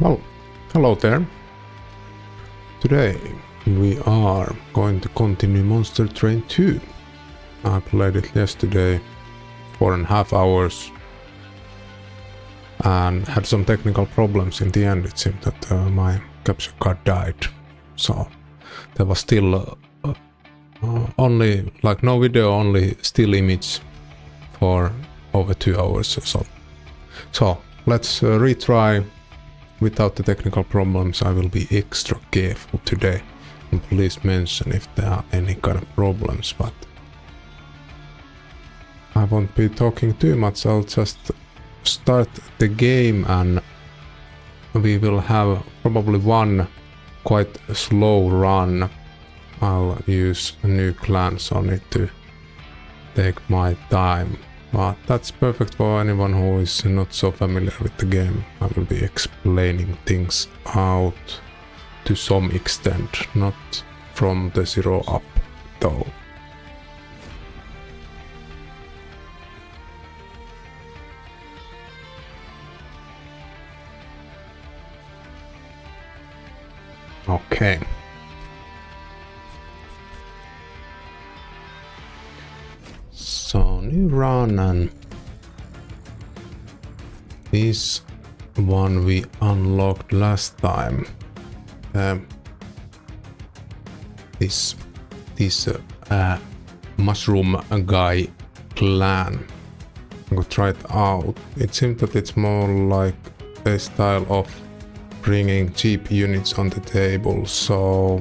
Well, hello there. Today we are going to continue Monster Train 2. I played it yesterday, 4.5 hours, and had some technical problems in the end. It seemed that my capture card died, so there was still only, like, no video, only still image for over 2 hours or so. So let's retry. Without the technical problems, I will be extra careful today, and please mention if there are any kind of problems, but I won't be talking too much. I'll just start the game and we will have probably one quite slow run. I'll use new clans on it to take my time. But that's perfect for anyone who is not so familiar with the game. I will be explaining things out to some extent, not from the zero up though. Okay. So new run, and this one we unlocked last time. This mushroom guy clan. I'm gonna try it out. It seems that it's more like a style of bringing cheap units on the table, so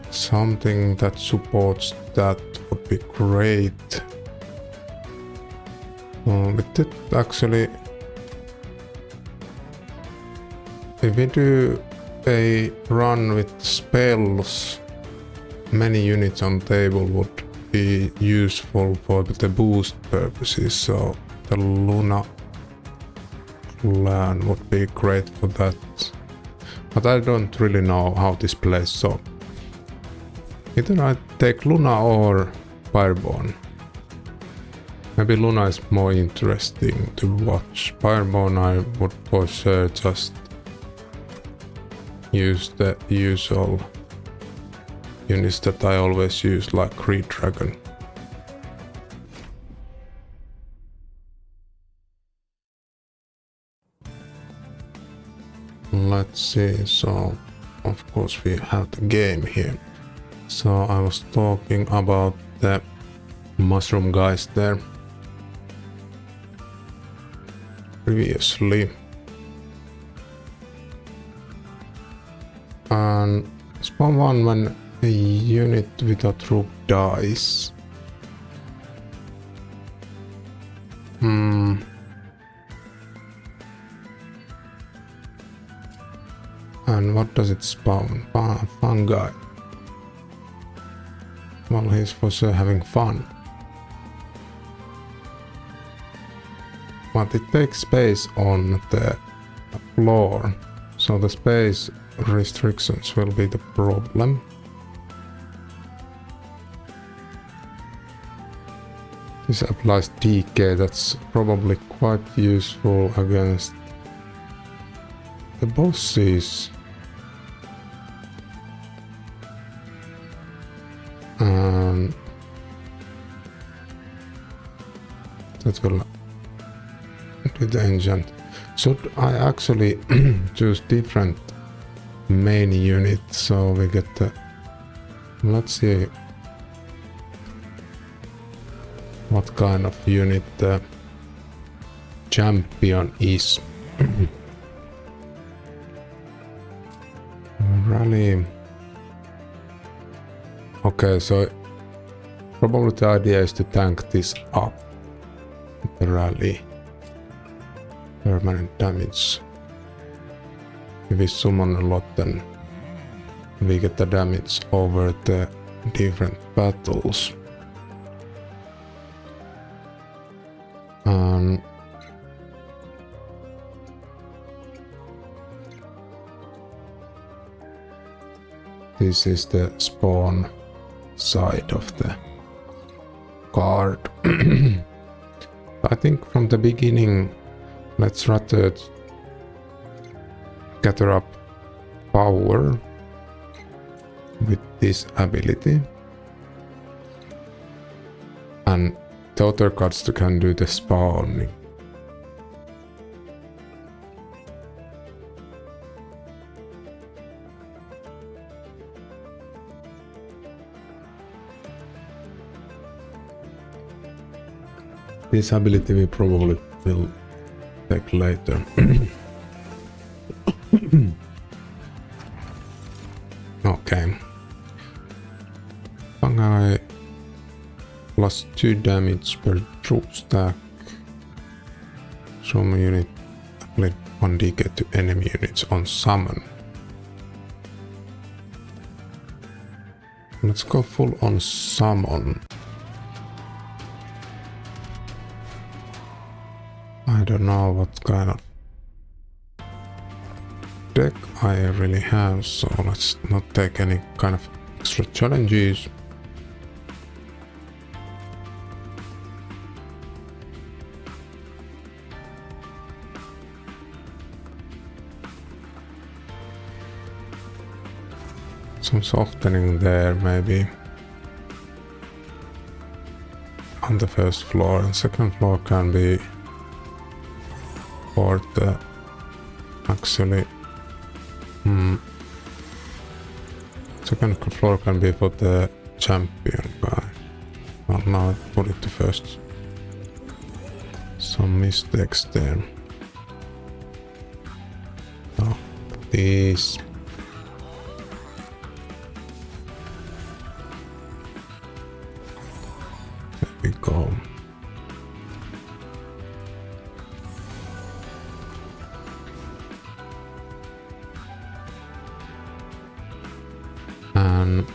something that supports that would be great. We did actually, if we do a run with spells, many units on table would be useful for the boost purposes, so the Luna clan would be great for that. But I don't really know how this plays, so either I take Luna or Fireborn. Maybe Luna is more interesting to watch. Fireborn I would for sure just use the usual units that I always use, like Creed Dragon. Let's see, so of course we have the game here. So I was talking about the mushroom guys there previously. And spawn one when a unit with a troop dies. And what does it spawn? Fungi. Well, he's for sure having fun. But it takes space on the floor, so the space restrictions will be the problem. This applies DK, that's probably quite useful against the bosses. That will do the enchant. Should I actually choose different main units so we get the... Let's see what kind of unit the champion is. Rally. Okay, so probably the idea is to tank this up. The rally. Permanent damage. If we summon a lot, then we get the damage over the different battles. This is the spawn side of the card. I think from the beginning, let's rather gather up power with this ability. And the other cards can do the spawning. This ability we probably will take later. Okay. Fungi plus 2 damage per troop stack. Summon unit apply 1 DK to enemy units on summon. Let's go full on summon. I don't know what kind of deck I really have, so let's not take any kind of extra challenges. Some softening there maybe on the first floor, and second floor can be for the actually second floor can be for the champion guy. Well, now I put it to first. Some mistakes there. So these. There we go. And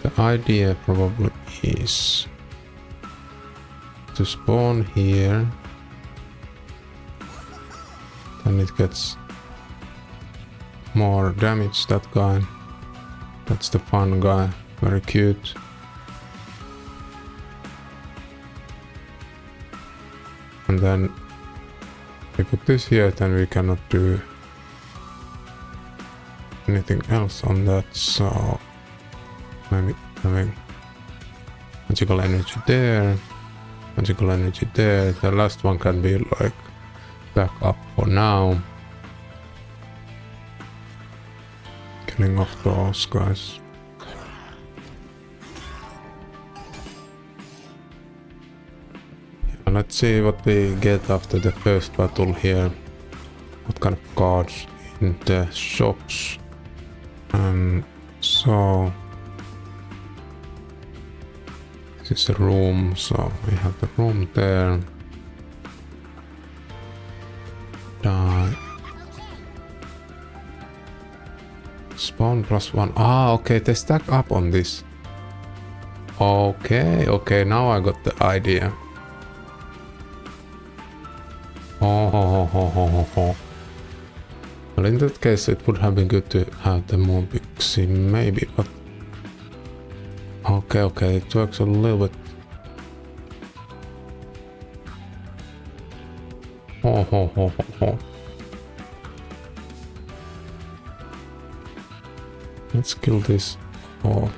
the idea probably is to spawn here, then it gets more damage. That guy, that's the fun guy, very cute. And then we put this here, then we cannot do anything else on that, so maybe having magical energy there, magical energy there. The last one can be like back up for now, killing off those guys. Yeah, let's see what we get after the first battle here, what kind of cards in the shops. So this is the room, so we have the room there. Die. Spawn +1. Ah, okay, they stack up on this. Okay, now I got the idea. Oh. Well, in that case, it would have been good to have the more pixie, maybe, but okay, it works a little bit. Oh. Let's kill this. Oh,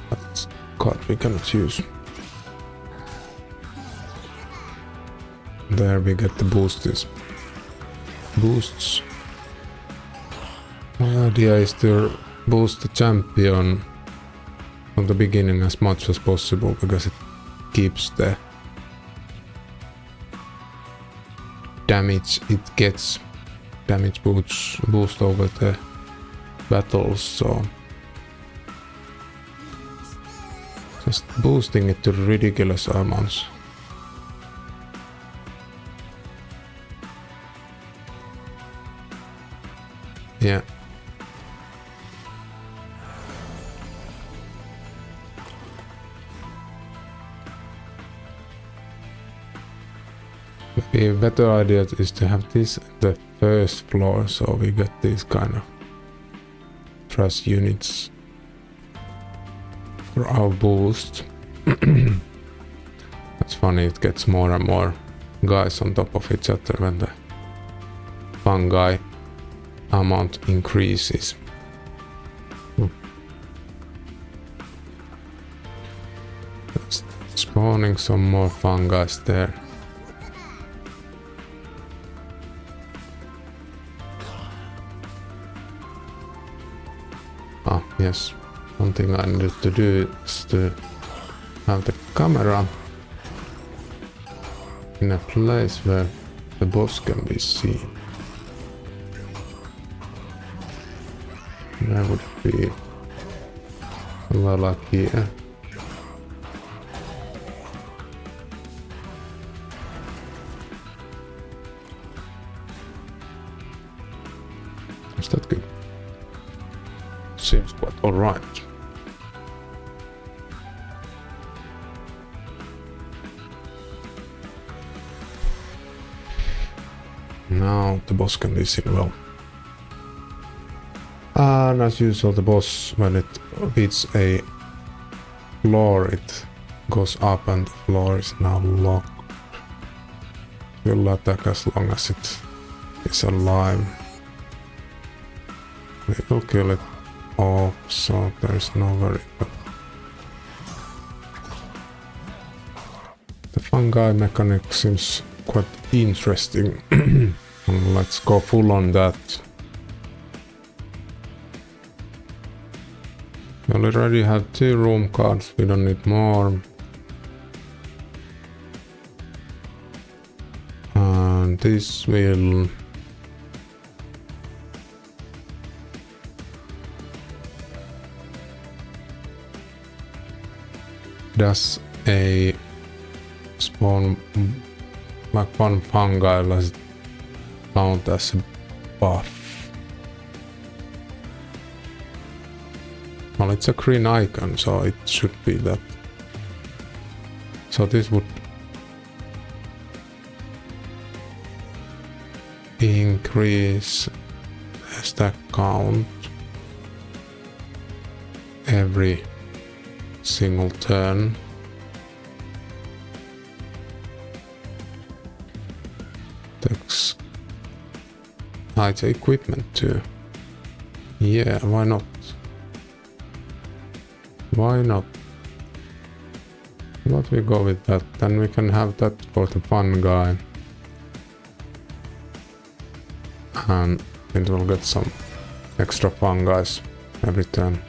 that's card we cannot use. There we get the boosts. My idea is to boost the champion from the beginning as much as possible, because it keeps the damage it gets, damage boost over the battles, so just boosting it to ridiculous amounts. Yeah. The better idea is to have this at the first floor, so we get these kind of trust units for our boost. That's funny, it gets more and more guys on top of each other when the fungi amount increases. Just spawning some more fungi there. Ah, yes. One thing I need to do is to have the camera in a place where the boss can be seen. Where would it be? Well, like here. Is that good? Seems quite alright. Now the boss can be seen well. And as usual, the boss, when it beats a floor, it goes up and the floor is now locked. It will attack as long as it is alive. We will kill it off, so there is no worry. But the fungi mechanic seems quite interesting. Let's go full on that. We already have 2 room cards, we don't need more. And this will does a spawn like one fungi let's count as a buff. Well, it's a green icon, so it should be that. So this would increase the stack count every single turn. Takes hide equipment too. Yeah, why not? Why not? But we go with that, then we can have that for the fun guy. And it will get some extra fungi every turn.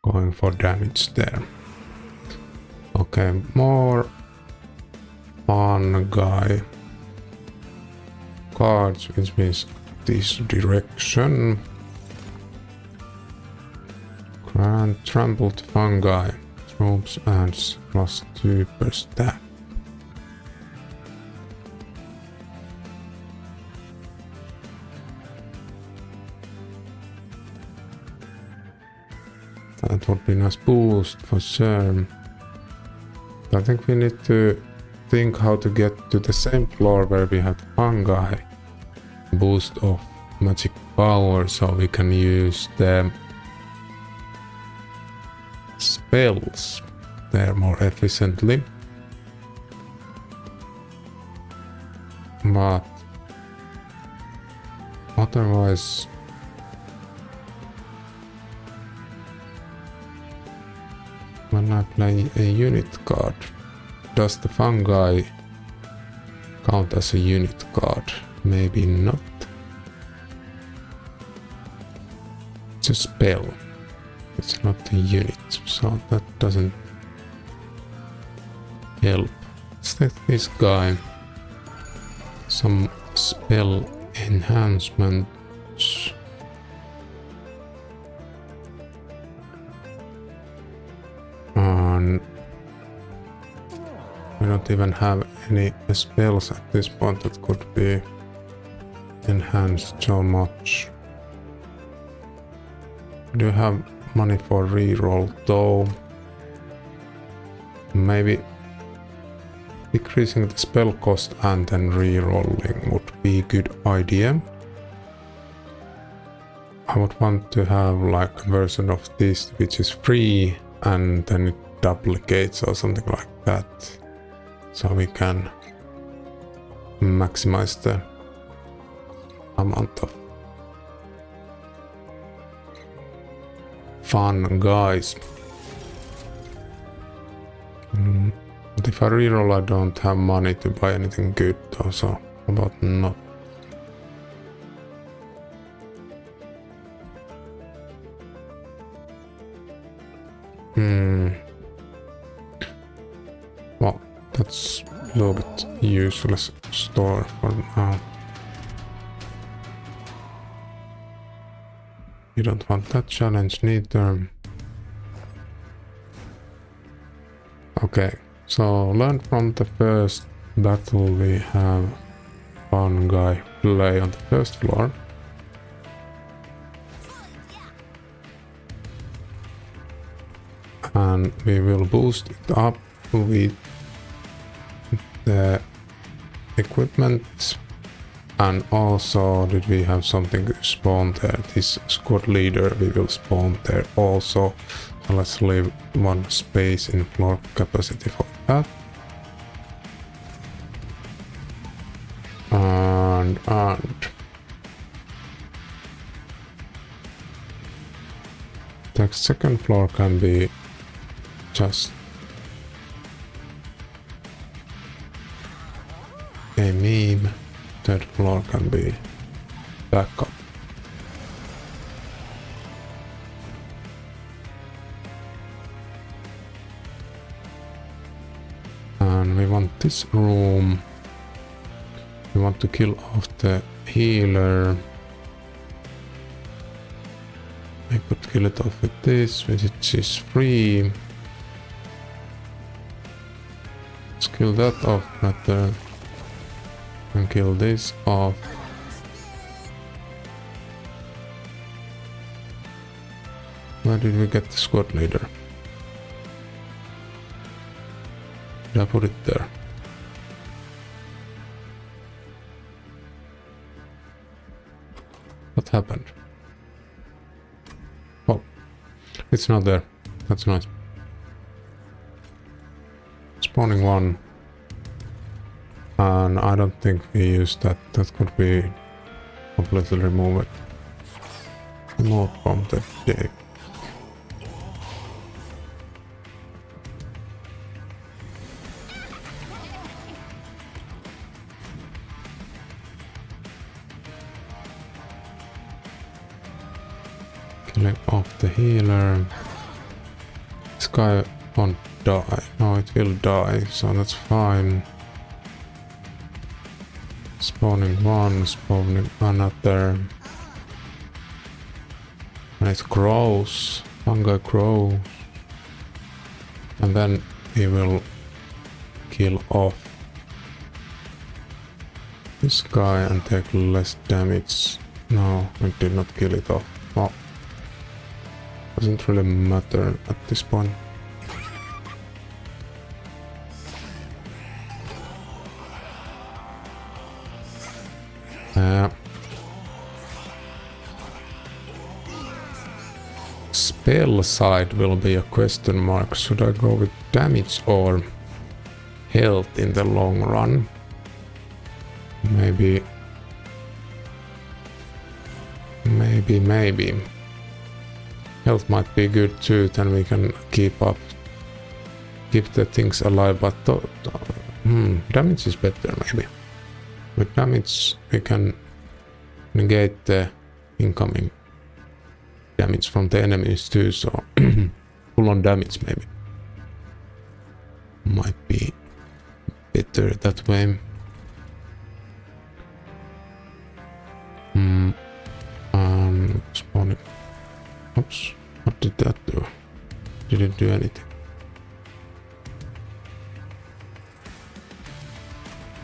Going for damage there. Okay, more fun guy cards, which means this direction. Grant trampled fungi. Troops adds +2 per stack. That would be a nice boost for sure. I think we need to think how to get to the same floor where we have the fungi. Boost of magic power, so we can use the spells there more efficiently. But otherwise, when I play a unit card, does the fungi count as a unit card? Maybe not. It's a spell. It's not a unit, so that doesn't help. Let's take this guy. Some spell enhancements. And we don't even have any spells at this point that could be enhanced so much. We do have money for reroll though. Maybe decreasing the spell cost and then rerolling would be a good idea. I would want to have like a version of this which is free and then it duplicates or something like that. So we can maximize the amount of fun guys. But if I reroll, I don't have money to buy anything good though, so how about not? Well, that's a little bit useless store for now. You don't want that challenge neither. Okay, so learn from the first battle. We have one guy play on the first floor. And we will boost it up with the equipment. And also, did we have something spawn there? This squad leader, we will spawn there also. So let's leave one space in floor capacity for that. And the second floor can be just a meme. Third floor can be backup. And we want this room. We want to kill off the healer. I could kill it off with this, which is free. Let's kill that off better. And kill this off. Where did we get the squad leader? Did I put it there? What happened? Oh, it's not there. That's nice. Spawning one. And I don't think we used that. That could be completely removed. Removed from the day. Killing off the healer. This guy won't die. No, it will die, so that's fine. Spawning one, spawning another. And it grows. Fungi grows. And then we will kill off this guy and take less damage. No, we did not kill it off. Well, doesn't really matter at this point. Spell side will be a question mark. Should I go with damage or health in the long run? Maybe. Health might be good too, then we can keep the things alive, but damage is better maybe. With damage we can negate the incoming damage from the enemies too, so full on damage maybe. Might be better that way. Spawning. Oops, what did that do? Didn't do anything.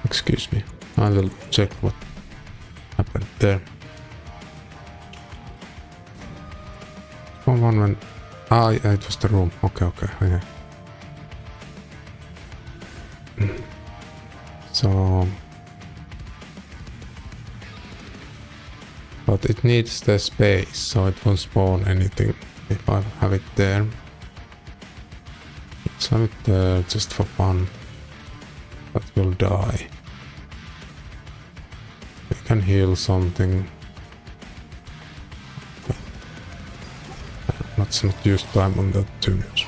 Excuse me, I will check what happened there. Spawn one when Ah, yeah, it was the room. Okay. So... But it needs the space, so it won't spawn anything if I have it there. Let's have it there just for fun. But will die. We can heal something. Let's not use time on that too much.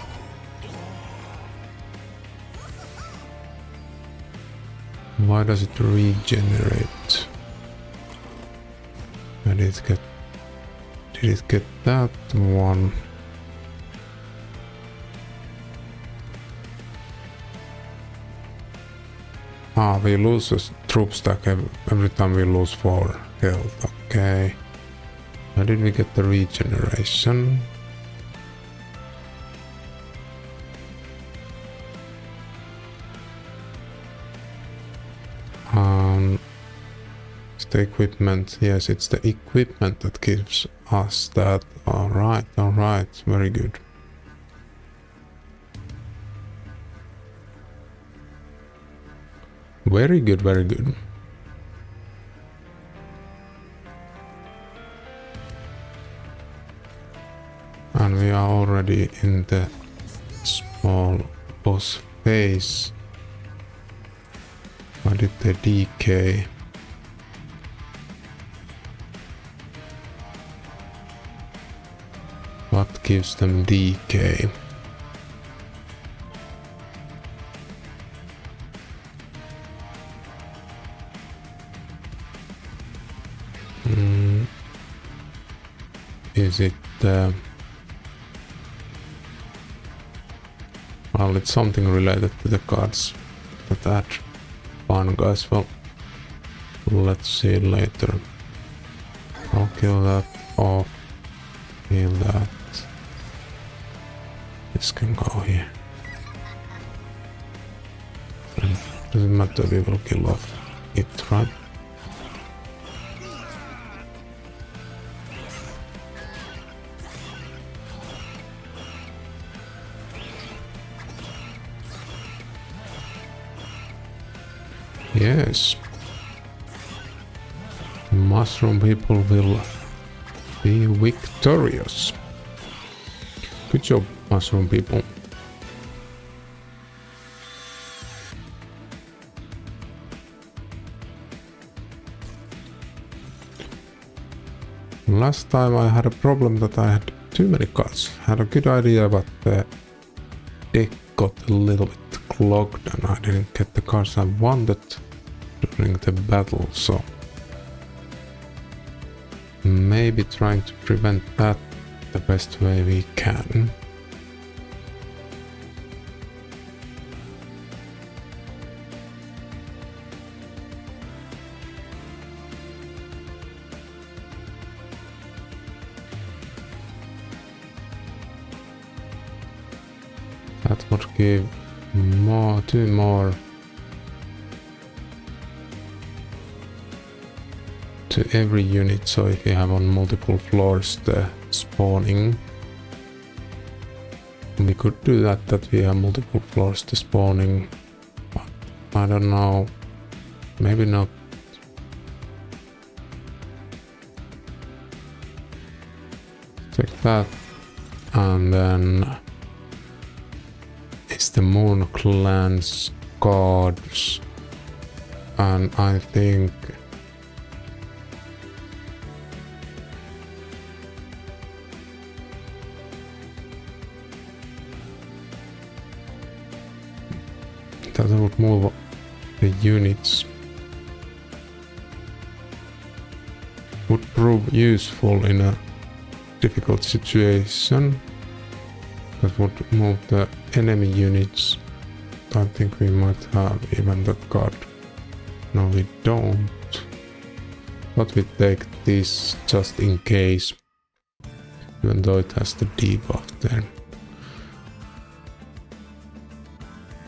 Why does it regenerate? Did it get that one? Ah, we lose a troop stack every time we lose 4 health. Okay. How did we get the regeneration? It's the equipment. Yes, it's the equipment that gives us that. Alright, very good. Very good. And we are already in the small boss phase. Why did they decay? What gives them decay? Is it well, it's something related to the cards that add fun guys. Well, let's see later. I'll kill that off. Heal that. This can go here. Doesn't matter, we will kill off it, right? Yes. Mushroom people will be victorious. Good job, mushroom people. Last time I had a problem that I had too many cards. Had a good idea, but the deck got a little bit clogged and I didn't get the cards I wanted during the battle, so maybe trying to prevent that the best way we can. That would give two more to every unit, so if you have on multiple floors the spawning, we could do that we have multiple floors to spawning, but I don't know, maybe not. Take that, and then it's the Moon Clan's cards, and I think that would move the units, would prove useful in a difficult situation. That would move the enemy units. I think we might have even that card. No, we don't. But we take this just in case, even though it has the debuff there.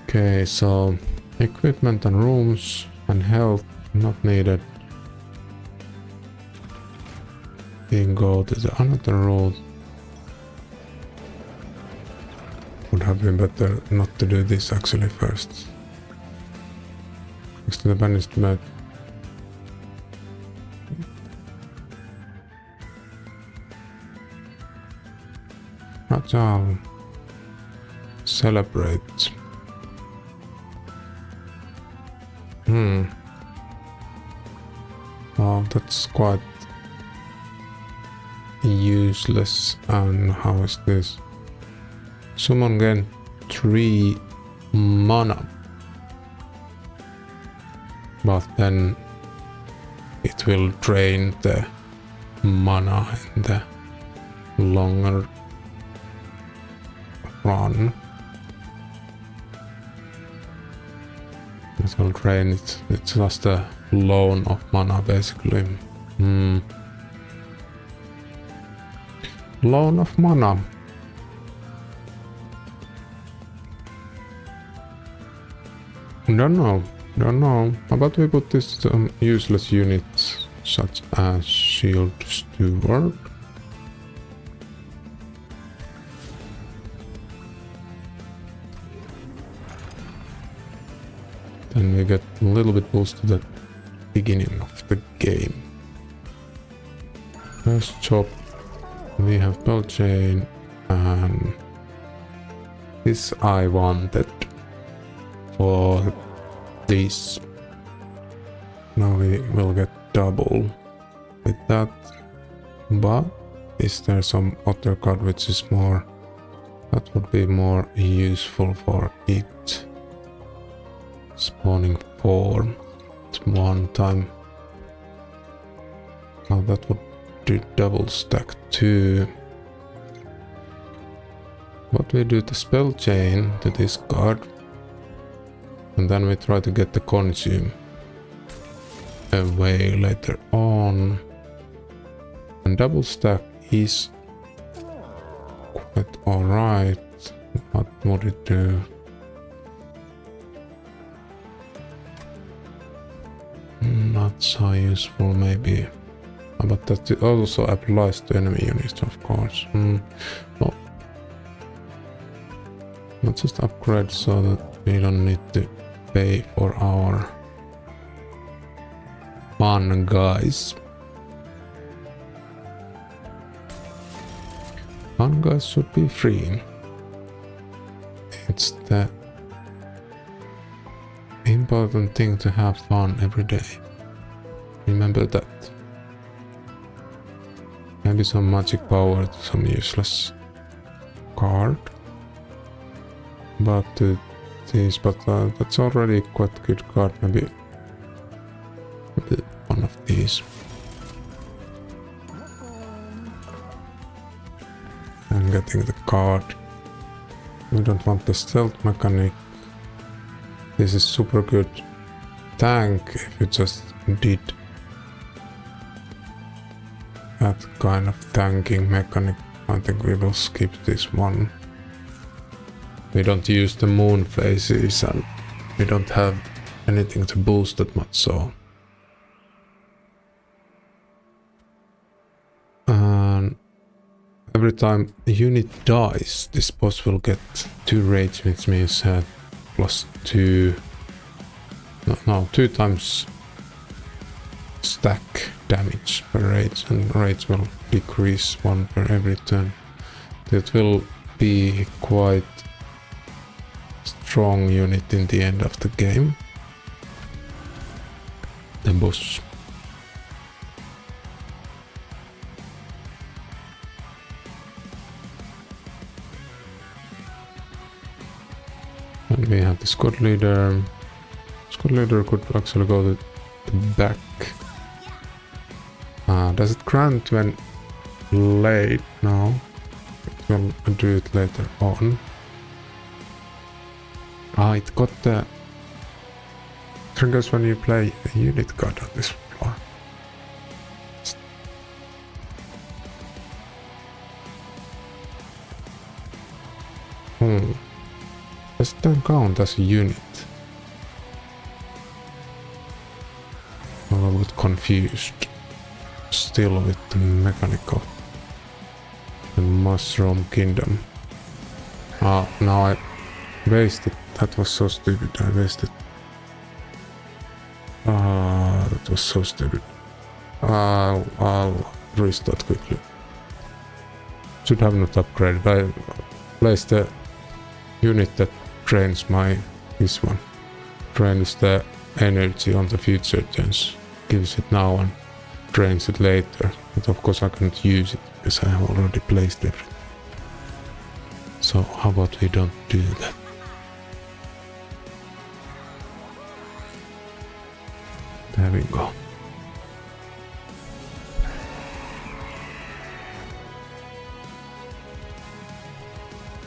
Okay, so equipment and rooms and health not needed. We can go to the another road. Would have been better not to do this actually first. Next to the banished bed. Fragile. Celebrate. Well, that's quite useless. And how is this? Summon again 3 mana. But then it will drain the mana in the longer run. It will drain it. It's just a loan of mana basically. Loan of mana. Don't know. How about we put this useless units such as Shield Steward? Then we get a little bit close to the beginning of the game. First job, we have bell chain, and this I wanted for this. Now we will get double with that, but is there some other card which is more, that would be more useful for it? Spawning 4 at one time. Now that would do double stack 2. But we do the spell chain to this card, and then we try to get the consume away later on. And double stack is quite alright. What would it do? Not so useful maybe. But that also applies to enemy units, of course. Well, let's just upgrade so that we don't need to pay for our fun guys. Fun guys should be free. It's the important thing to have fun every day. Remember that. Maybe some magic power to some useless card. But that's already quite good card. Maybe one of these. And getting the card. We don't want the stealth mechanic. This is super good tank if you just did that kind of tanking mechanic. I think we will skip this one. We don't use the moon phases and we don't have anything to boost that much, so. And every time a unit dies, this boss will get 2 rage, which means plus 2. No, 2 times stack damage per rage, and rage will decrease 1 per every turn. It will be quite strong unit in the end of the game. The boss. And we have the squad leader. Squad leader could actually go to the back. Does it grant when late? No. It will do it later on. It got the triggers when you play a unit card on this floor. Does it then count as a unit? I'm a little bit confused still with the mechanic of the Mushroom Kingdom. Now I wasted. That was so stupid. I wasted. That was so stupid. I'll restart quickly. Should have not upgraded. I placed the unit that drains this one. Drains the energy on the future turns. Gives it now and drains it later. But of course I can't use it because I have already placed it. So how about we don't do that? There we go.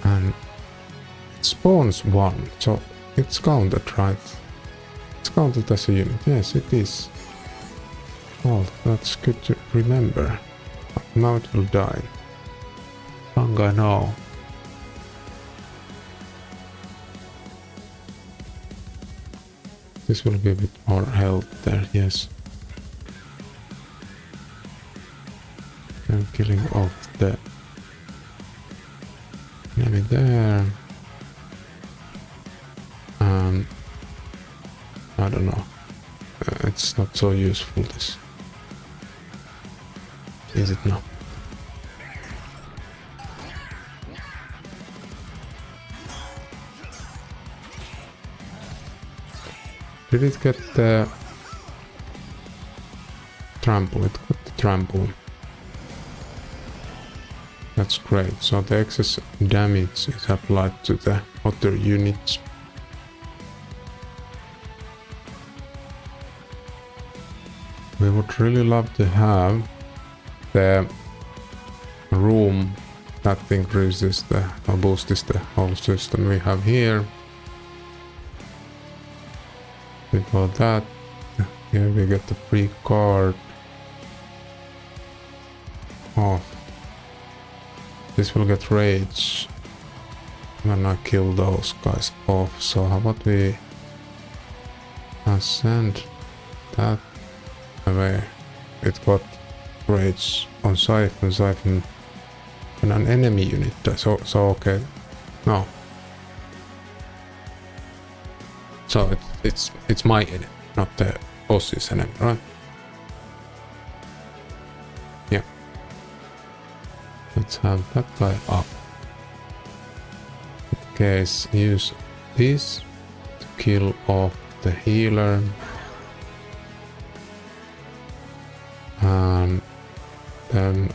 And it spawns one, so it's counted, right? It's counted as a unit. Yes, it is. Oh, that's good to remember. But now it will die. Fungi, no. This will give it more health there, yes. I'm killing off the enemy there. I don't know. It's not so useful, this. Is it now? Did it get the trample? It got the trample. That's great. So the excess damage is applied to the other units. We would really love to have the room that increases the or boosts the whole system we have here. Before that, here we get the free card. Oh, this will get rage when I kill those guys off. So how about we send that away? It got rage on Siphon and an enemy unit. So okay, no. So it's my enemy, not the boss's enemy, right? Yeah. Let's have that guy up. In case, use this to kill off the healer. And then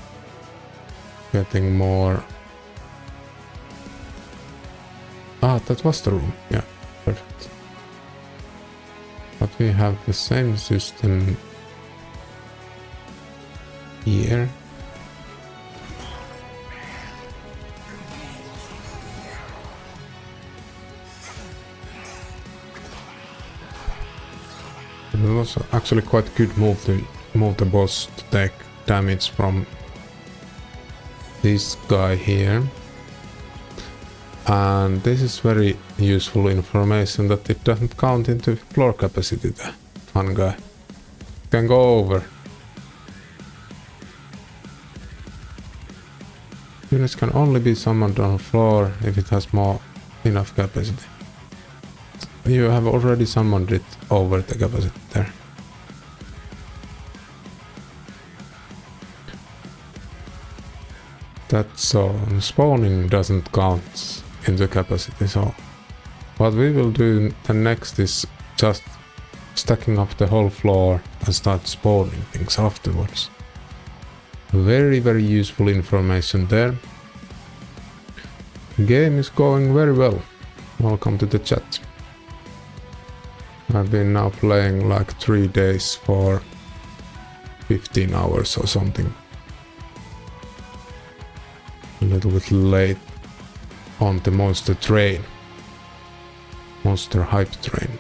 getting more. That was the room. Yeah, perfect. But we have the same system here. It was actually quite good move to move the boss to take damage from this guy here. And this is very useful information that it doesn't count into floor capacity, the fun guy. Can go over. Units can only be summoned on the floor if it has more enough capacity. You have already summoned it over the capacity there. That's so spawning doesn't count in the capacity, so what we will do then next is just stacking up the whole floor and start spawning things afterwards. Very, very useful information there. Game is going very well. Welcome to the chat. I've been now playing like 3 days for 15 hours or something. A little bit late on the monster train. Monster hype train.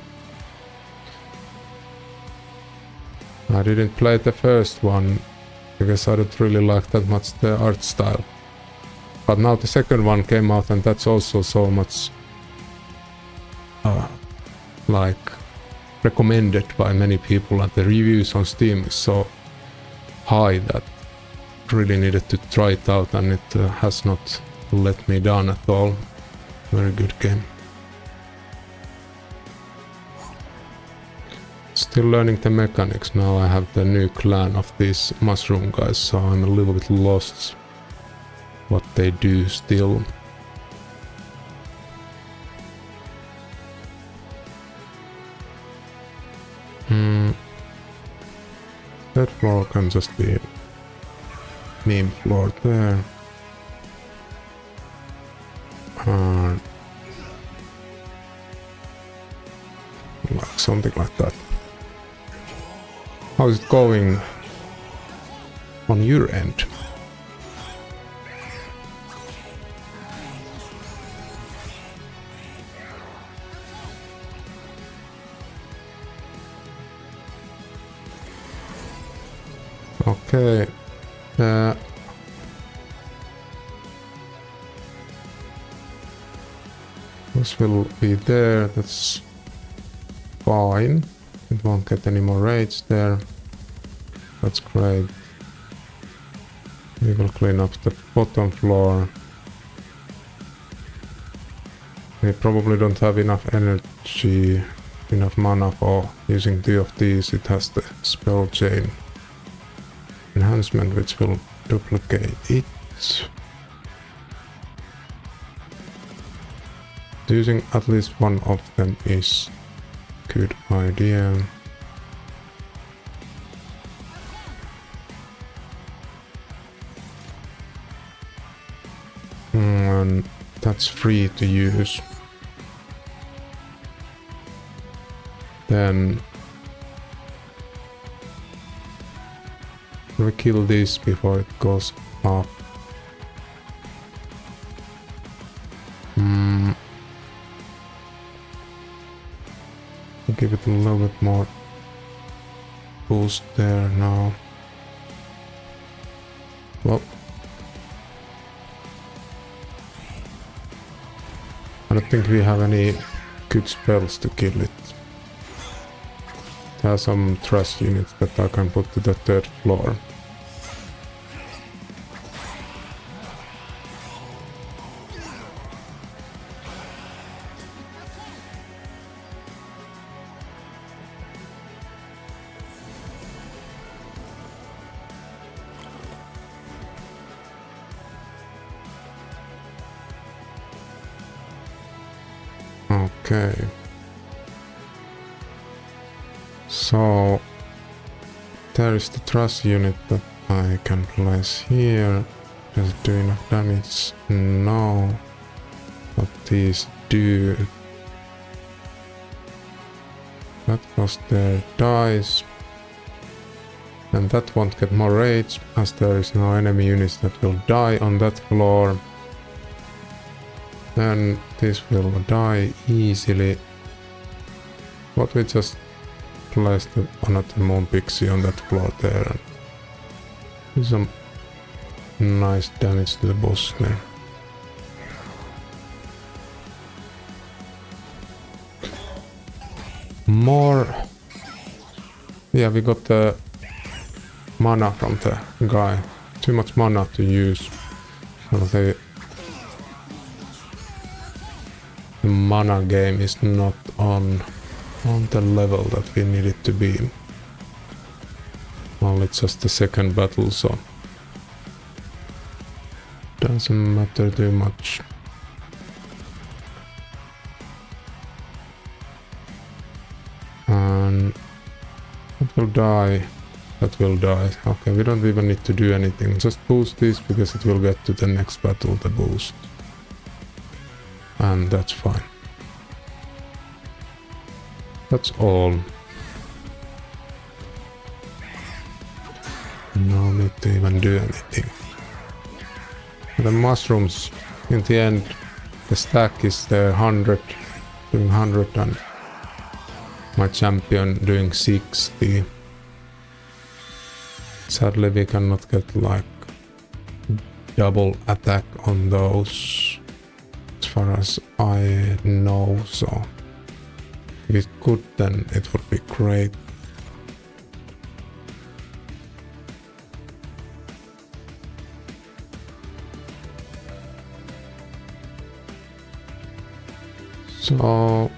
I didn't play the first one because I don't really like that much the art style. But now the second one came out and that's also so much like recommended by many people, and the reviews on Steam is so high that really needed to try it out, and it has not let me down at all. Very good game. Still learning the mechanics. Now I have the new clan of these mushroom guys, so I'm a little bit lost what they do still. That floor can just be meme floor there. Like something like that. How's it going on your end? Okay. This will be there. That's fine. It won't get any more raids there. That's great. We will clean up the bottom floor. We probably don't have enough energy, enough mana for using 2 of these. It has the spell chain enhancement which will duplicate it. Using at least one of them is a good idea. And that's free to use. Then we kill this before it goes up. Give it a little bit more boost there now. Well, I don't think we have any good spells to kill it. There are some trash units that I can put to the 3rd floor. Okay. So there is the truss unit that I can place here. Does it do enough damage? No. What these do? That goes there, dies. And that won't get more rage, as there is no enemy units that will die on that floor. Then this will die easily. But we just place the another moon pixie on that floor there and do some nice damage to the boss there. More. Yeah, we got the mana from the guy. Too much mana to use. So the mana game is not on the level that we need it to be. Well, it's just the 2nd battle, so doesn't matter too much. And that will die. That will die. Okay, we don't even need to do anything. Just boost this because it will get to the next battle, the boost. And that's fine. That's all. No need to even do anything. The mushrooms, in the end, the stack is the 100, doing 100 and my champion doing 60. Sadly, we cannot get like double attack on those, as far as I know, so if it could, then it would be great. So...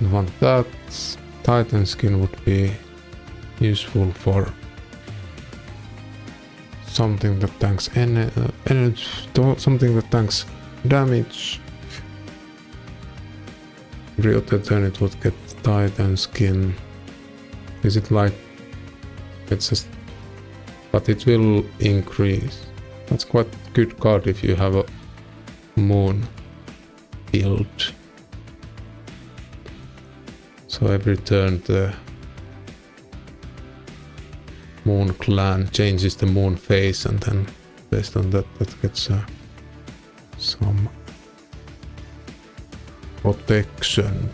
I want that. Titan skin would be useful for something that tanks something that tanks damage. Every other turn it would get Titan skin. Is it like it's just, but it will increase. That's quite a good card if you have a moon build. So every turn the moon clan changes the moon phase, and then based on that gets some protection.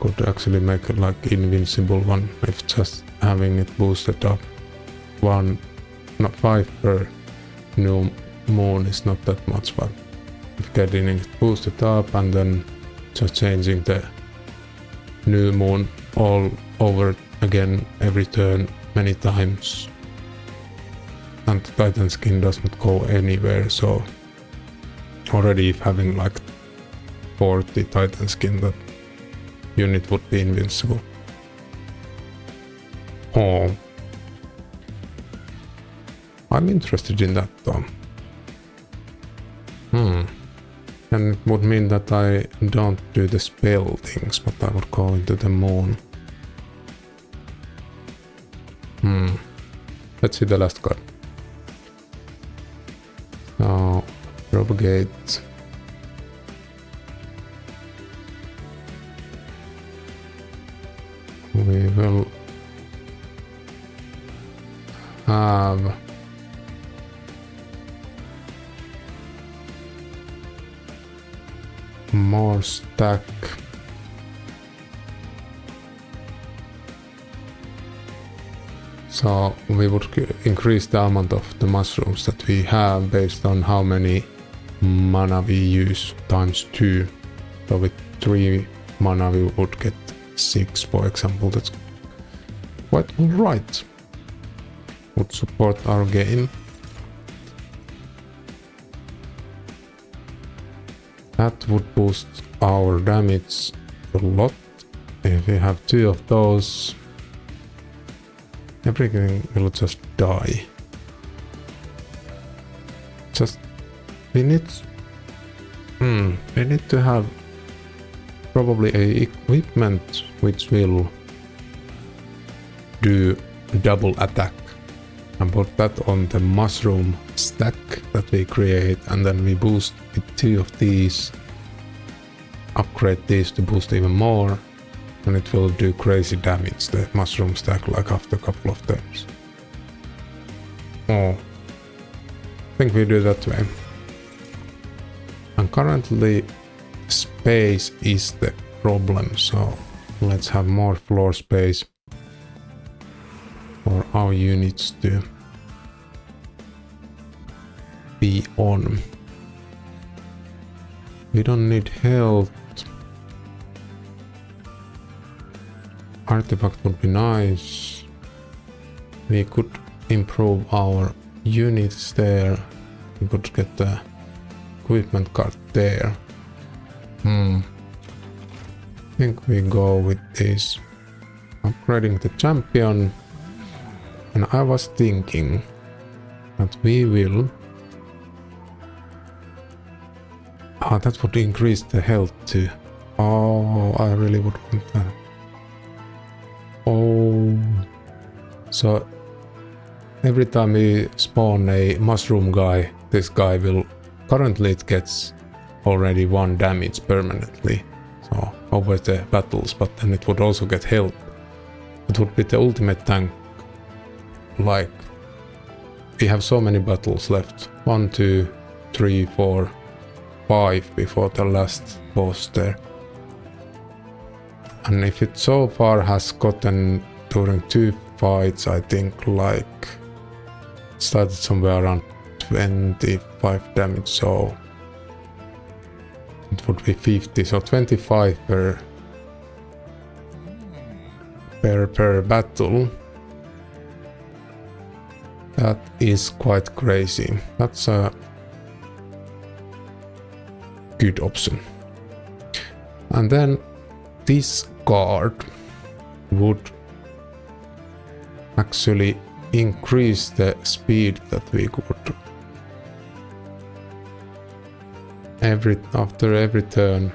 Could actually make it like invincible one if just having it boosted up 5 per new moon is not that much, but if getting it boosted up and then just changing the new moon all over again every turn many times, and the Titan skin doesn't go anywhere, so already if having like 40 Titan skin, that unit would be invincible. Oh, I'm interested in that though. And it would mean that I don't do the spell things, but I would go into the moon. Let's see the last card. So, propagate. We will have more stack. So we would increase the amount of the mushrooms that we have based on how many mana we use times 2. So with 3 mana we would get 6, for example. That's quite alright. Would support our game. That would boost our damage a lot. If we have 2 of those, everything will just die. We need to have probably a equipment which will do double attack, and put that on the mushroom stack that we create, and then we boost with 2 of these, upgrade these to boost even more, and it will do crazy damage, the mushroom stack, like after a couple of turns. Oh, I think we do that way. And currently space is the problem, so let's have more floor space for our units to be on. We don't need health. Artifact would be nice. We could improve our units there. We could get the equipment card there. I think we go with this. Upgrading the champion. And I was thinking that we will... that would increase the health too. Oh, I really would want that. Oh. So every time we spawn a mushroom guy, this guy will... Currently it gets already 1 damage permanently. So over the battles, but then it would also get health. It would be the ultimate tank. Like, we have so many battles left. 1, 2, 3, 4, 5 before the last boss there. And if it so far has gotten during 2 fights, I think like started somewhere around 25 damage, so it would be 50, so 25 per battle. That is quite crazy. That's a good option. And then this card would actually increase the speed that we could after every turn.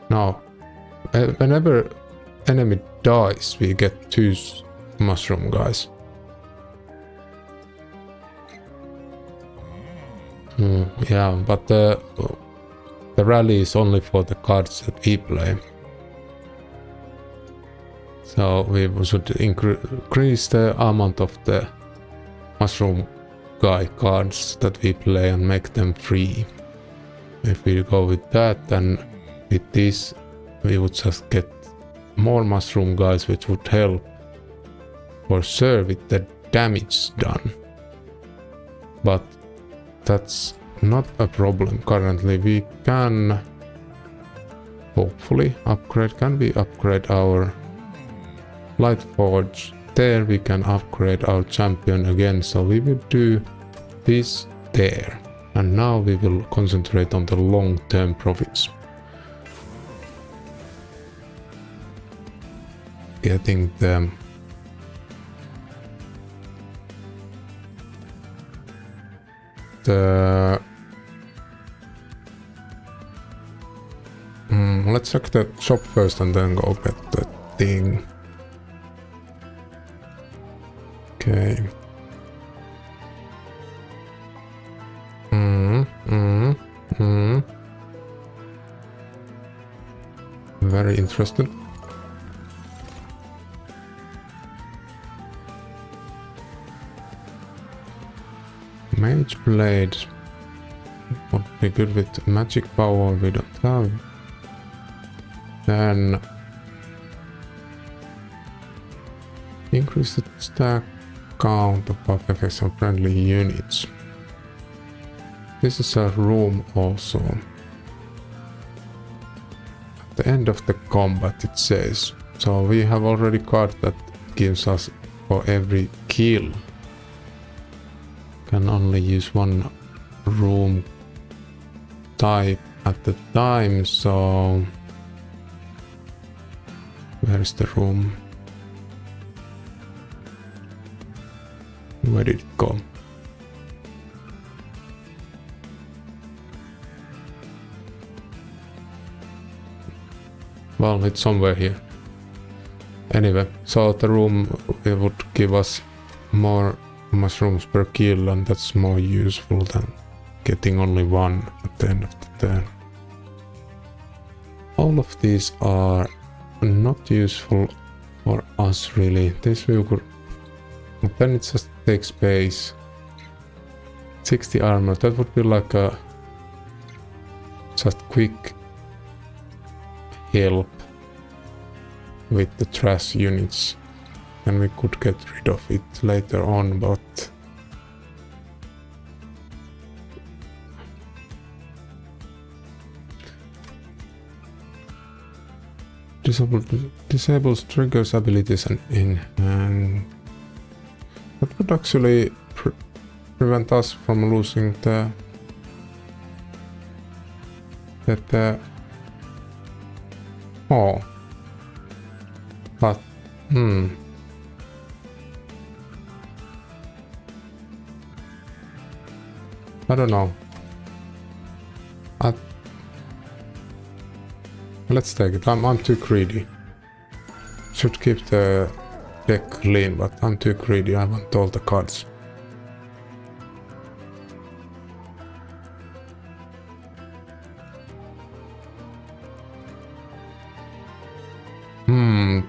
Now, whenever enemy dies, we get 2 mushroom guys. Yeah, but the rally is only for the cards that we play. So we should increase the amount of the mushroom guy cards that we play and make them free. If we go with that, then with this we would just get more mushroom guys, which would help for sure with the damage done. But that's not a problem currently. We can hopefully upgrade our Light Forge. There we can upgrade our champion again, so we will do this there. And now we will concentrate on the long-term profits. Getting them let's check the shop first and then go get the thing. Okay. Very interested. Mage Blade would be good with magic power we don't have. Then increase the stack count of buff effects on friendly units. This is a room also. At the end of the combat it says. So we have already card that gives us for every kill. Can only use one room type at the time, so where's the room? Where did it go? Well, it's somewhere here. Anyway, so the room would give us more mushrooms per kill, and that's more useful than getting only one at the end of the turn. All of these are not useful for us really. This we could, but then it just takes space. 60 armor, that would be like a just quick help with the trash units. And we could get rid of it later on, but disables triggers abilities and that would actually prevent us from losing the oh, but I don't know. Let's take it. I'm too greedy. Should keep the deck clean, but I'm too greedy. I want all the cards.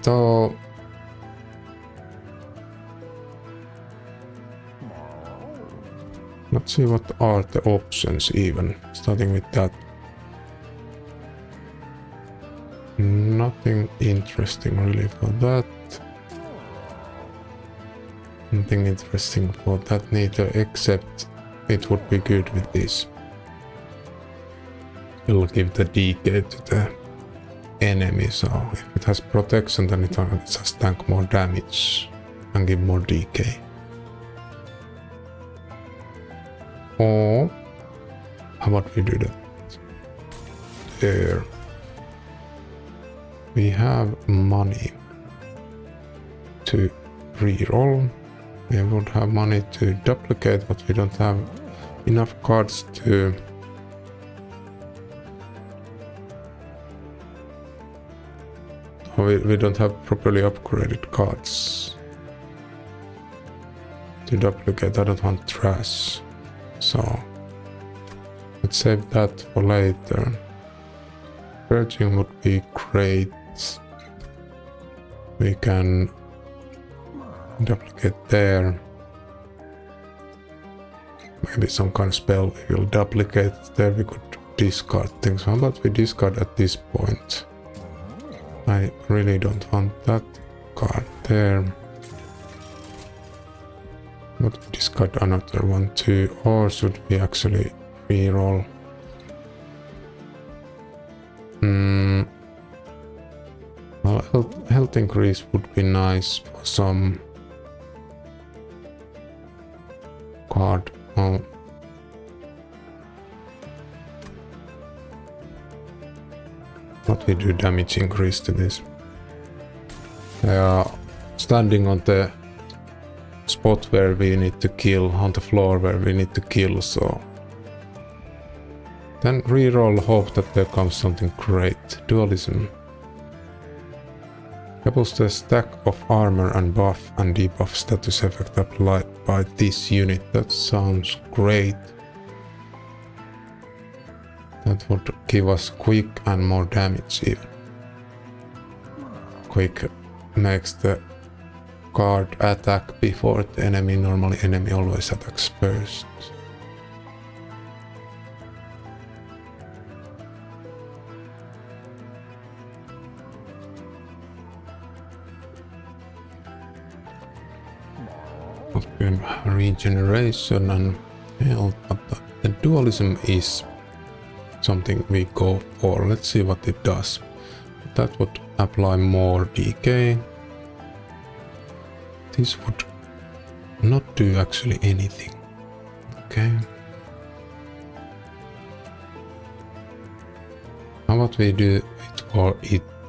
So let's see what are the options even, starting with that. Nothing interesting really for that. Nothing interesting for that neither, except it would be good with this. It'll give the decay to the enemy, so if it has protection then it will just tank more damage and give more decay. Or how about we do that? There. We have money to reroll. We would have money to duplicate, but we don't have enough cards to we don't have properly upgraded cards to duplicate. I don't want trash, so let's save that for later. Purging would be great. We can duplicate there. Maybe some kind of spell we will duplicate there. We could discard things. How about we discard at this point? I really don't want that card there. But we discard another one too. Or should we actually reroll? Well, health increase would be nice for some card. Oh. What we do damage increase to this? They are standing on the spot where we need to kill, on the floor where we need to kill, so then reroll, hope that there comes something great. Dualism. Doubles the stack of armor and buff and debuff status effect applied by this unit. That sounds great. That would give us quick and more damage even. Quick makes the card attack before the enemy. Normally enemy always attacks first. Regeneration and health, but the dualism is something we go for. Let's see what it does. That would apply more DK. This would not do actually anything. Okay. How about we do it for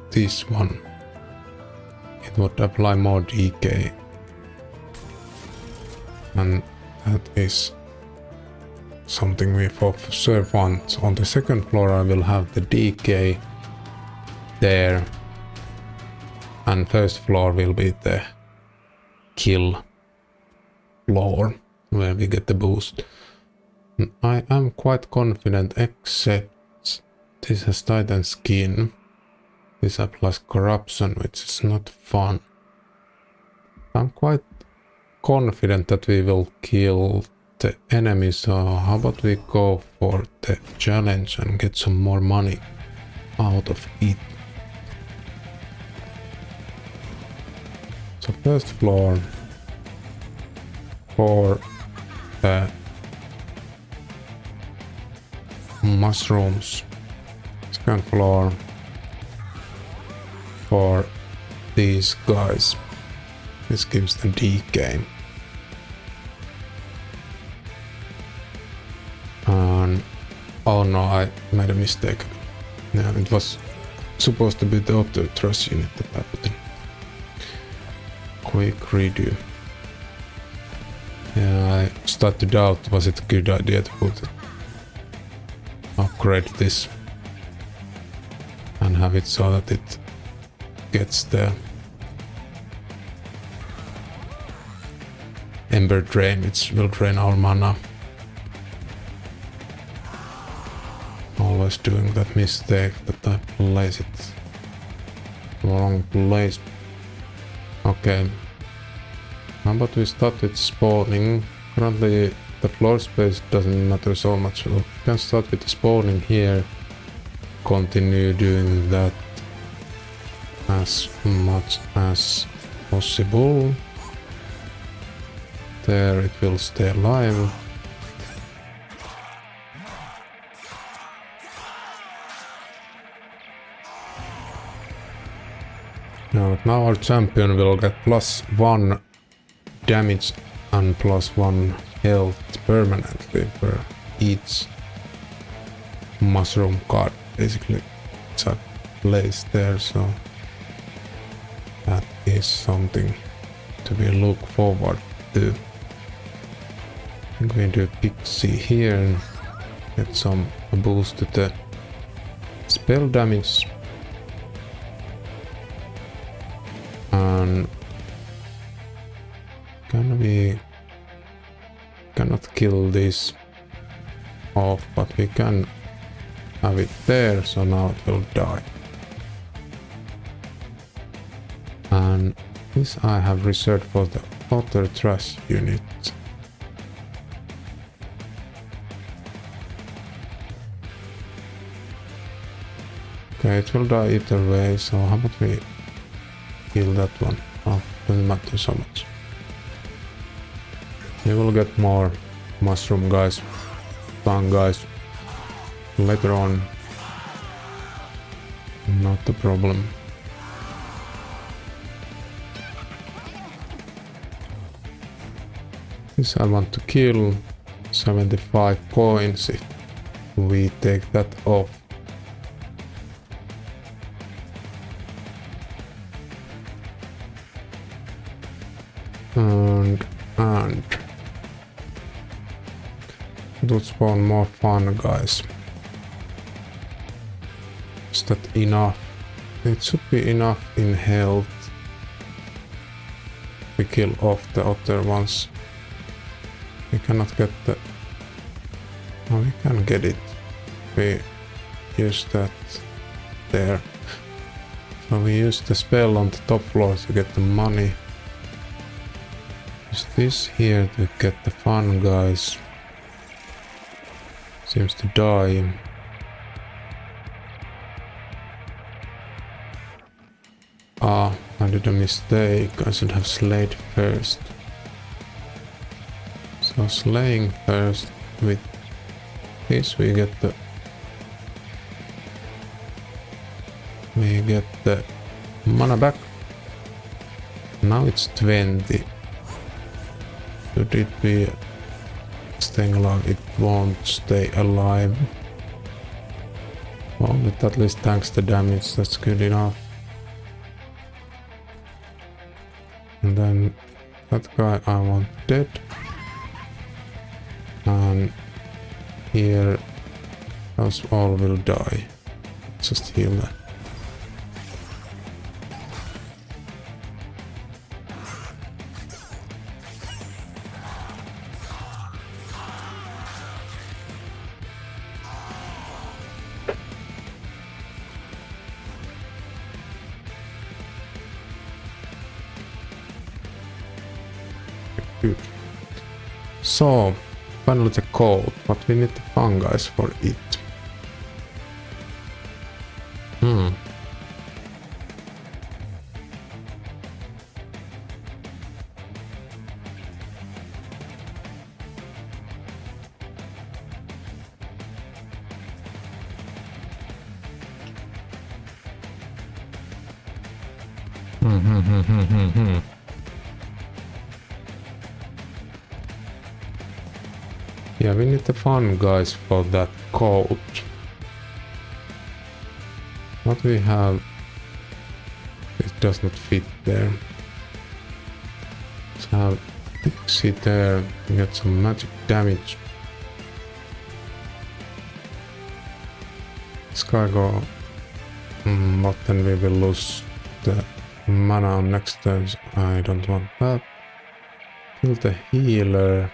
this one? It would apply more DK. And that is something we for sure want. On the second floor I will have the DK there, and first floor will be the kill floor where we get the boost. I am quite confident, except this has Titan skin. This applies corruption, which is not fun. I'm quite confident that we will kill the enemy, so how about we go for the challenge and get some more money out of it. So first floor for the mushrooms, second floor for these guys. This gives them DK. And oh no, I made a mistake. Yeah, it was supposed to be the auto thrust unit that I put in. Quick redo. Yeah, I start to doubt, was it a good idea to put it? Upgrade this and have it so that it gets the Ember Drain, which will drain our mana. Always doing that mistake that I place it wrong place. Okay. How about we start with spawning? Currently the floor space doesn't matter so much, so we can start with the spawning here. Continue doing that as much as possible. There it will stay alive. Now our champion will get +1 damage and +1 health permanently per each mushroom card. Basically, it's a place there, so that is something to be look forward to. I'm going to do Pixie here and get some boost to the spell damage. And we cannot kill this off, but we can have it there, so now it will die. And this I have reserved for the other trash unit. Okay, it will die either way, so how about we kill that one? Oh, doesn't matter so much. We will get more mushroom guys, fun guys later on. Not a problem. This I want to kill. 75 coins if we take that off. And it will spawn more fun guys. Is that enough? It should be enough in health. We kill off the other ones. We cannot get the... Oh, we can get it. We use that there. So we use the spell on the top floor to get the money. Use this here to get the fun guys. Seems to die. Ah, I did a mistake. I should have slayed first. So slaying first. With this we get the mana back. Now it's 20. Should it be staying alive? It won't stay alive. Well, it at least tanks the damage. That's good enough. And then that guy I want dead. And here those all will die. Just heal that. Good. So finally the code, but we need the fungus for it. Yeah, we need the fun guys for that code. What we have, it does not fit there. Let's have Pixie there to get some magic damage. This guy go, but then we will lose the mana on next turn. I don't want that. Kill the healer.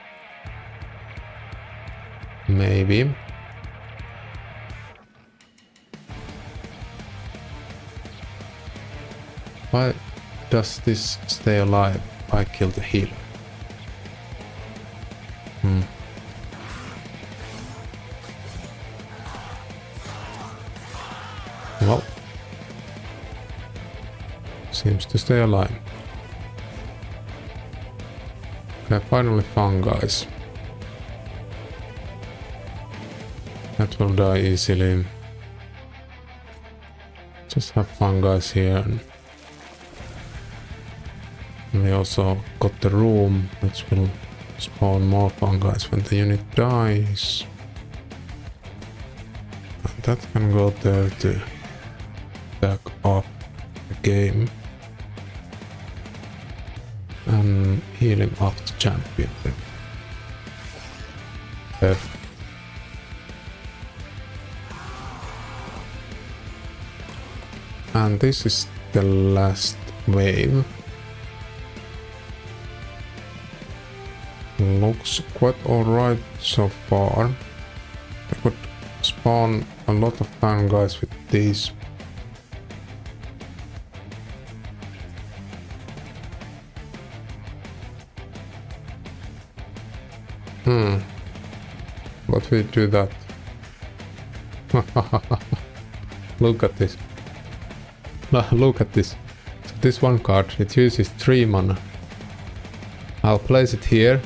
Maybe. Why does this stay alive? I kill the healer. Well, seems to stay alive. Okay, finally found guys. That will die easily. Just have fun guys here. And we also got the room, which will spawn more fungi when the unit dies. And that can go there to back up the game. And healing up the champion. Perfect. And this is the last wave. Looks quite alright so far. I could spawn a lot of time guys with these. But we do that. Look at this. Look at this. So this one card, it uses 3 mana. I'll place it here.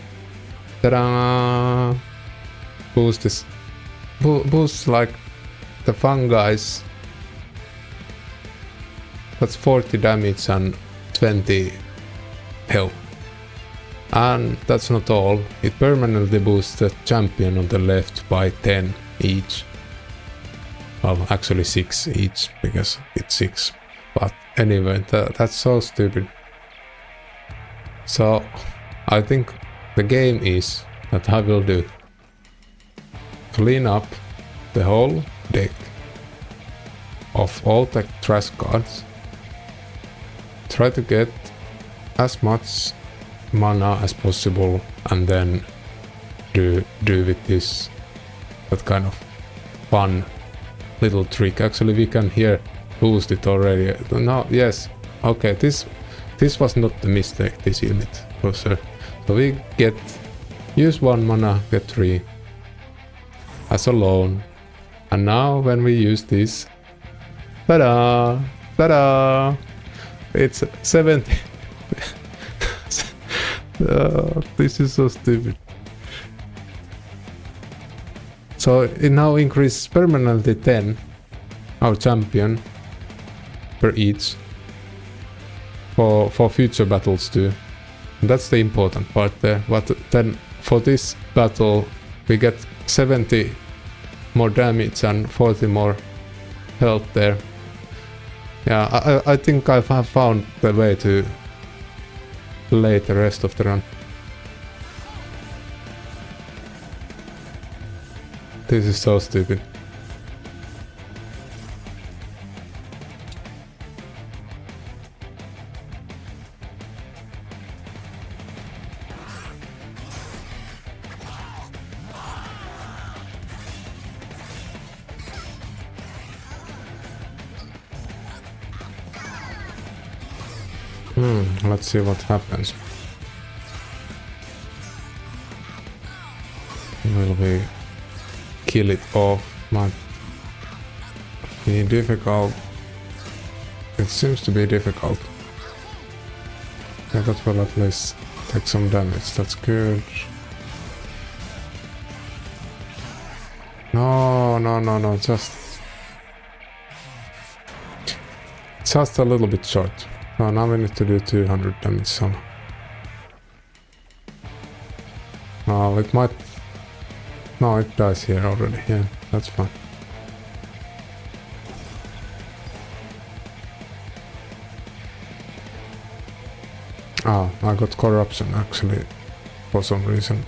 Ta-da! Boost this. Boost like the fungi's. That's 40 damage and 20 health. And that's not all. It permanently boosts the champion on the left by 10 each. Well, actually 6 each because it's 6. But anyway, that's so stupid. So I think the game is that I will do clean up the whole deck of all the trash cards. Try to get as much mana as possible and then do with this that kind of fun little trick. Actually we can here boost it already. No, yes, okay, this was not the mistake, this unit for sure. So we get use 1 mana, get 3 as a loan, and now when we use this, ta-da, ta-da, it's 70. This is so stupid. So it now increases permanently 10 our champion per each for future battles too. And that's the important part there. But then for this battle we get 70 more damage and 40 more health there. Yeah, I think I have found the way to play the rest of the run. This is so stupid. Let's see what happens. Will we kill it off? Might be difficult. It seems to be difficult. Yeah, that will at least take some damage. That's good. No, just a little bit short. Oh, now we need to do 200 damage some. Oh, it might... No, it dies here already. Yeah, that's fine. Ah, I got corruption actually for some reason.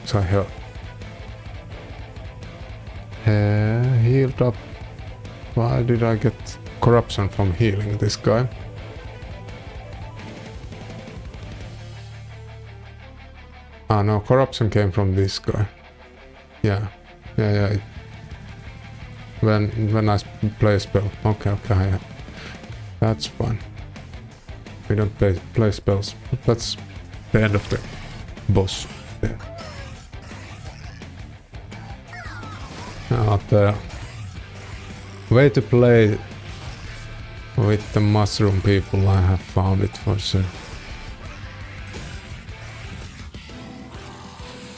So I healed up. Why did I get corruption from healing this guy? Ah, no, corruption came from this guy. Yeah. When I play a spell. Okay, yeah. That's fine. We don't play spells. That's the end of the boss. Yeah. Now the way to play with the mushroom people, I have found it for sure.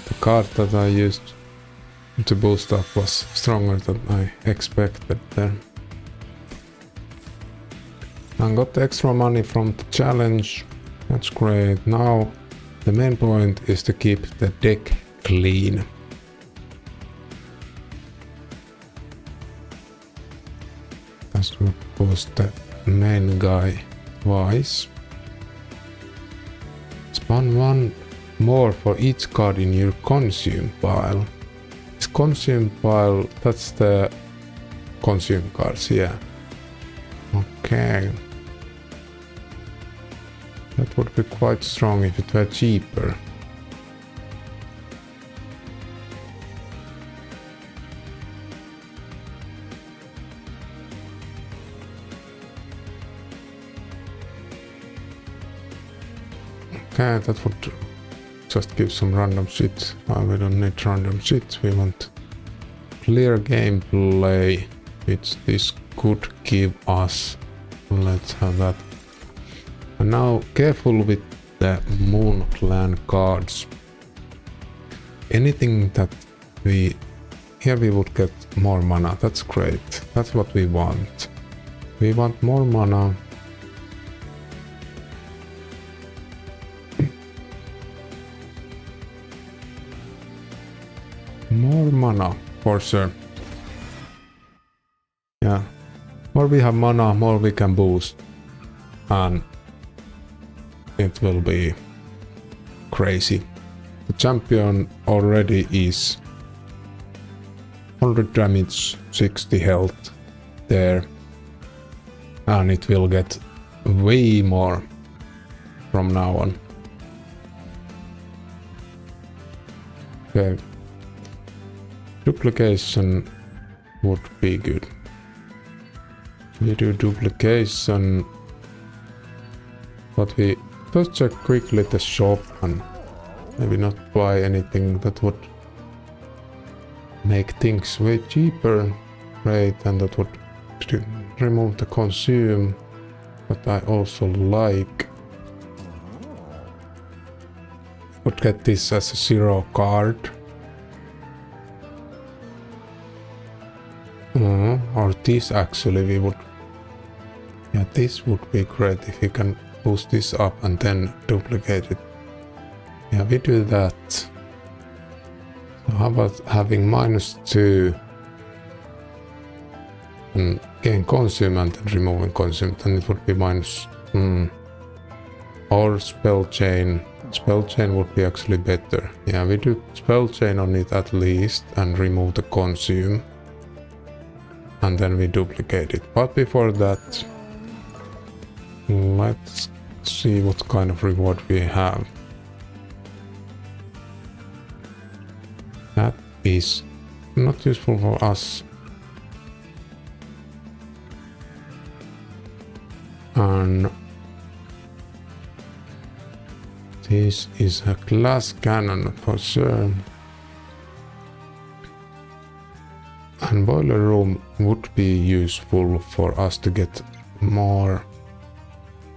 The card that I used to boost up was stronger than I expected there. I got the extra money from the challenge. That's great. Now The main point is to keep the deck clean. As we post the main guy twice. Spawn one more for each card in your consume pile. This consume pile, that's the consume cards, yeah. Okay. That would be quite strong if it were cheaper. Okay, that would just give some random shit. We don't need random shit, we want clear gameplay, which this could give us. Let's have that. And now careful with the Moon Clan cards. Anything that here we would get more mana, that's great. That's what we want. We want more mana. More mana, for sure. Yeah. More we have mana, more we can boost. And it will be crazy. The champion already is 100 damage, 60 health there. And it will get way more from now on. Okay. Duplication would be good. We do duplication, but we just check quickly the shop and maybe not buy anything that would make things way cheaper. Great, and that would remove the consume, but I also like. Would get this as a 0 card. Or this actually we would. Yeah, this would be great if you can boost this up and then duplicate it. Yeah, we do that. So how about having -2 and gain consume and then removing consume, then it would be minus. Or spell chain. Spell chain would be actually better. Yeah, we do spell chain on it at least and remove the consume. And then we duplicate it. But before that, let's see what kind of reward we have. That is not useful for us. And this is a glass cannon for sure. And boiler room would be useful for us to get more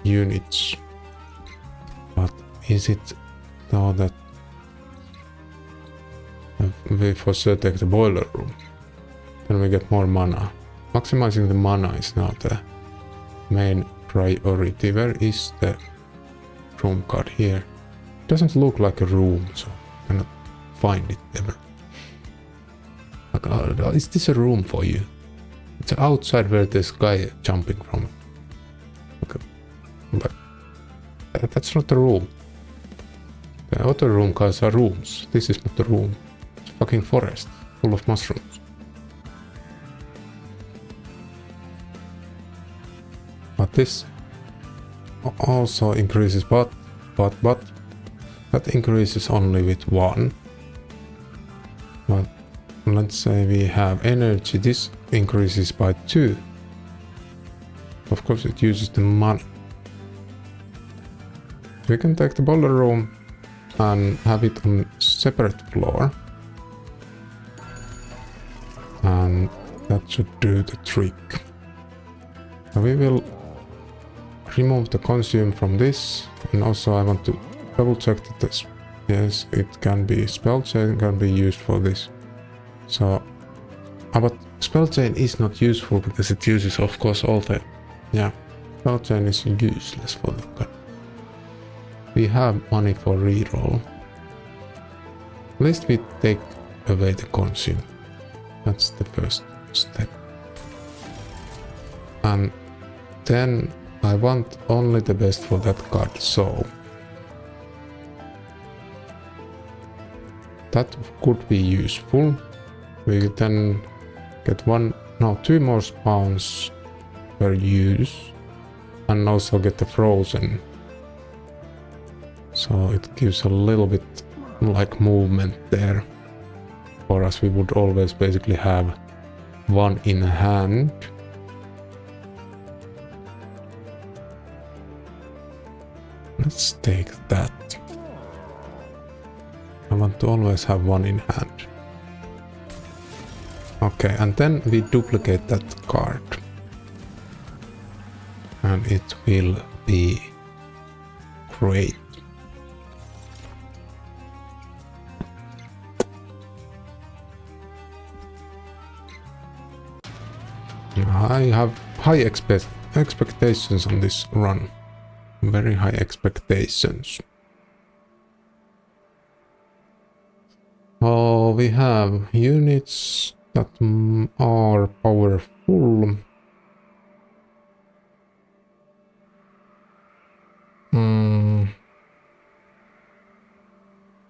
units. But is it though that we for sure take the boiler room? Then we get more mana. Maximizing the mana is now the main priority. Where is the room card? Here. It doesn't look like a room, so I cannot find it ever. Is this a room for you? It's outside where this guy jumping from. Okay. But that's not a room. The other room cards are rooms. This is not a room. It's a fucking forest full of mushrooms. But this also increases, but that increases only with 1. But let's say we have energy, this increases by 2. Of course it uses the money. We can take the boiler room and have it on separate floor. And that should do the trick. So we will remove the consume from this, and also I want to double check that this, yes, it can be spell chain can be used for this. So, but spell chain is not useful because it uses, of course, all the, yeah, spell chain is useless for that. we have money for reroll. At least we take away the consume. That's the first step. And then I want only the best for that card, so that could be useful. We then get two more spawns per use, and also get the frozen. So it gives a little bit like movement there. For us, we would always basically have one in hand. Let's take that. I want to always have one in hand. Okay, and then we duplicate that card. And it will be great. I have high expectations on this run. Very high expectations. Oh, we have units that are powerful.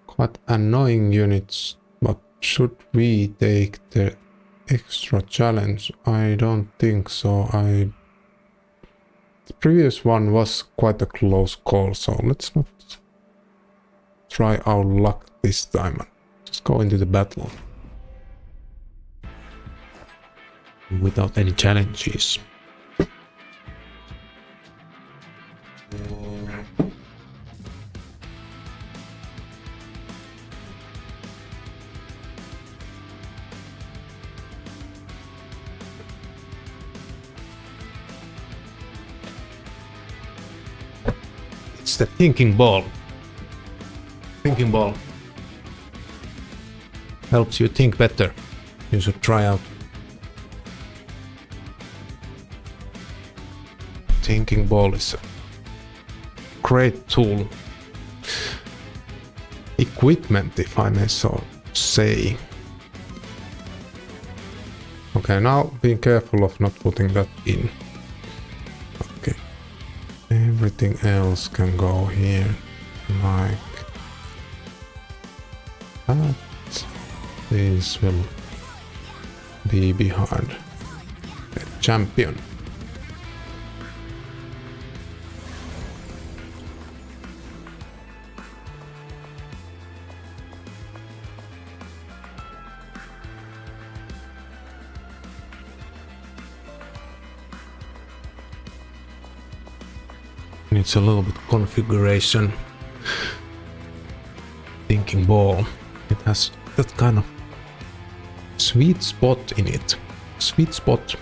Quite annoying units, but should we take the extra challenge? I don't think so. The previous one was quite a close call, so let's not try our luck this time. Just go into the battle without any challenges. It's the thinking ball. Thinking ball helps you think better. You should try out. Thinking ball is a great tool. Equipment, if I may so say. Okay, now be careful of not putting that in. Okay. Everything else can go here. Like that. This will be behind the champion. Needs a little bit configuration. Thinking ball. It has that kind of sweet spot in it. Sweet spot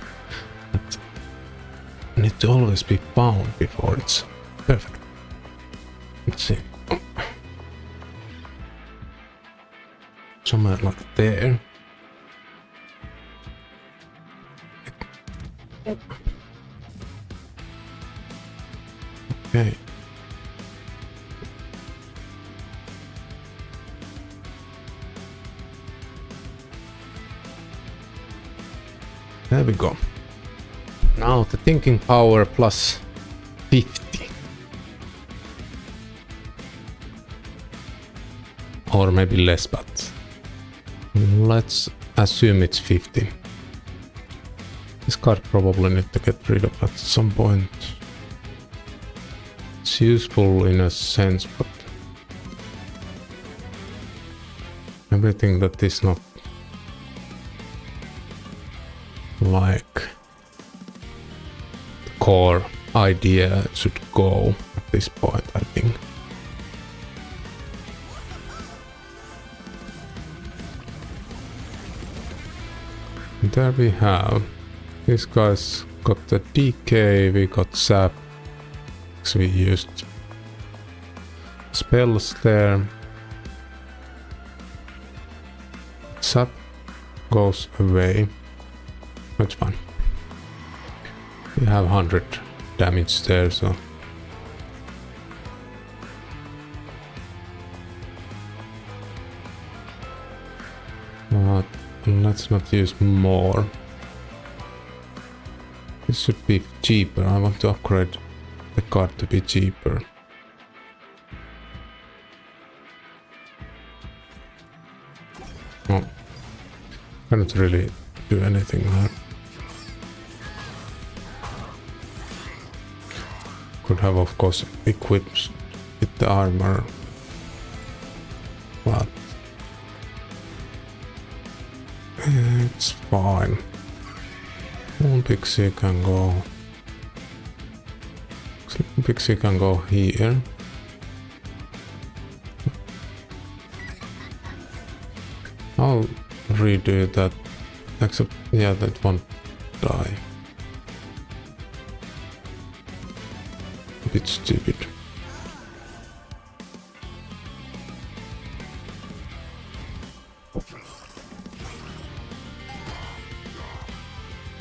that need to always be found before it's perfect. Let's see. Somewhere like there. Okay. There we go. Now the thinking power plus 50. Or maybe less, but let's assume it's 50. This card probably need to get rid of at some point. It's useful in a sense, but everything that is not like the core idea should go at this point, I think. And there we have. These guys got the DK, we got sap. So we used spells there. Sap goes away. That's fine. We have 100 damage there, so let's not use more. This should be cheaper. I want to upgrade the card to be cheaper. Oh, cannot really do anything there. Could have, of course, equipped with the armor, but it's fine. One pixie can go. Pixie can go here. I'll redo that, except, yeah, that won't die. A bit stupid.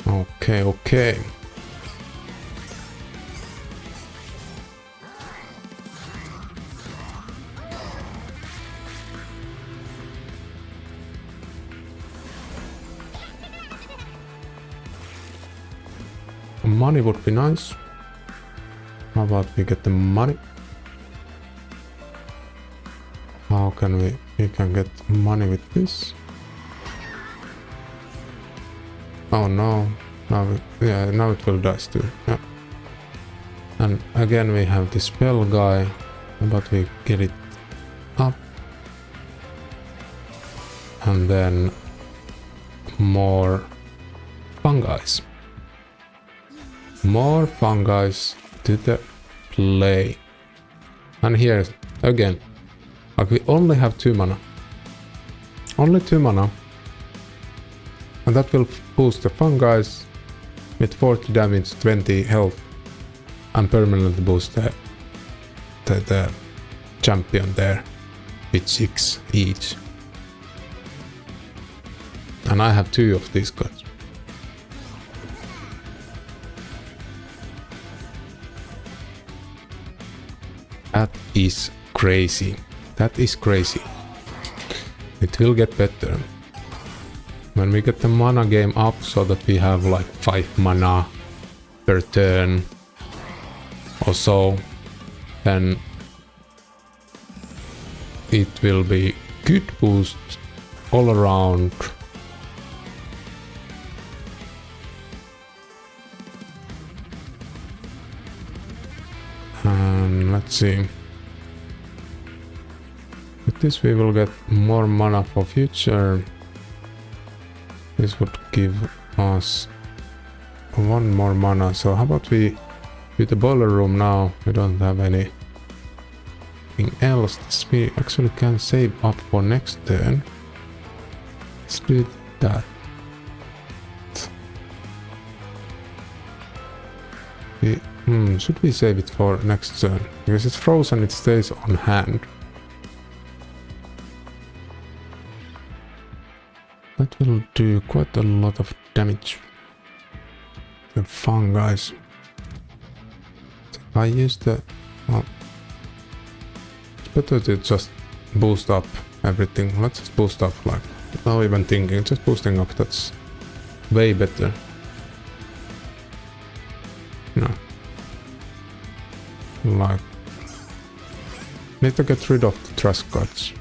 Okay, okay. Money would be nice. How about we get the money? How can we can get money with this? Oh no. Now it will die too. Yeah. And again we have the spell guy, but we get it up. And then more fungi. More fungi to the play. And here again, like we only have 2 mana. Only 2 mana. And that will boost the fungi with 40 damage, 20 health, and permanently boost the champion there with 6 each. And I have 2 of these guys. That is crazy. That is crazy. It will get better. When we get the mana game up so that we have like 5 mana per turn or so, then it will be good boost all around. And let's see. With this we will get more mana for future. This would give us 1 more mana. So how about we do the boiler room now? We don't have anything else. This we actually can save up for next turn. Let's do that. Should we save it for next turn? Because it's frozen, it stays on hand. That will do quite a lot of damage. The fungi. I use the... well, it's better to just boost up everything. Let's just boost up, like, without even thinking. Just boosting up, that's way better. No. Like... need to get rid of the trash cards.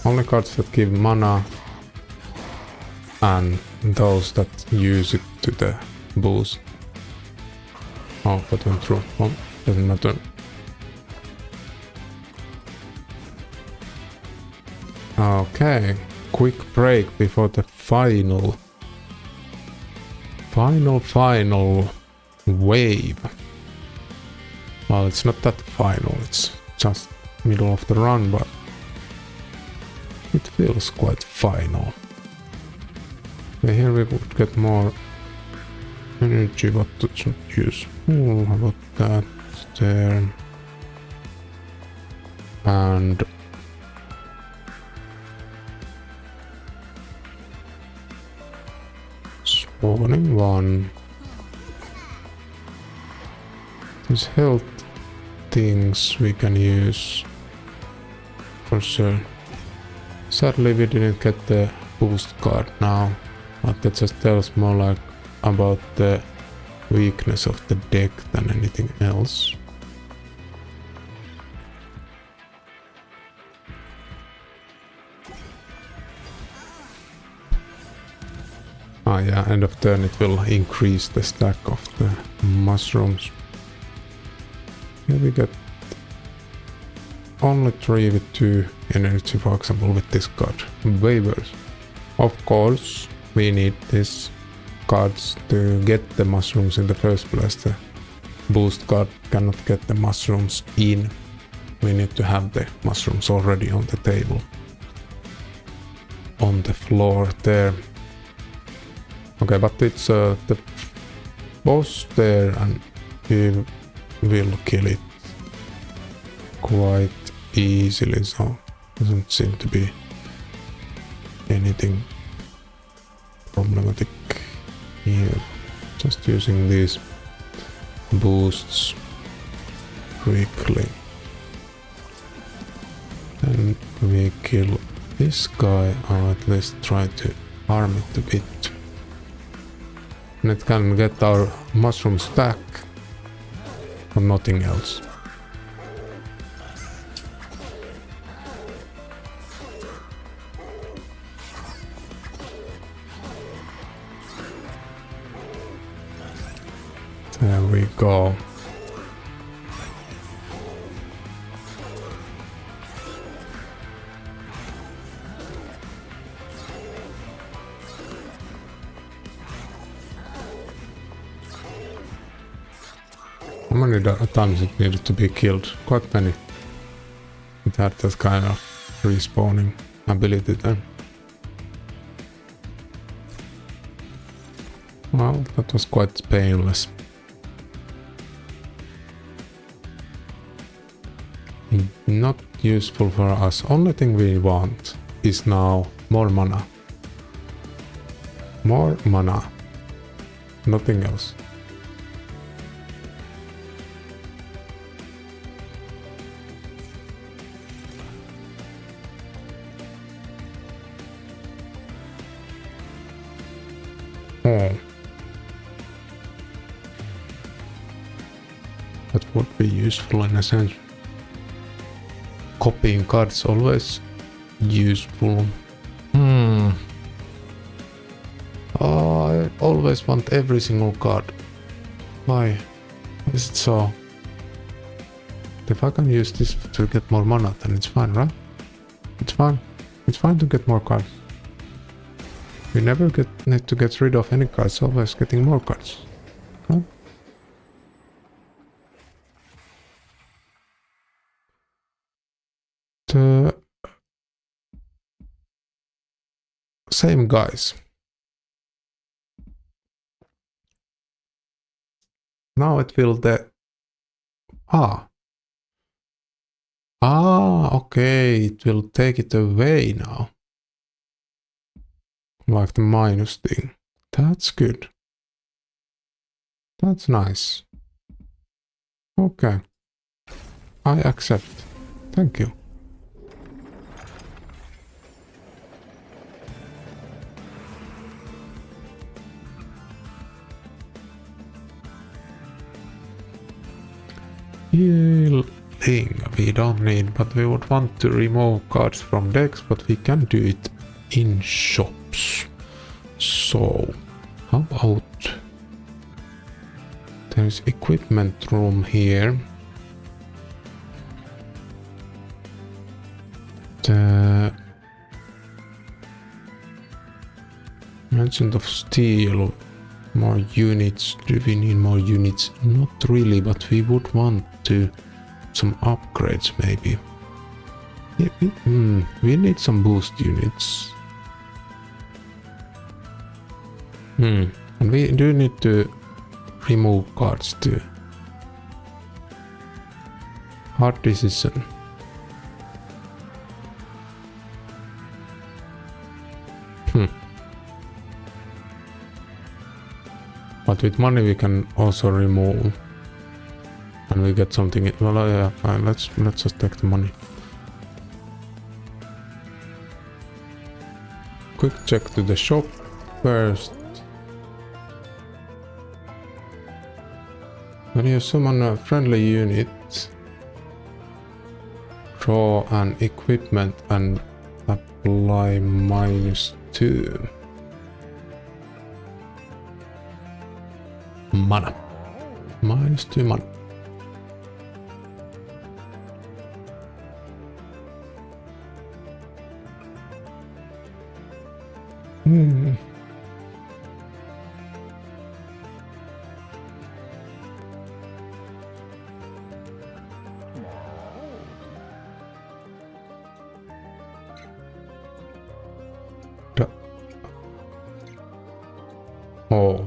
Only cards that give mana, and those that use it to the boost. Oh, that went through. Oh, doesn't matter. Okay, quick break before the final wave. Well, it's not that final, it's just middle of the run, but it feels quite final. Okay, here we would get more energy, but that's not useful. How about that there? And spawning 1. These health things we can use for sure. Sadly we didn't get the boost card now, but that just tells more like about the weakness of the deck than anything else. Ah yeah, end of turn it will increase the stack of the mushrooms. Here we get only 3 with 2 energy, for example, with this card. Waivers. Of course, we need these cards to get the mushrooms in the first place. The boost card cannot get the mushrooms in. We need to have the mushrooms already on the table. On the floor there. Okay, but it's the boss there and he will kill it quite easily, so doesn't seem to be anything problematic here. Just using these boosts quickly. Then we kill this guy, or at least try to harm it a bit. And it can get our mushroom stack, but nothing else. There we go. How many times it needed to be killed? Quite many. It had that kind of respawning ability then. Well, that was quite painless. Not useful for us. Only thing we want is now more mana. More mana. Nothing else. Oh. That would be useful in a sense. Copying cards always useful. Oh, I always want every single card. Why is it so? If I can use this to get more mana, then it's fine, right? It's fine. It's fine to get more cards. We never need to get rid of any cards, always getting more cards. Right? The same guys. Now it will okay, it will take it away now. Like the minus thing. That's good. That's nice. Okay. I accept. Thank you. Healing we don't need, but we would want to remove cards from decks, but we can do it in shops. So, how about there's equipment room here. The Merchant of Steel. More units. Do we need more units? Not really, but we would want to some upgrades maybe. Yeah, we need some boost units. And we do need to remove cards too. Hard decision. But with money we can also remove, and we get something. Well, yeah, fine. Let's just take the money. quick check to the shop first. When you summon a friendly unit, draw an equipment and apply -2 mana. -2 mana. Oh,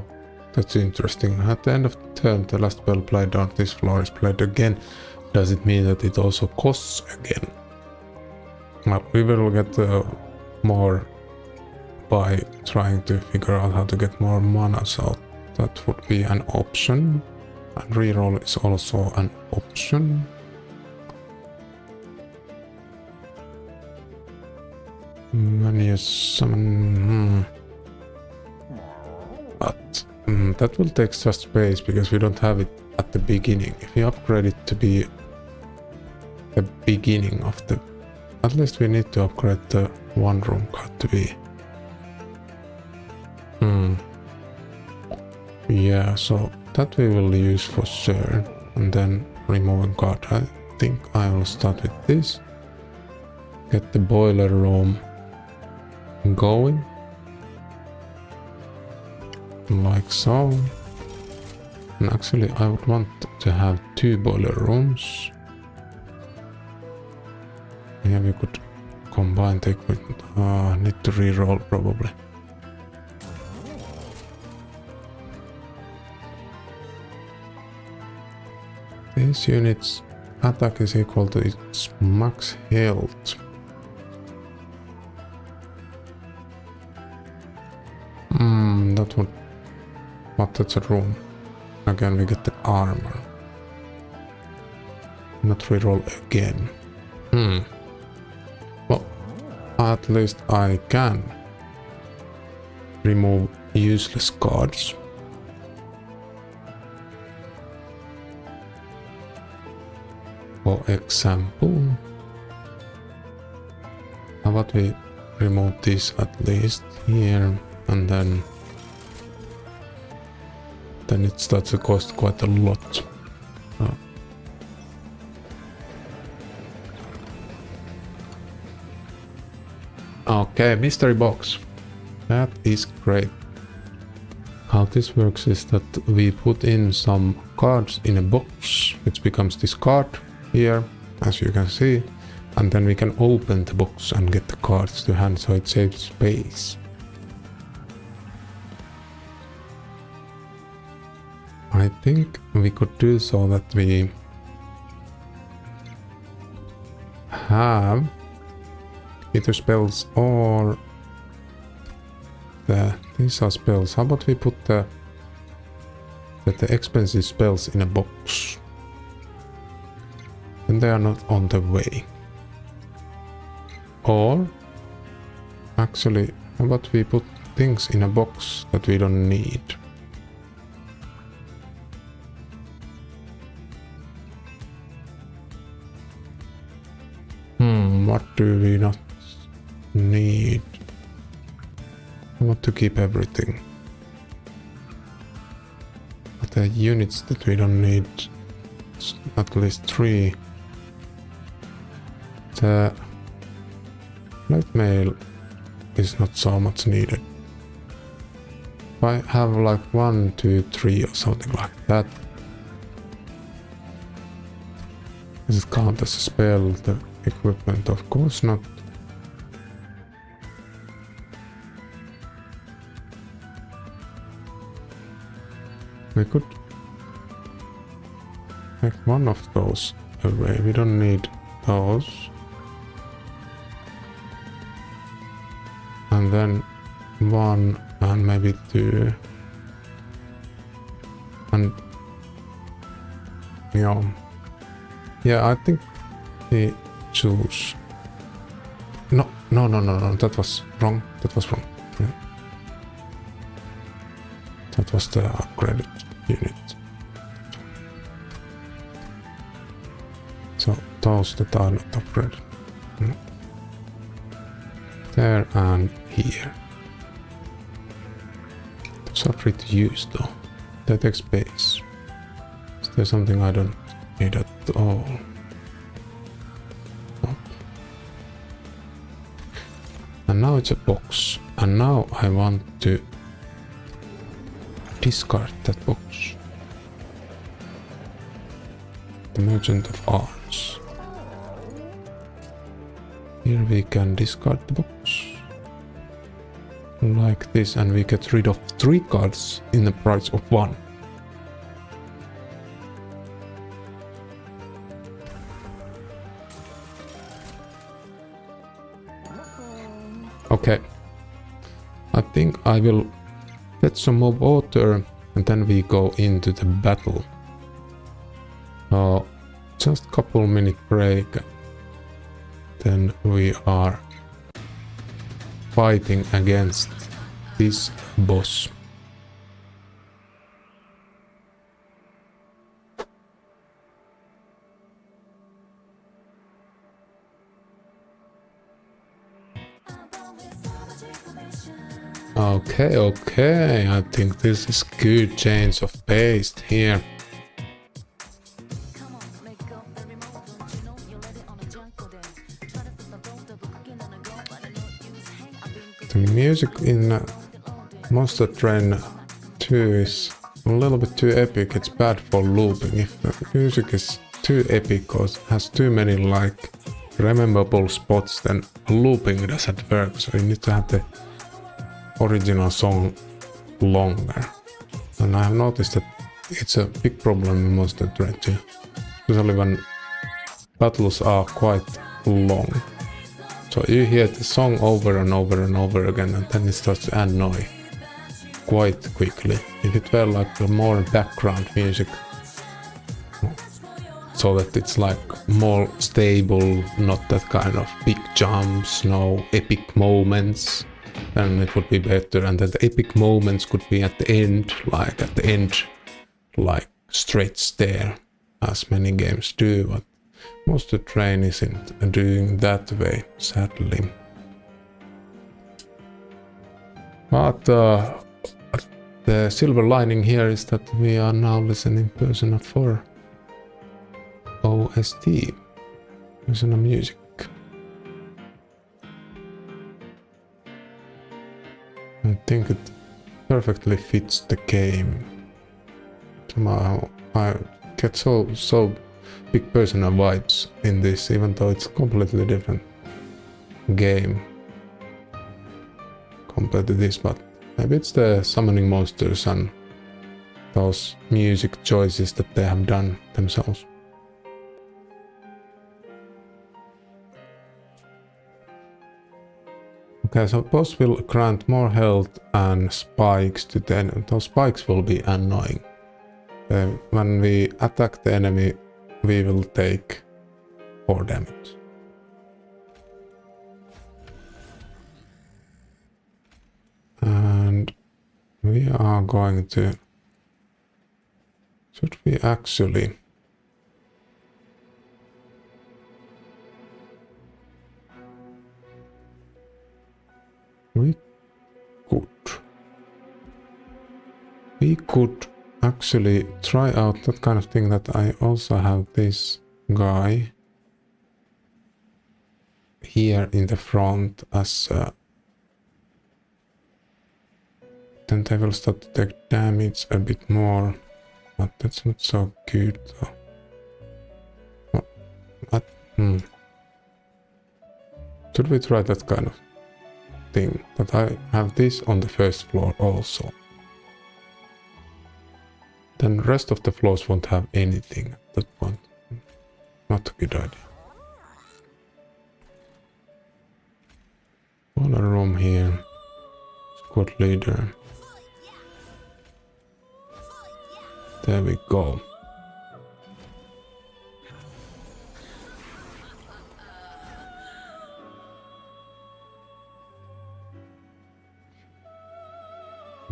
that's interesting. At the end of the turn, the last spell played on this floor is played again. Does it mean that it also costs again? Well, we will get more by trying to figure out how to get more mana, so that would be an option. And reroll is also an option. When you summon... But that will take just space because we don't have it at the beginning. If we upgrade it to be the beginning of the... At least we need to upgrade the one room card to be... Yeah, so that we will use for sure. And then removing card. I think I will start with this. Get the boiler room going. Like so. And actually I would want to have 2 boiler rooms. Yeah, we could combine the equipment. Need to reroll probably. This unit's attack is equal to its max health. That would... But that's a room. Again, we get the armor. Not reroll again. Well, at least I can remove useless cards. For example, how about we remove this at least here, and then it starts to cost quite a lot. Okay, mystery box. That is great. How this works is that we put in some cards in a box, which becomes this card here, as you can see, and then we can open the box and get the cards to hand, so it saves space. I think we could do so that we have either spells or these are spells. How about we put the expensive spells in a box? And they are not on the way. Or actually, how about we put things in a box that we don't need? What do we not need? I want to keep everything. But the units that we don't need, at least 3. The light mail is not so much needed. If I have like 1, 2, 3 or something like that, does it count as a spell? The equipment, of course not. We could take one of those away. We don't need those. And then 1 and maybe 2. And yeah, I think we choose No, that was wrong. Yeah. That was the upgraded unit. So those that are not upgraded. No. There and here. Those are free to use though. That takes space. Is there something I don't need at all? Nope. And now it's a box. And now I want to discard that box. The Merchant of Arms. Here we can discard the box. Like this, and we get rid of 3 cards in the price of 1. Okay. I think I will get some more water and then we go into the battle. Just couple minute break. Then we are fighting against this boss. Okay, I think this is good change of pace here. The music in Monster Train 2 is a little bit too epic. It's bad for looping. If the music is too epic or has too many like rememberable spots, then looping doesn't work. So you need to have the original song longer. And I have noticed that it's a big problem in Monster Train 2. Especially when battles are quite long. So you hear the song over and over and over again, and then it starts to annoy quite quickly. If it were like a more background music, so that it's like more stable, not that kind of big jumps, no epic moments, then it would be better. And then the epic moments could be at the end, like straight stare, as many games do, but Monster Train isn't doing that way, sadly. But the silver lining here is that we are now listening Persona 4 OST, Persona music. I think it perfectly fits the game. Somehow I get so big Persona vibes in this, even though it's a completely different game compared to this, but maybe it's the summoning monsters and those music choices that they have done themselves. Okay, so boss will grant more health and spikes to the enemy. Those spikes will be annoying. When we attack the enemy, we will take 4 damage. And we are going to... Should we actually... We could actually try out that kind of thing, that I also have this guy here in the front as then they will start to take damage a bit more, but that's not so good though. Should we try that kind of thing? But I have this on the first floor also. Then the rest of the floors won't have anything at that point. Not a good idea. Corner room here. Squad leader. There we go.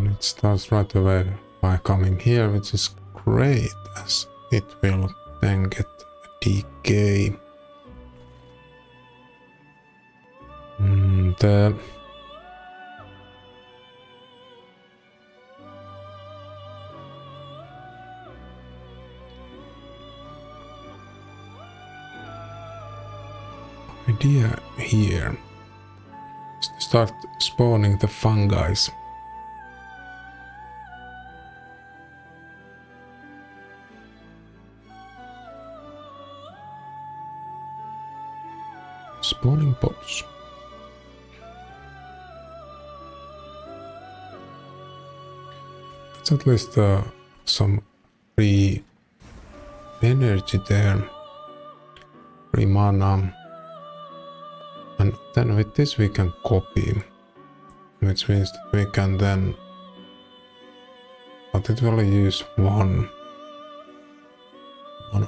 It starts right away by coming here, which is great, as it will then get decay. The idea here is to start spawning the fungi. Spawning pods. It's at least some free energy there, free mana. And then with this we can copy, which means that we can then, but it will use one.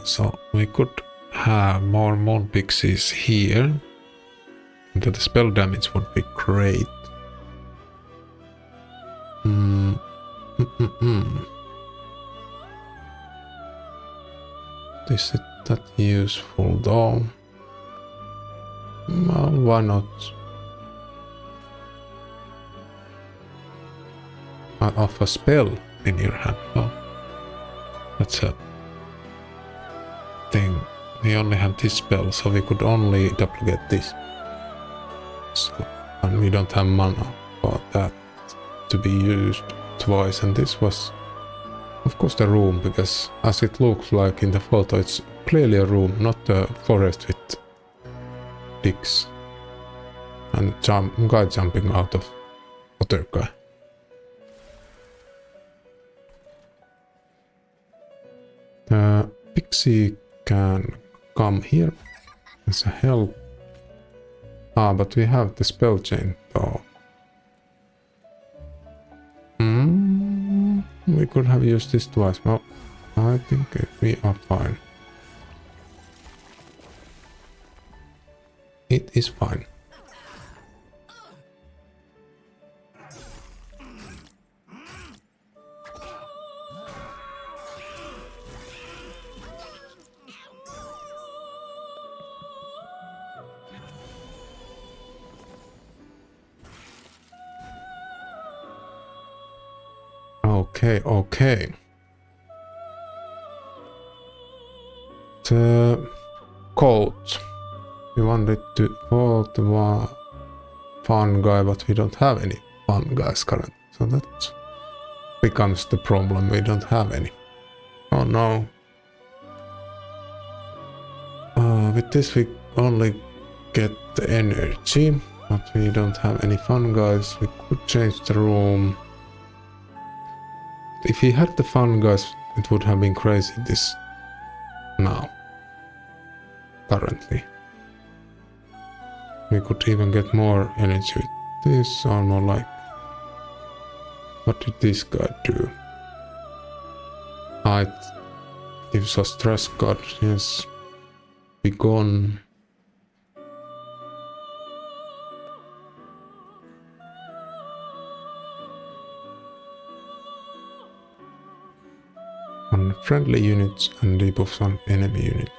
So we could have more moon pixies here, and the spell damage would be great. Is it that useful though? Well, why not? Of a spell in your hand. Well, that's a thing. We only have this spell, so we could only duplicate this. So, and we don't have mana for that to be used twice. And this was, of course, the room, because as it looks like in the photo, it's clearly a room, not a forest with dicks and guy jumping out of water guy. The pixie can come here as a help. But we have the spell chain though. We could have used this twice. Well, I think we are fine. It is fine. Okay. The coat. We wanted to vote the fun guy, but we don't have any fun guys currently. So that becomes the problem. We don't have any. Oh no. With this we only get the energy, but we don't have any fun guys. We could change the room. If we had the fun guys, it would have been crazy this now. Currently. We could even get more energy with this, or more like, what did this guy do? It gives us stress card, yes. Be gone. On friendly units and debuffs on enemy units.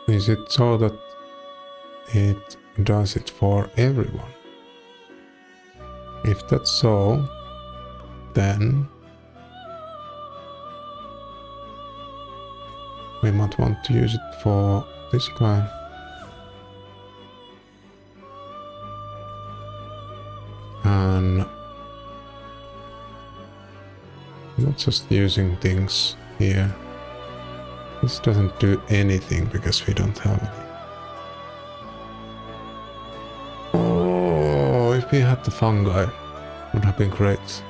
Is it so that it does it for everyone? If that's so, then we might want to use it for this guy. And not just using things here. This doesn't do anything because we don't have any. Oh, if we had the fungi, would have been great.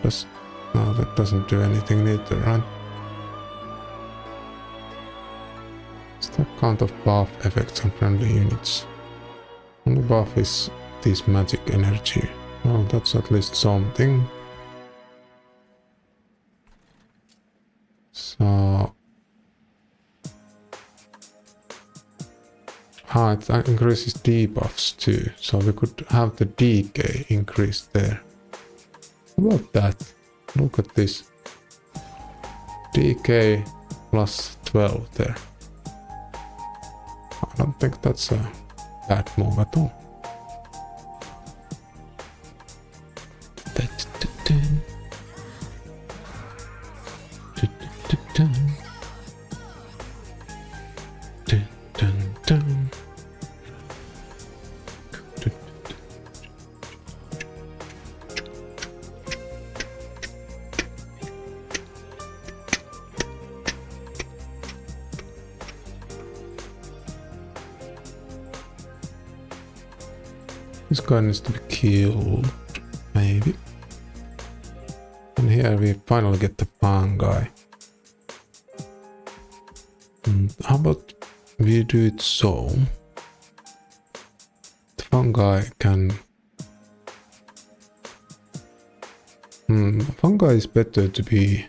No, that doesn't do anything neither, right? Stop count of buff effects on friendly units. Only buff is this magic energy. Well, that's at least something. So It increases debuffs too, so we could have the decay increased there. How about that? Look at this. Decay plus 12 there. I don't think that's a bad move at all. This guy needs to be killed, maybe. And here we finally get the fungi. How about we do it so? The fungi can... fungi is better to be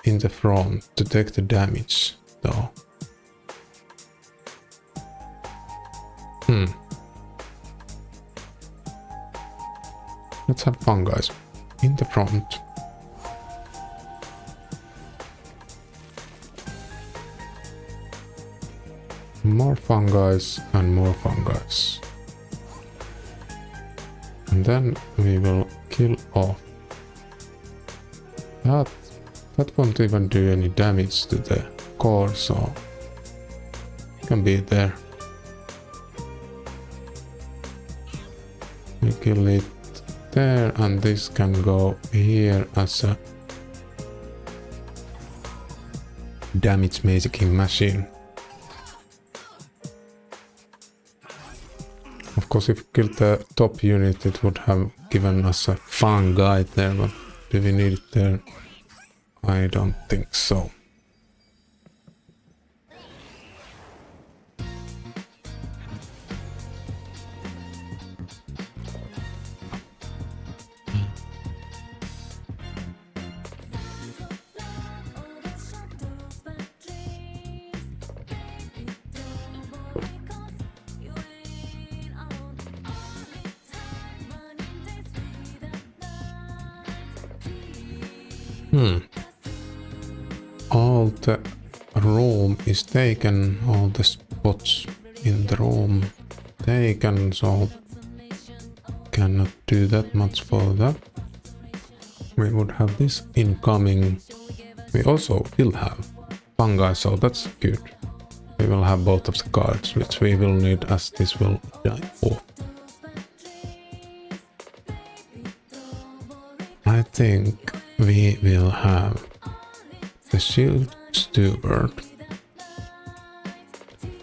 in the front to take the damage, though. Let's have fungi in the front. More fungi and more fungi. And then we will kill off. That won't even do any damage to the core, so it can be there. We kill it there, and this can go here as a damage making machine. Of course, if we killed the top unit, it would have given us a fungi there, but do we need it there? I don't think so. All the room is taken, all the spots in the room taken, so cannot do that much for that. We would have this incoming. We also will have fungi, so that's good. We will have both of the cards, which we will need as this will die off. I think we will have the shield steward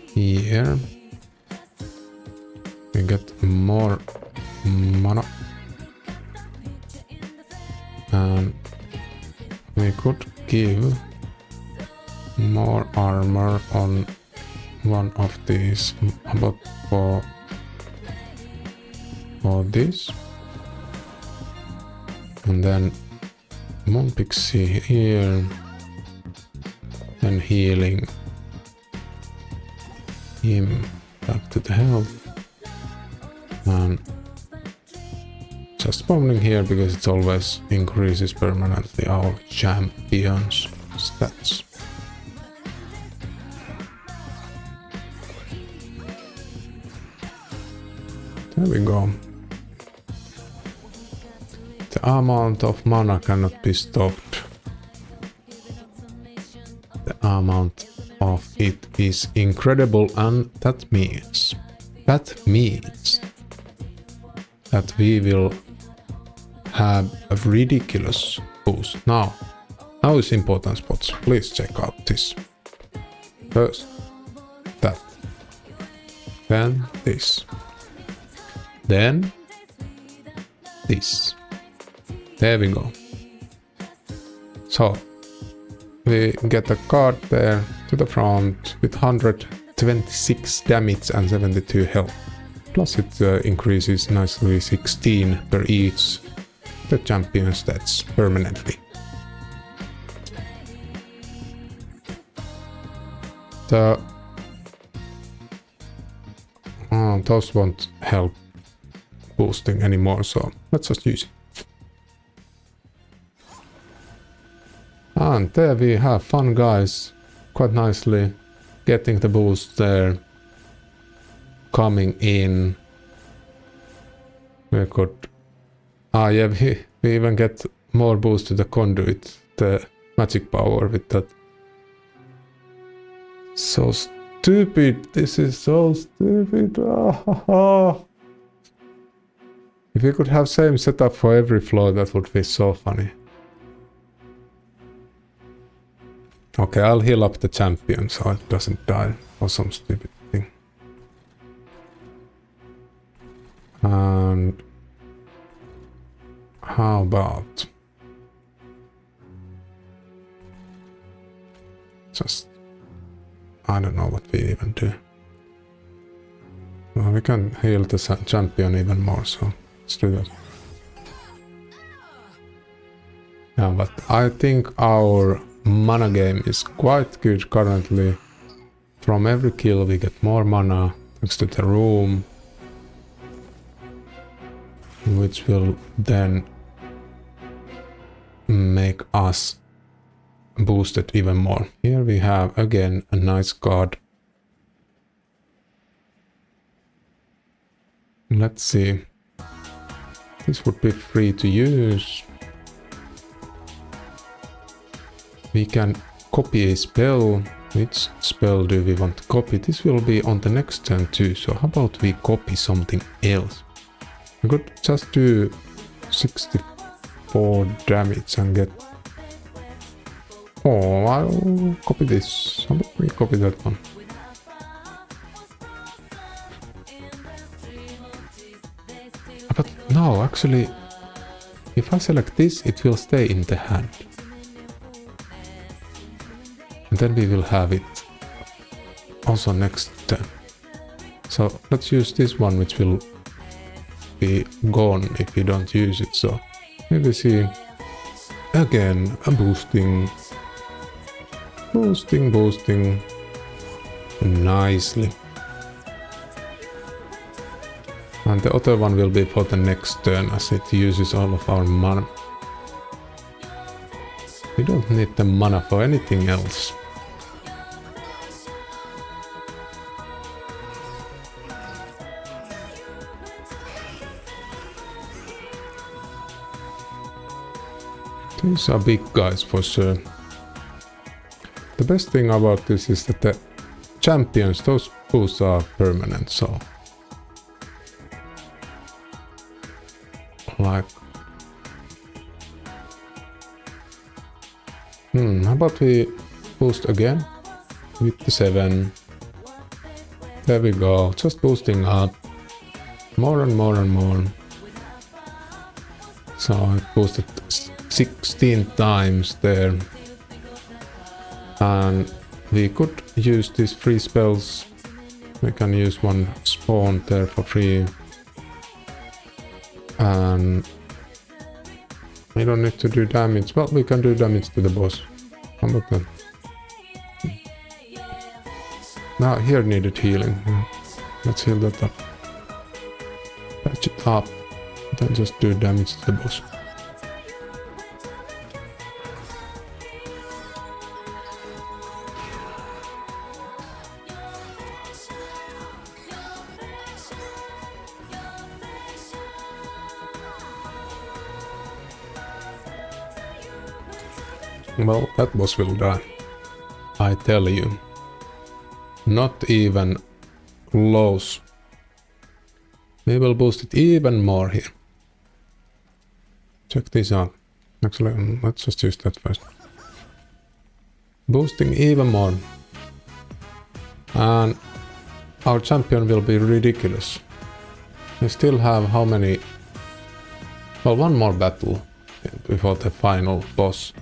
here. We get more mana, and we could give more armor on one of these. About for this, and then Moon Pixie here, and healing him back to the health, and just spawning here because it always increases permanently our champion's stats. There we go. The amount of mana cannot be stopped. The amount of it is incredible, and that means that we will have a ridiculous boost. Now is important spots. Please check out this. First that, then this, then this. There we go. So we get a card there to the front with 126 damage and 72 health. Plus it increases nicely 16 per each the champion stats permanently. The and those won't help boosting anymore, so let's just use it. And there we have fun guys, quite nicely getting the boost there, coming in. We could, yeah, we even get more boost to the conduit, the magic power with that. So stupid, this is so stupid. If we could have same setup for every floor, that would be so funny. Okay, I'll heal up the champion so it doesn't die or some stupid thing. And how about just, I don't know what we even do. Well, we can heal the champion even more, so let's do that. Yeah, but I think our mana game is quite good currently. From every kill we get more mana thanks to the room, which will then make us boosted even more. Here we have again a nice card. Let's see. This would be free to use. We can copy a spell. Which spell do we want to copy? This will be on the next turn too, so how about we copy something else? We could just do 64 damage and get... Oh, I'll copy this. How about we copy that one? But no, actually, if I select this, it will stay in the hand. And then we will have it also next turn. So let's use this one, which will be gone if we don't use it. So maybe see again a boosting nicely. And the other one will be for the next turn as it uses all of our mana. We don't need the mana for anything else. These are big guys for sure. The best thing about this is that the champions, those boosts are permanent, so... Like... how about we boost again? With the 7. There we go, just boosting up. More and more and more. So I boosted 16 times there. And we could use these free spells. We can use one spawn there for free. And we don't need to do damage. Well, we can do damage to the boss. How about that? Now here needed healing. Let's heal that up. Patch it up. Then just do damage to the boss. Well, that boss will die. I tell you. Not even close. We will boost it even more here. Check this out. Actually, let's just use that first. Boosting even more. And our champion will be ridiculous. We still have how many? Well, one more battle before the final boss.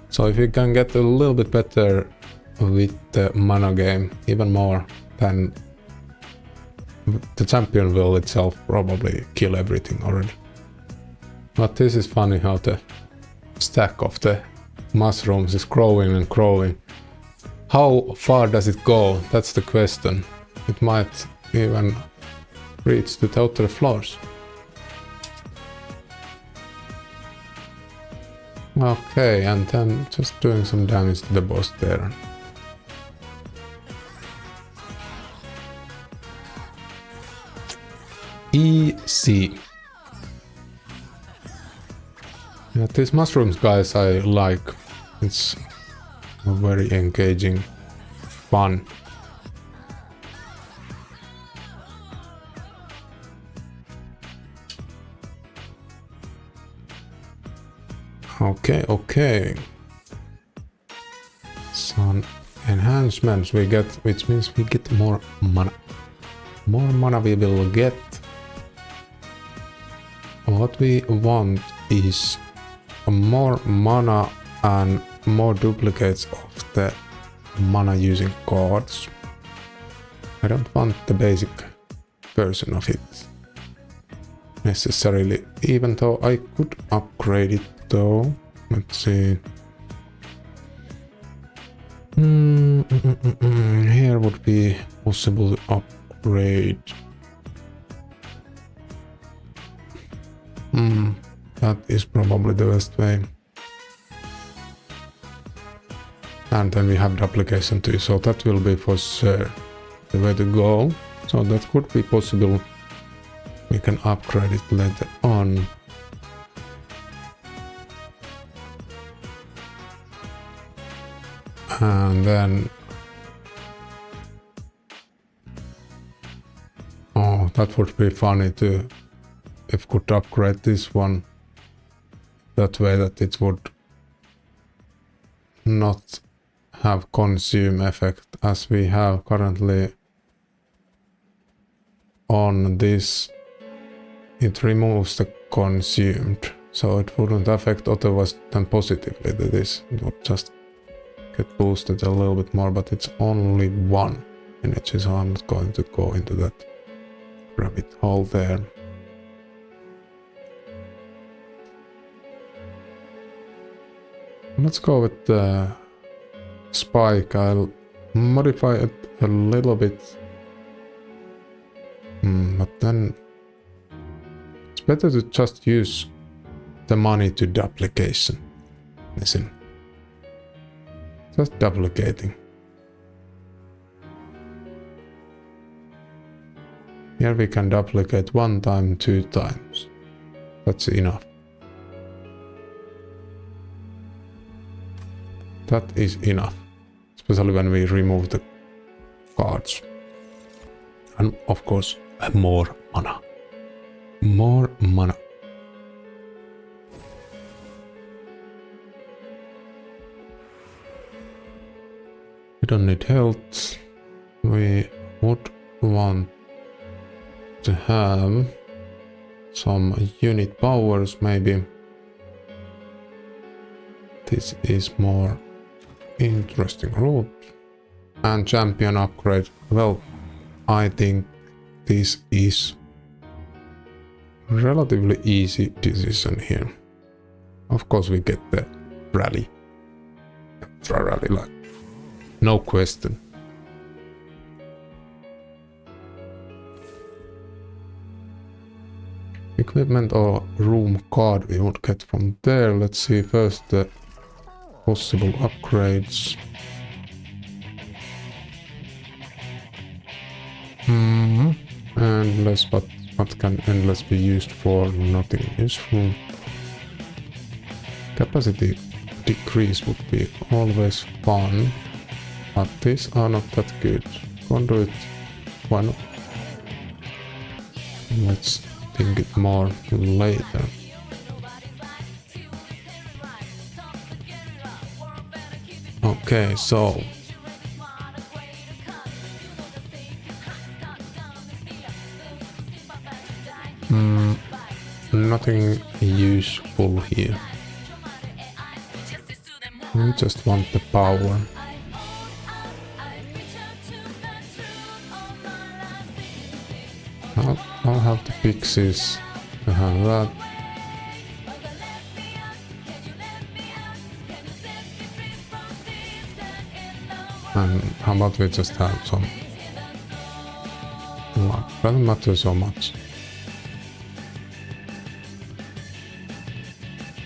So if we can get a little bit better with the mana game, even more, then the champion will itself probably kill everything already. But this is funny how the stack of the mushrooms is growing and growing. How far does it go? That's the question. It might even reach the outer floors. Okay, and then just doing some damage to the boss there. Easy. Yeah, these mushrooms guys I like. It's very engaging, fun. Okay. Some enhancements we get, which means we get more mana. More mana we will get. What we want is more mana and more duplicates of the mana using cards. I don't want the basic version of it necessarily, even though I could upgrade it though. Let's see. Here would be possible to upgrade. That is probably the best way. And then we have duplication too, so that will be for sure the way to go. So that could be possible. We can upgrade it later on. And then... oh, that would be funny too. If could upgrade this one that way that it would not have consume effect as we have currently on this. It removes the consumed, so it wouldn't affect otherwise than positively to this. It would just get boosted a little bit more, but it's only 1 energy, so I'm not going to go into that rabbit hole there. Let's go with the spike. I'll modify it a little bit. But then it's better to just use the money to duplication. Listen. Just duplicating. Here we can duplicate 1 time, 2 times. That's enough. That is enough, especially when we remove the cards. And of course, more mana. More mana. We don't need health. We would want to have some unit powers maybe. This is more interesting route. And champion upgrade. Well, I think this is relatively easy decision here. Of course we get the rally. Extra rally, like no question. Equipment or room card we would get from there. Let's see first the possible upgrades. Endless, but what can endless be used for? Nothing useful. Capacity decrease would be always fun, but these are not that good. Conduit, why not? Let's think it more later. Okay, so nothing useful here. We just want the power. I'll have the pixies to have that. And how about we just have some Well, doesn't matter so much.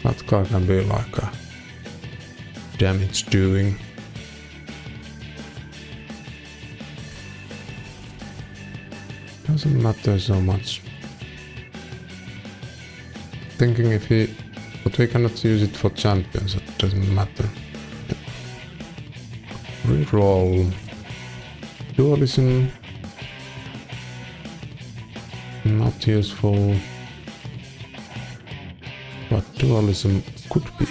That guy can be like a damage doing. Doesn't matter so much. Thinking if he... But we cannot use it for champions, it doesn't matter. Reroll. Dualism. Not useful. But dualism could be.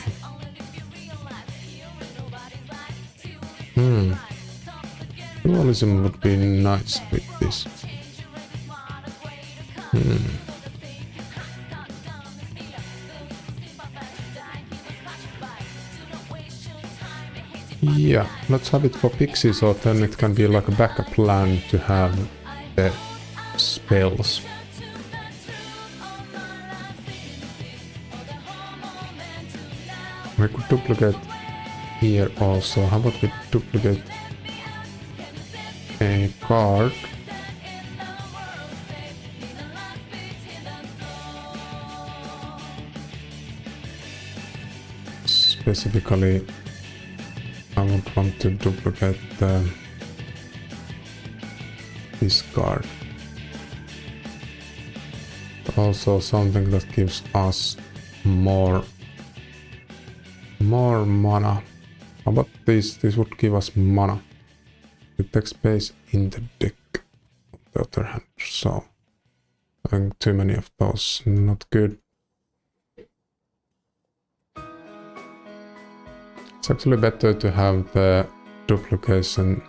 Dualism would be nice with this. Yeah, let's have it for Pixie, so then it can be like a backup plan to have the spells. We could duplicate here also. How about we duplicate a card? Specifically, I would want to duplicate this card. Also something that gives us more mana. How about this? This would give us mana. It takes space in the deck, on the other hand. So having too many of those, not good. It's actually better to have the duplication,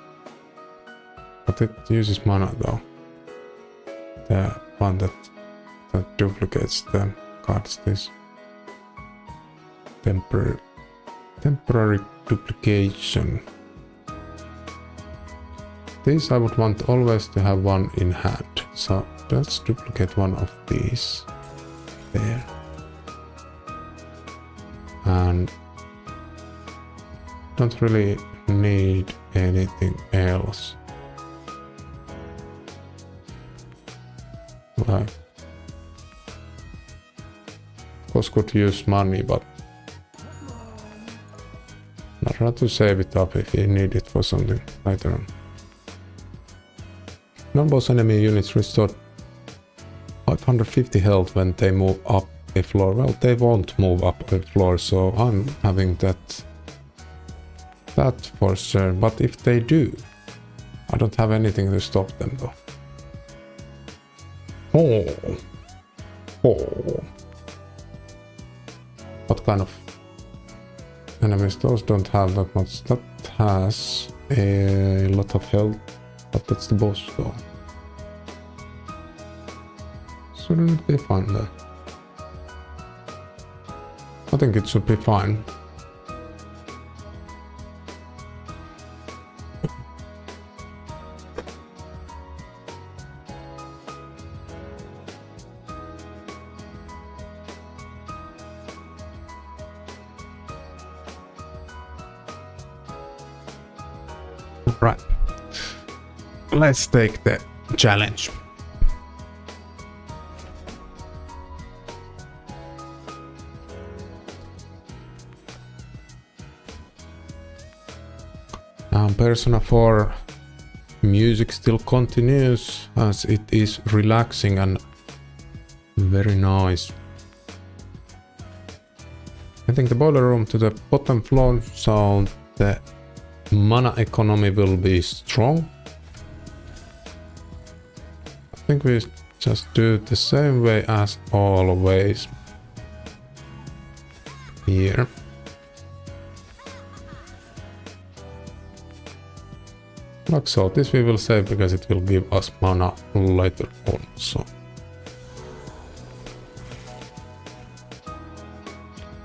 but it uses mana though. The one that duplicates the cards, this temporary duplication. This I would want always to have one in hand, so let's duplicate one of these there. And don't really need anything else. Like, of course could use money, but I'd rather save it up if you need it for something later on. Non-boss enemy units restored 550 health when they move up a floor. Well, they won't move up a floor, so I'm having that for sure. But if they do, I don't have anything to stop them though. Oh. What kind of enemies? Those don't have that much. That has a lot of health, but that's the boss though. Shouldn't it be fine there? I think it should be fine. Right. Let's take the challenge. Persona 4 music still continues as it is relaxing and very nice. I think the boiler room to the bottom floor, so the mana economy will be strong. I think we just do it the same way as always here. Like so, this we will save because it will give us mana later on, so.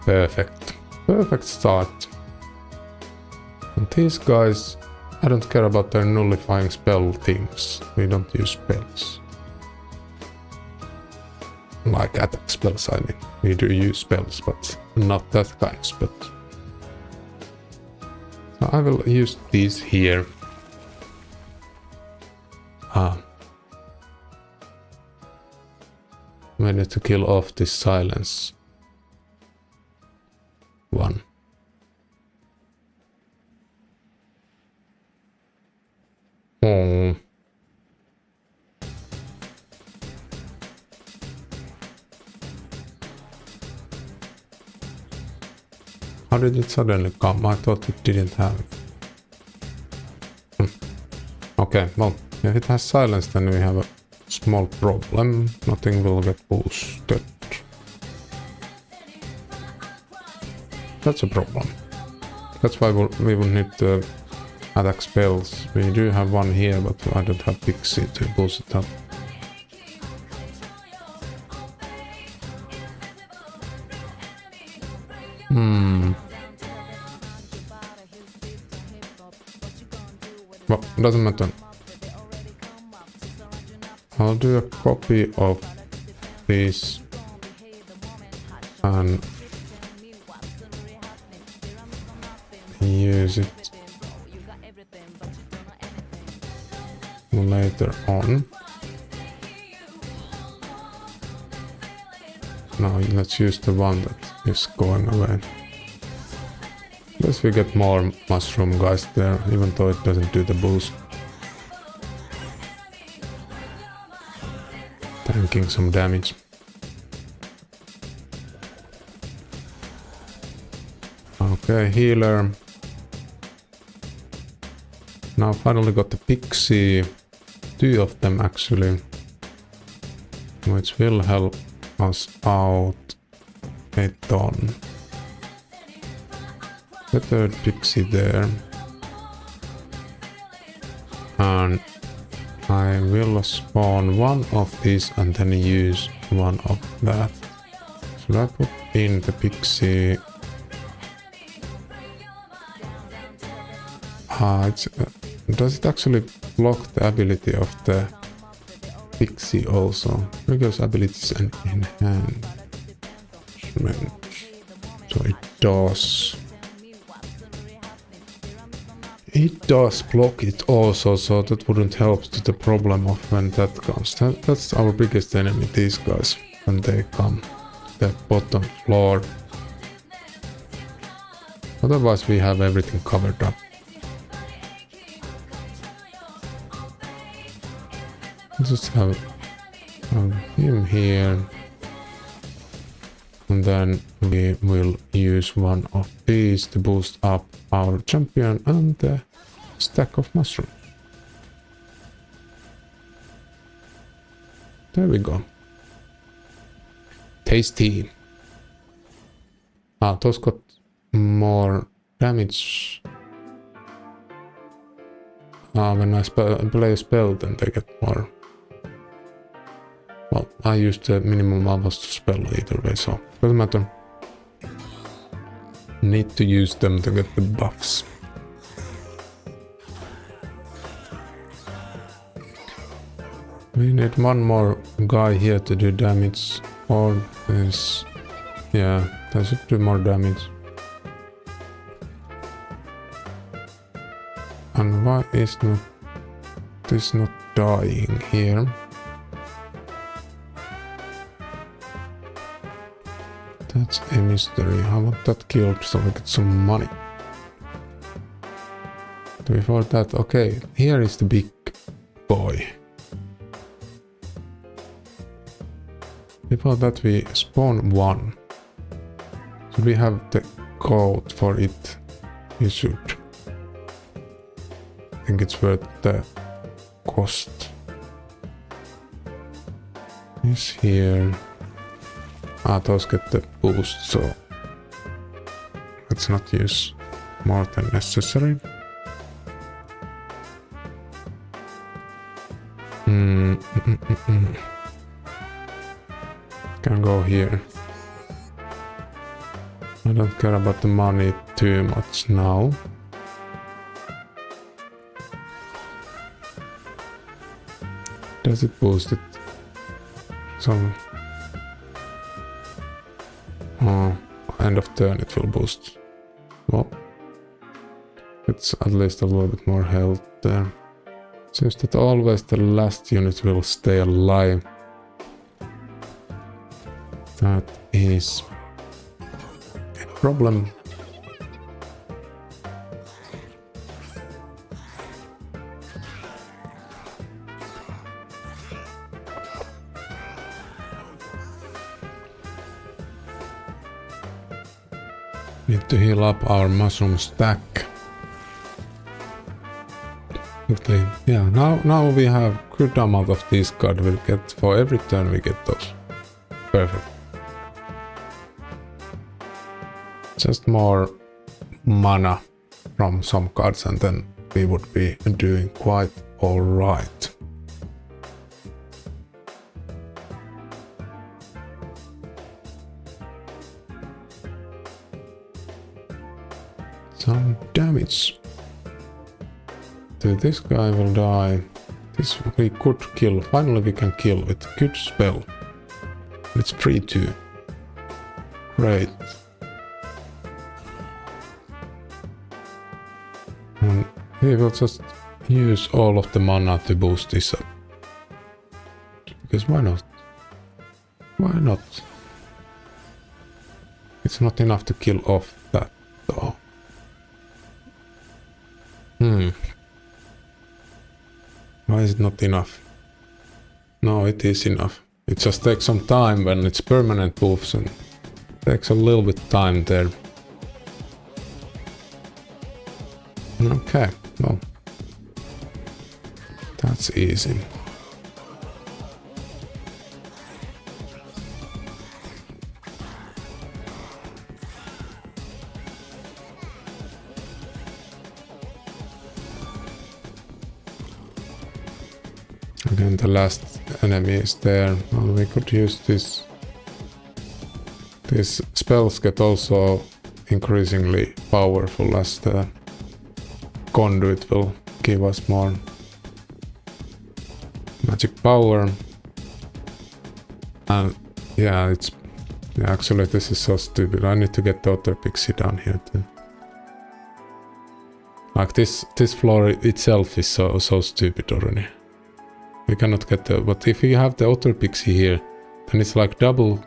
Perfect. Perfect start. And these guys, I don't care about their nullifying spell things. We don't use spells. Like attack spells, I mean. We do use spells, but not that kind of spells. So I will use these here. We need to kill off this silence one. Oh. How did it suddenly come? I thought it didn't have it. Okay, well, if it has silence, then we have a small problem. Nothing will get boosted. That's a problem. That's why we will need to attack spells. We do have one here, but I don't have Pixie to boost it up. Well, doesn't matter. I'll do a copy of this and use it later on. Now let's use the one that is going away. Let's we get more mushroom guys there, even though it doesn't do the boost. Tanking some damage. Okay, healer. Now finally got the Pixie. 2 of them actually. Which will help us out a ton. The 3rd Pixie there. And I will spawn one of these and then use one of that. Should I put in the Pixie? Does it actually block the ability of the Pixie also? Because abilities and enhancement. So it does. It does block it also, so that wouldn't help to the problem of when that comes. That's our biggest enemy, these guys, when they come. The bottom floor. Otherwise we have everything covered up. Just have him here. And then we will use one of these to boost up our champion and the stack of mushroom. There we go. Tasty. Ah, those got more damage. When I play a spell, then they get more. Well, I used the minimum levels to spell either way, so doesn't matter. Need to use them to get the buffs. We need one more guy here to do damage, or this. Yeah, that should do more damage. And why is this not dying here? That's a mystery. I want that killed so we get some money. Before that, okay, here is the big boy. Before that we spawn one. So we have the code for it. You should. I think it's worth the cost. Is here. Ah, those get the boost, so let's not use more than necessary. Can go here. I don't care about the money too much now. Does it boost it? So end of turn it will boost. Well, it's at least a little bit more health there. Seems that always the last unit will stay alive. That is a problem. Need to heal up our mushroom stack. Okay, yeah, now we have good amount of these cards. We'll get for every turn we get those. Perfect. Just more mana from some cards and then we would be doing quite alright. Some damage. So this guy will die. This we could kill. Finally we can kill with good spell. It's 3-2. Great. And we will just use all of the mana to boost this up. Because why not? Why not? It's not enough to kill off that though. Why is it not enough? No, it is enough. It just takes some time when it's permanent moves and takes a little bit time there. Okay, well, that's easy. Again, the last enemy is there. Well, we could use this. These spells get also increasingly powerful as the conduit will give us more magic power. And yeah, it's actually this is so stupid. I need to get the other pixie down here too. Like this floor itself is so stupid already. We cannot get the, but if you have the otter pixie here, then it's like double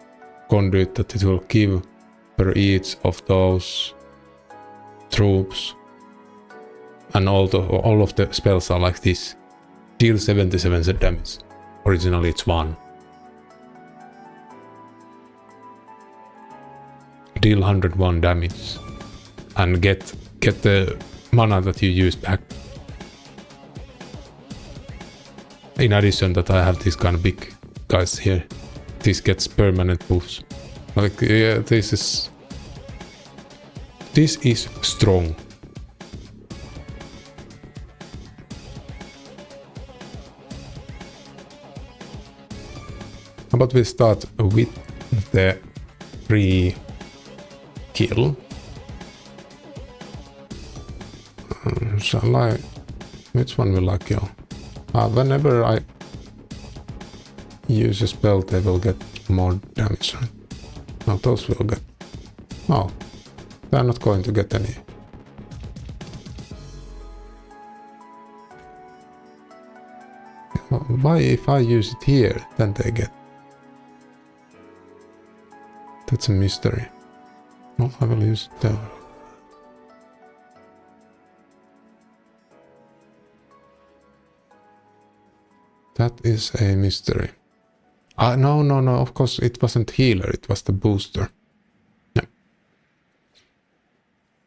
conduit that it will give per each of those troops. And all of the spells are like this. Deal 77 damage. Originally it's 1. Deal 101 damage. And get the mana that you use back. In addition that I have these kind of big guys here. This gets permanent moves. Like, yeah, this is strong. How about we start with the free kill? Shall I? Which one will I kill? Whenever I use a spell, they will get more damage, right? No, those will get... Oh, they're not going to get any. Why if I use it here, then they get... That's a mystery. Well, I will use it there. That is a mystery. No, of course it wasn't healer, it was the booster. Yeah.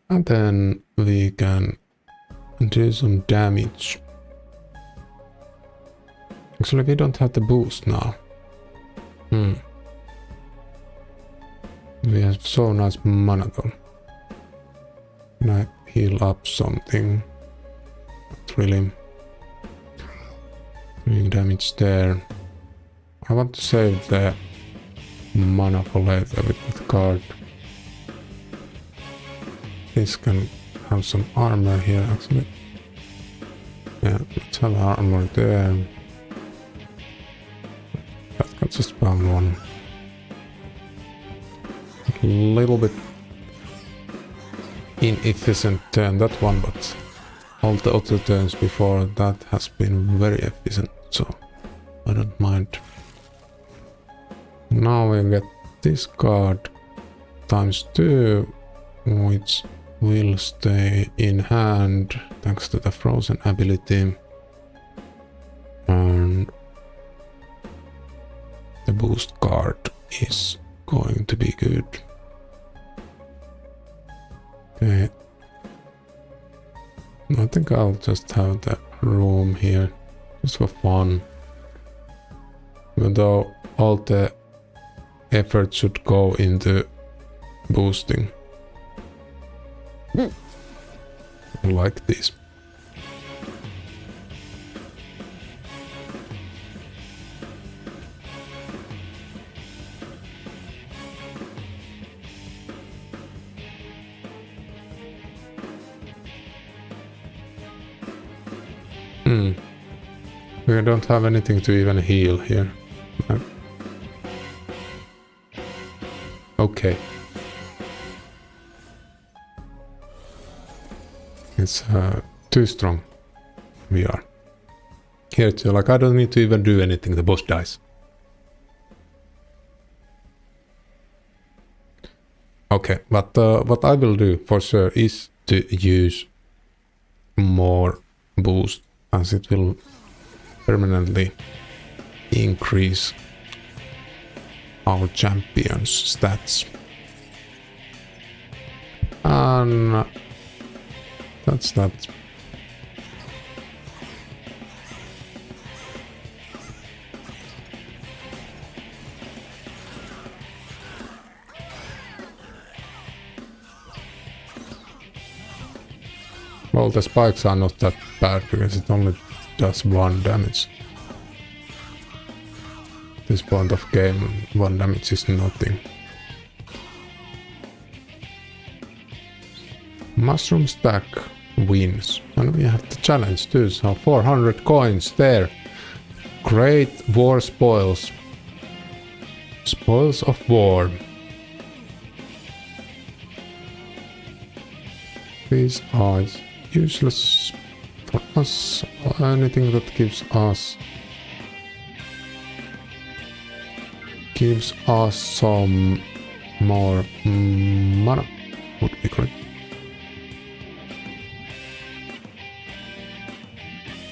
And then we can do some damage. Actually, we don't have the boost now. We have so nice mana though. Can I heal up something? Not really. Doing damage there. I want to save the mana for later with that card. This can have some armor here actually. Yeah, let's have armor there. That can just spam one. A little bit inefficient turn that one, but all the other turns before that has been very efficient, so I don't mind. Now we get this card times 2, which will stay in hand thanks to the frozen ability. And the boost card is going to be good. Okay. I think I'll just have the room here, just for fun. Even though all the effort should go into boosting. I like this. We don't have anything to even heal here. Okay. It's too strong. We are. Here too, like I don't need to even do anything, the boss dies. Okay, but what I will do for sure is to use more boost, as it will permanently increase our champion's stats. And that's that. Well, the spikes are not that bad because it only does 1 damage. At this point of game, 1 damage is nothing. Mushroom stack wins. And we have the challenge too, so 400 coins there. Great war spoils. Spoils of war. These are useless for us. Anything that gives us some more mana would be great.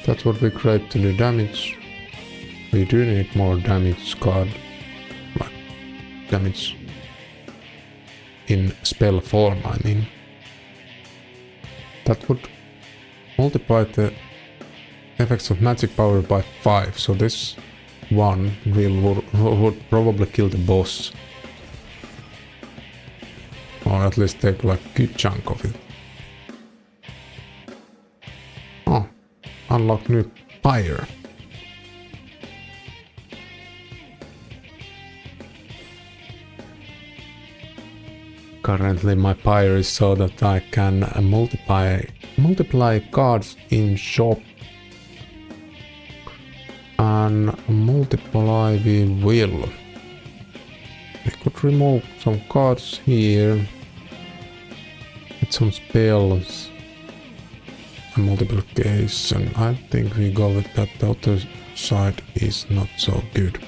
That would be great to do damage. We do need more damage card, like damage in spell form, I mean. That would multiply the effects of magic power by 5, so this one would probably kill the boss. Or at least take like a good chunk of it. Oh, unlock new fire. Currently my pyre is so that I can multiply cards in shop. And multiply we will. We could remove some cards here. With some spells. And multiplication. I think we go with that. The other side is not so good.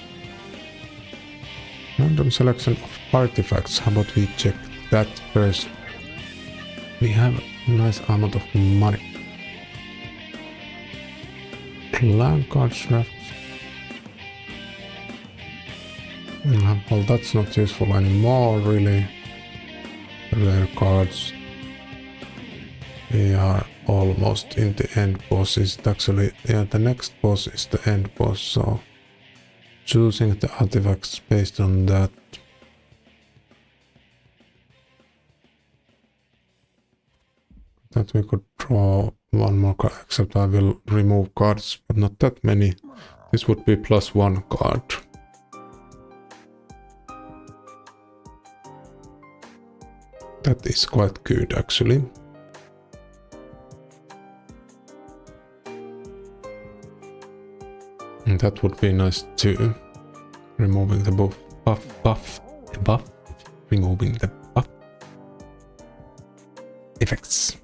Random selection of artifacts. How about we check that first? We have a nice amount of money. Land cards left. Well, that's not useful anymore, really. Rare cards. We are almost in the end boss. Is actually, yeah, the next boss is the end boss, so choosing the artifacts based on that. That we could draw one more card, except I will remove cards, but not that many. This would be +1 card. That is quite good, actually. And that would be nice too. Removing the buff, removing the buff effects.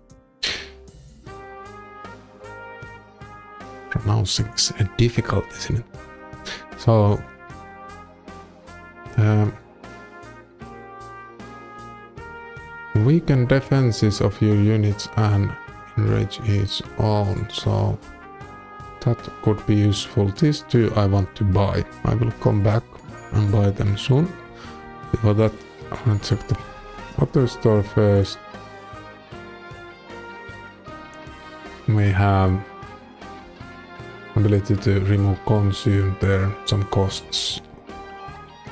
Pronouncing is difficult, isn't it? So weaken defenses of your units and enrage its own, so that could be useful. These two I want to buy. I will come back and buy them soon. Before that, I want to check the other store first. We have ability to remove consume there, some costs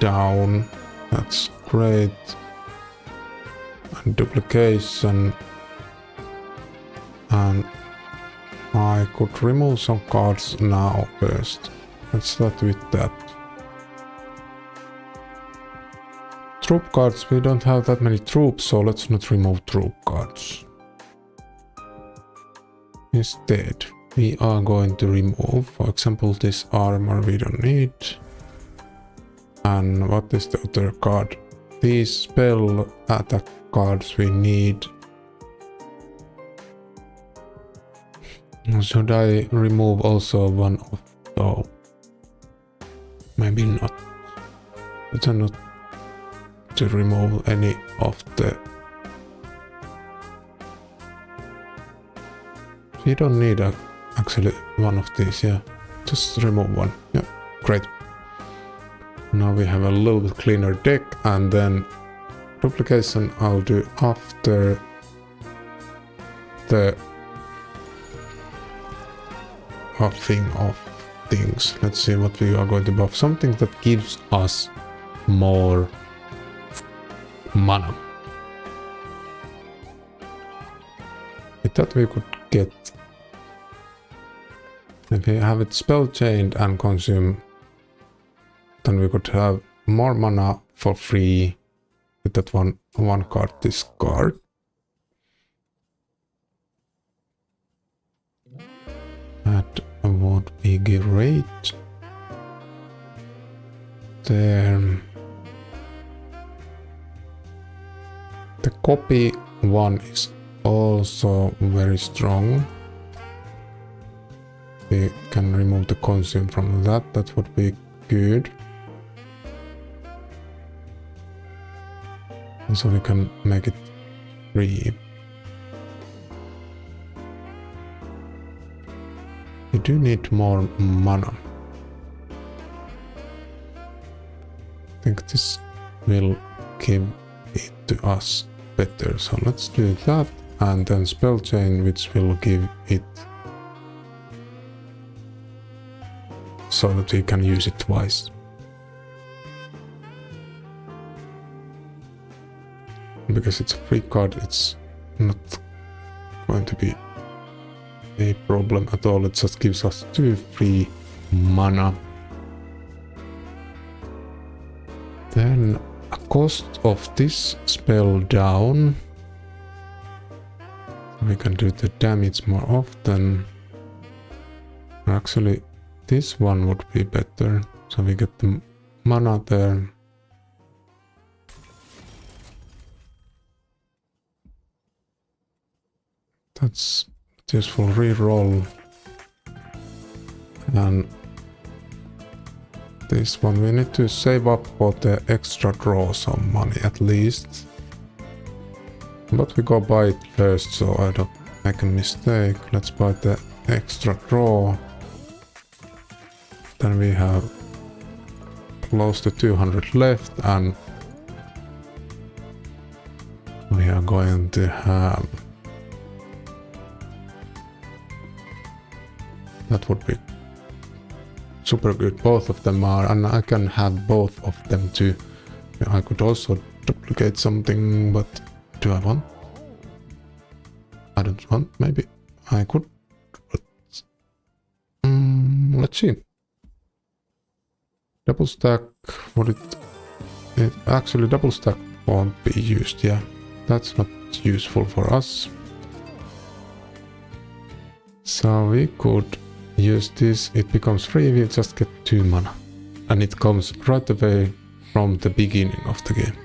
down, that's great. And duplication, and I could remove some cards now first. Let's start with that. Troop cards, we don't have that many troops, so let's not remove troop cards. Instead, we are going to remove, for example, this armor we don't need. And what is the other card? These spell attack cards we need. Should I remove also one of those? Maybe not. Better not to remove any of the... We don't need actually one of these, yeah. Just remove one. Yeah, great. Now we have a little bit cleaner deck, and then duplication I'll do after the buffing of things. Let's see what we are going to buff. Something that gives us more mana. With that we could get... If we have it spell chained and consume, then we could have more mana for free with that one card discard. That would be great. There. The copy one is also very strong. We can remove the consume from that, that would be good. And so we can make it free. We do need more mana. I think this will give it to us better. So let's do that, and then spell chain, which will give it so that we can use it twice. Because it's a free card, it's not going to be a problem at all. It just gives us 2 free mana. Then a cost of this spell down. We can do the damage more often. Actually, this one would be better. So we get the mana there. That's useful reroll. And this one we need to save up for the extra draw some money at least. But we go buy it first so I don't make a mistake. Let's buy the extra draw. Then we have close to 200 left, and we are going to have... That would be super good. Both of them are, and I can have both of them too. I could also duplicate something, but do I want? I don't want. Maybe I could, but let's see. Double stack, would it actually double stack won't be used, yeah. That's not useful for us. So we could use this, it becomes free, we just get 2 mana. And it comes right away from the beginning of the game.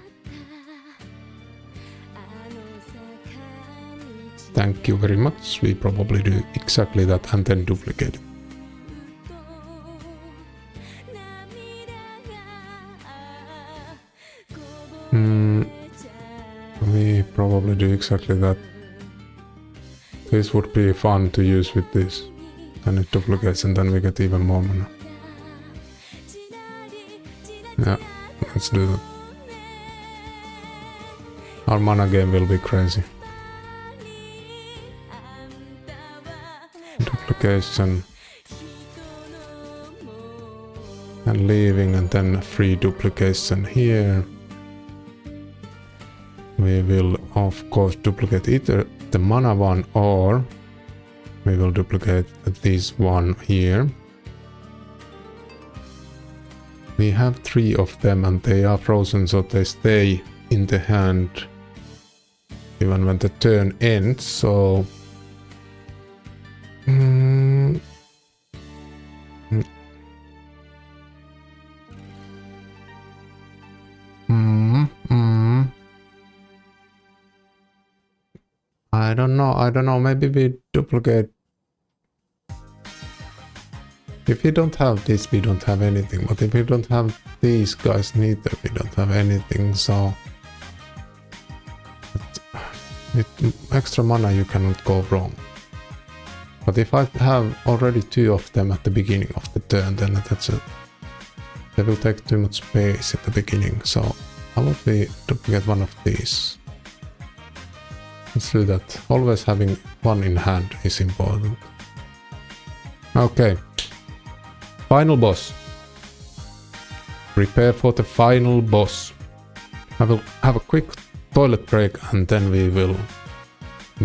Thank you very much, we probably do exactly that and then duplicate it. We probably probably do exactly that. This would be fun to use with this. Then it duplicates and then we get even more mana. Yeah, let's do that. Our mana game will be crazy. Duplication. And leaving, and then free duplication here. We will of course duplicate either the mana one or we will duplicate this one here. We have 3 of them and they are frozen, so they stay in the hand even when the turn ends, so I don't know, maybe we duplicate. If we don't have this, we don't have anything, but if we don't have these guys neither, we don't have anything, so with extra mana you cannot go wrong. But if I have already 2 of them at the beginning of the turn, then they will take too much space at the beginning, so I will duplicate one of these. Let's do that. Always having one in hand is important. Okay. Final boss. Prepare for the final boss. I will have a quick toilet break and then we will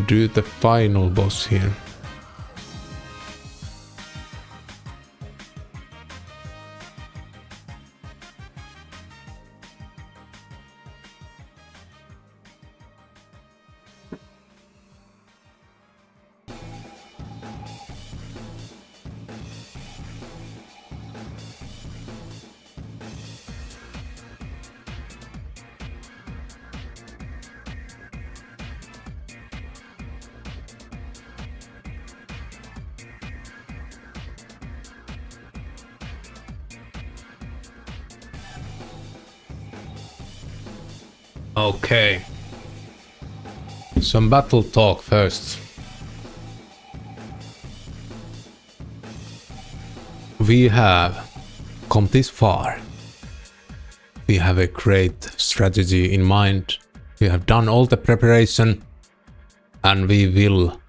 do the final boss here. Okay. Some battle talk first. We have come this far. We have a great strategy in mind. We have done all the preparation and we will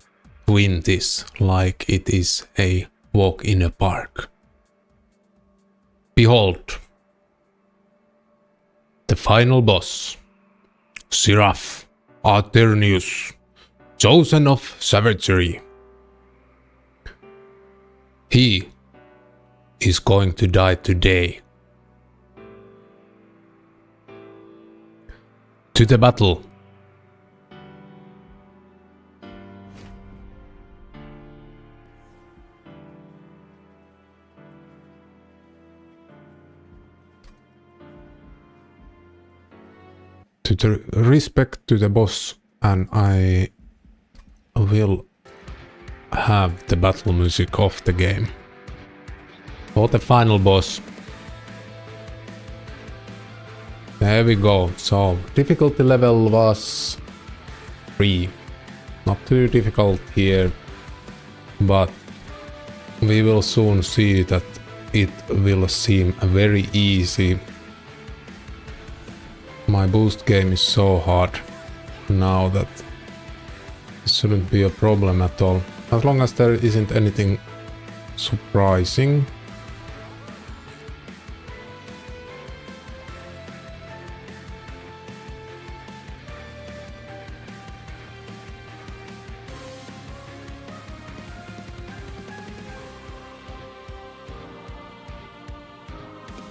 win this like it is a walk in a park. Behold, the final boss. Seraph Aeternius, chosen of savagery. He is going to die today. To the battle. To the respect to the boss, and I will have the battle music of the game. For the final boss. There we go. So difficulty level was 3. Not too difficult here, but we will soon see that it will seem very easy. My boost game is so hard now that it shouldn't be a problem at all. As long as there isn't anything surprising.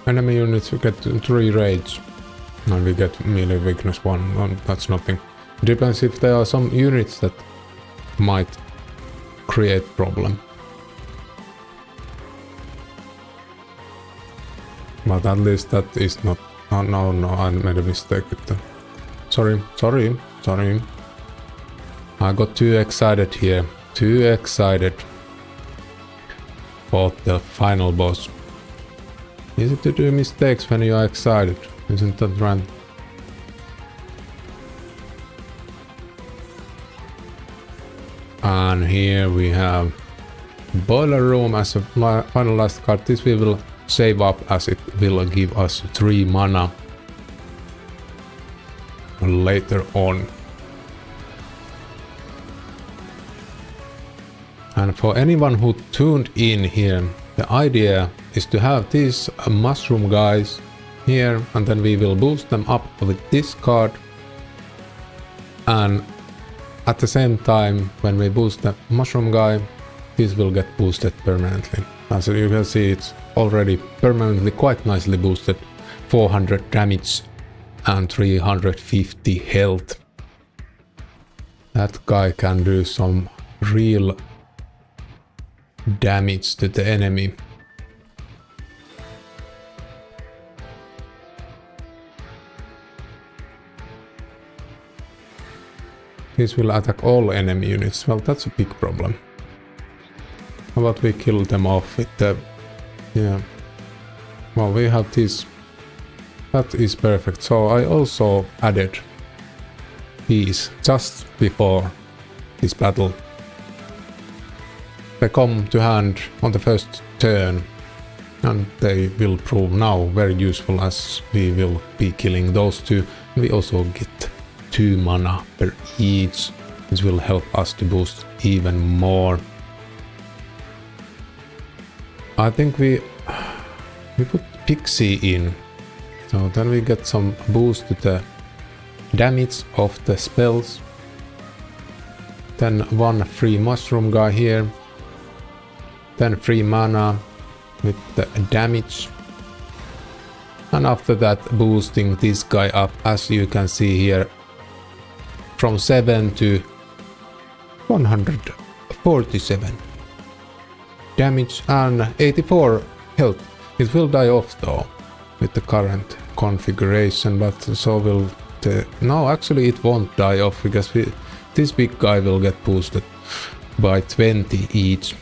Enemy units will get 3 rage. And we get melee weakness 1, that's nothing. It depends if there are some units that might create problem. But at least that is not... Oh, no, I made a mistake with that. Sorry. I got too excited here. Too excited for the final boss. Easy to do mistakes when you are excited. Isn't that right? And here we have Boiler Room as a final last card. This we will save up as it will give us 3 mana later on. And for anyone who tuned in here, the idea is to have these mushroom guys here, and then we will boost them up with this card. And at the same time, when we boost the mushroom guy, this will get boosted permanently. As you can see, it's already permanently quite nicely boosted. 400 damage and 350 health. That guy can do some real damage to the enemy. This will attack all enemy units. Well, that's a big problem. How about we kill them off with the... yeah. Well, we have this. That is perfect. So I also added these just before this battle. They come to hand on the first turn, and they will prove now very useful as we will be killing those two. We also get 2 mana per each, which will help us to boost even more. I think we put Pixie in, so then we get some boost to the damage of the spells. Then 1 free mushroom guy here. Then 3 mana with the damage. And after that, boosting this guy up, as you can see here, from 7 to 147 damage and 84 health. It will die off though with the current configuration, but so will the... no, actually it won't die off because this big guy will get boosted by 20 each.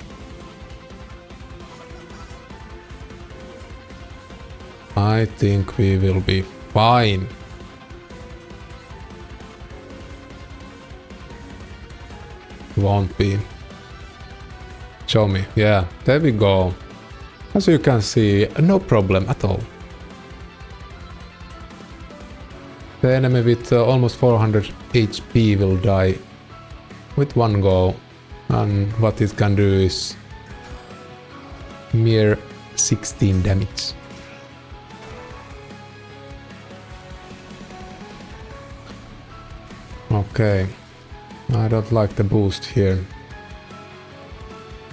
I think we will be fine. Won't be. Show me. Yeah, there we go. As you can see, no problem at all. The enemy with almost 400 HP will die with 1 go, and what it can do is mere 16 damage. Okay, I don't like the boost here.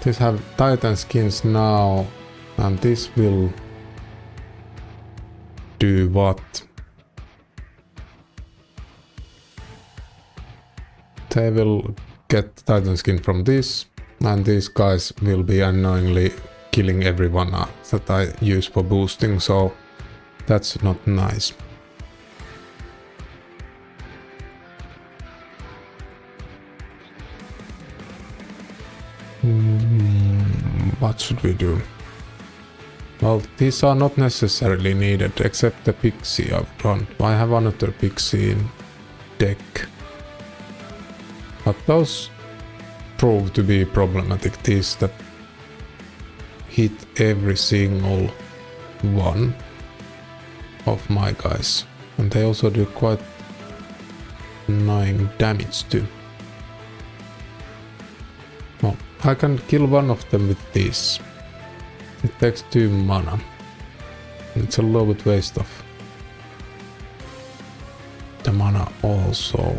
These have Titan skins now, and this will do what? They will get Titan skin from this, and these guys will be unknowingly killing everyone that I use for boosting, so that's not nice. What should we do? Well, these are not necessarily needed, except the Pixie up front. I have another Pixie in deck. But those prove to be problematic. These that hit every single one of my guys. And they also do quite annoying damage too. Well, I can kill one of them with this. It takes 2 mana. It's a little bit waste of the mana also.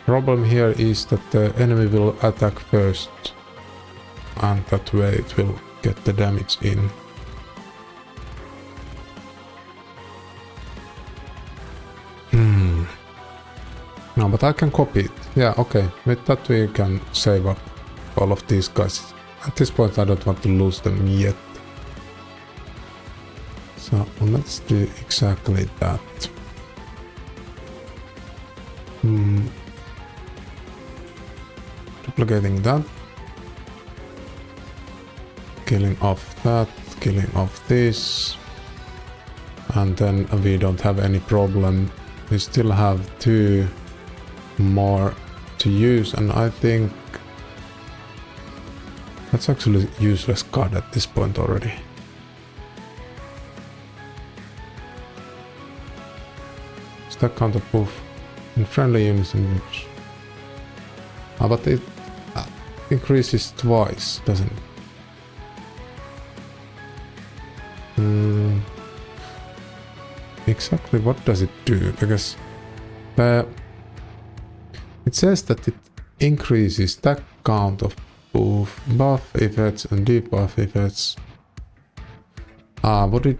Problem here is that the enemy will attack first, and that way it will get the damage in. No, but I can copy it. Yeah, okay. With that we can save up all of these guys. At this point I don't want to lose them yet. So let's do exactly that. Duplicating that. Killing off that. Killing off this. and then we don't have any problem. We still have 2 more to use, and I think that's actually useless card at this point already. Stack counter buff in friendly units and moves. But it increases twice, doesn't it? Exactly what does it do? Because it says that it increases stack count of both buff effects and debuff effects. Would it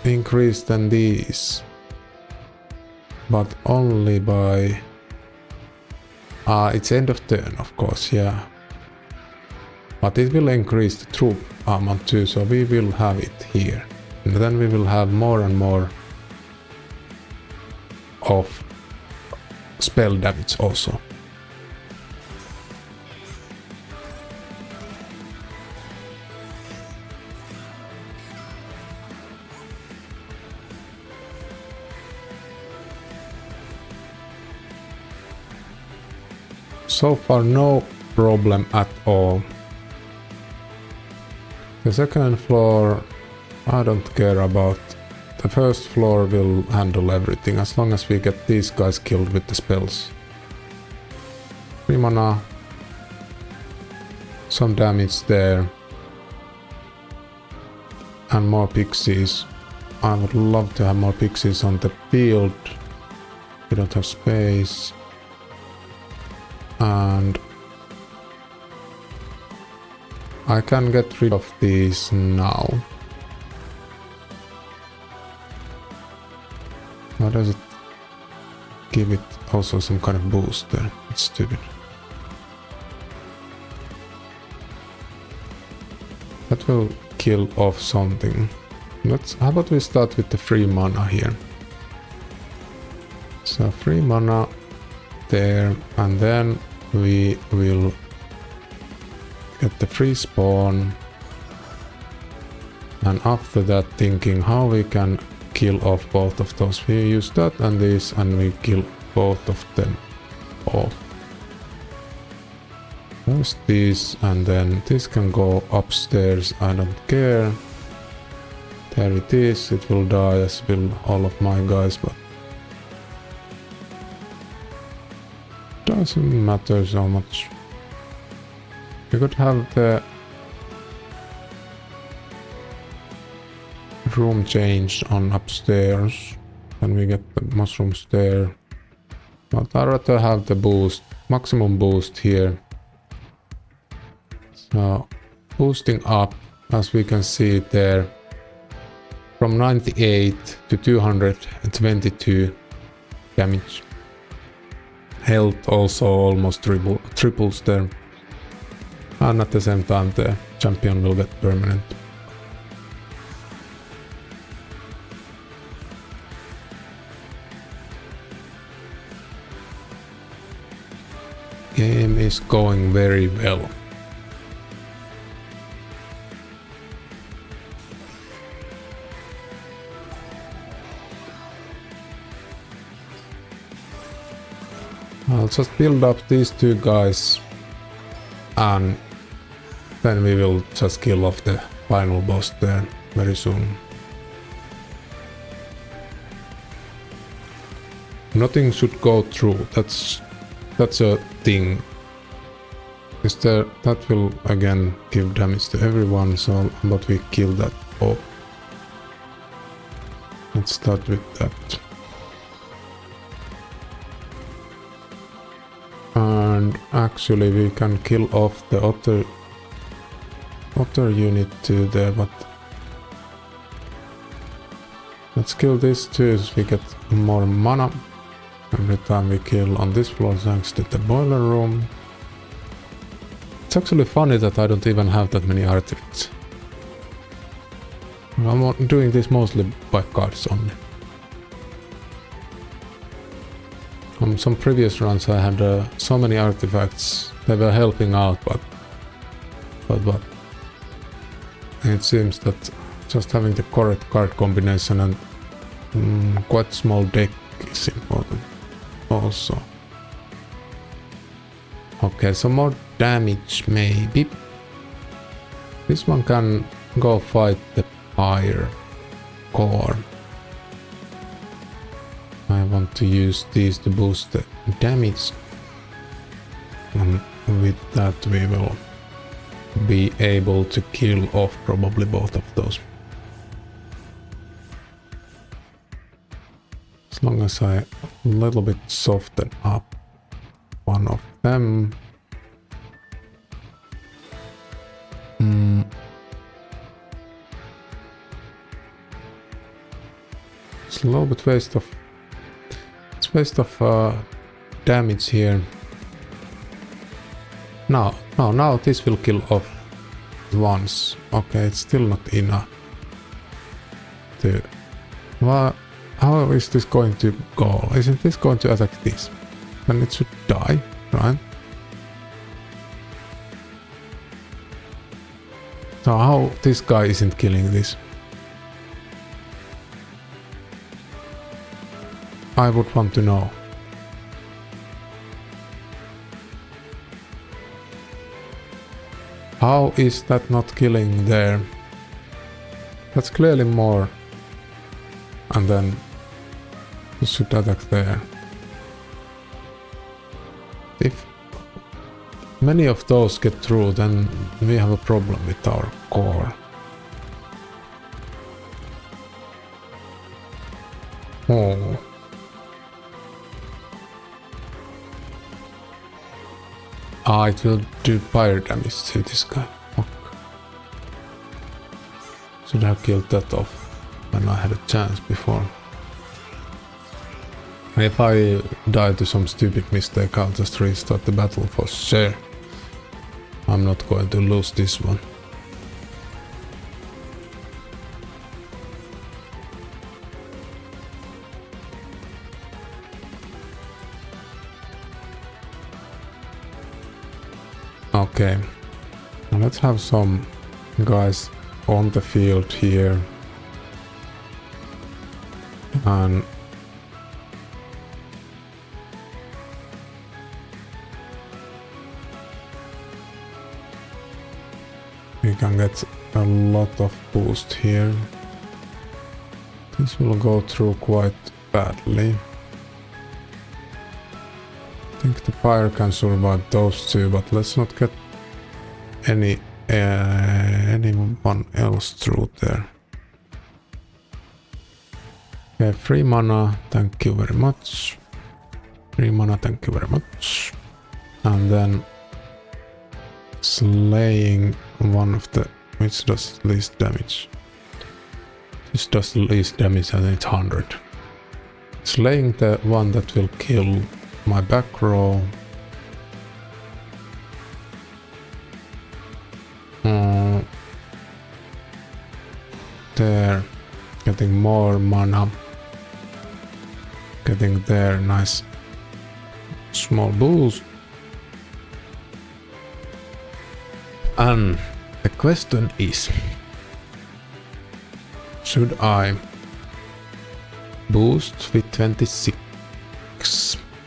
increase than these? But only by... it's end of turn, of course, yeah. But it will increase the troop amount too, so we will have it here. And then we will have more and more of spell damage also. So far no problem at all. The second floor I don't care about. The first floor will handle everything as long as we get these guys killed with the spells. 3 mana, some damage there, and more pixies. I would love to have more pixies on the field. We don't have space. And I can get rid of these now. Why does it give it also some kind of boost there? It's stupid. That will kill off something. How about we start with the free mana here? So free mana there, and then we will get the free spawn, and after that thinking how we can kill off both of those. We use that and this, and we kill both of them off. First this, and then this can go upstairs, I don't care. There it is, it will die as will all of my guys, but doesn't matter so much. We could have the room changed on upstairs, and we get the mushrooms there. But I'd rather have the boost, maximum boost here. So boosting up, as we can see it there, from 98 to 222 damage. Health also almost triples there. And at the same time the champion will get permanent. Game is going very well. I'll just build up these 2 guys, and then we will just kill off the final boss there very soon. Nothing should go through, that's a thing. That will again give damage to everyone, so but we kill that off. Let's start with that. And actually we can kill off the other unit too there, but let's kill this too so we get more mana every time we kill on this floor thanks to the boiler room. It's actually funny that I don't even have that many artifacts. I'm doing this mostly by cards only. On some previous runs I had so many artifacts, they were helping out, but it seems that just having the correct card combination and quite small deck is important also. Okay, some more damage maybe. This one can go fight the fire core. I want to use these to boost the damage, and with that we will be able to kill off probably both of those. As long as I a little bit soften up one of them. It's a little bit waste of damage here. Now this will kill off once. Okay, it's still not enough. Well, how is this going to go? Isn't this going to attack this? Then it should die, right? So how this guy isn't killing this? I would want to know. How is that not killing there? That's clearly more. And then it should attack there. If many of those get through, then we have a problem with our core. Oh. It will do fire damage to this guy. Fuck. Should have killed that off when I had a chance before. If I die to some stupid mistake, I'll just restart the battle for sure. I'm not going to lose this one. Okay, now let's have some guys on the field here. And we can get a lot of boost here. This will go through quite badly. I think the fire can survive those two, but let's not get anyone else through there. Okay, 3 mana, thank you very much. 3 mana, thank you very much. And then slaying one of the, which does least damage. This does the least damage and it's 100. Slaying the one that will kill my back row. There, getting more mana. Getting there, nice small boost. And the question is, should I boost with 26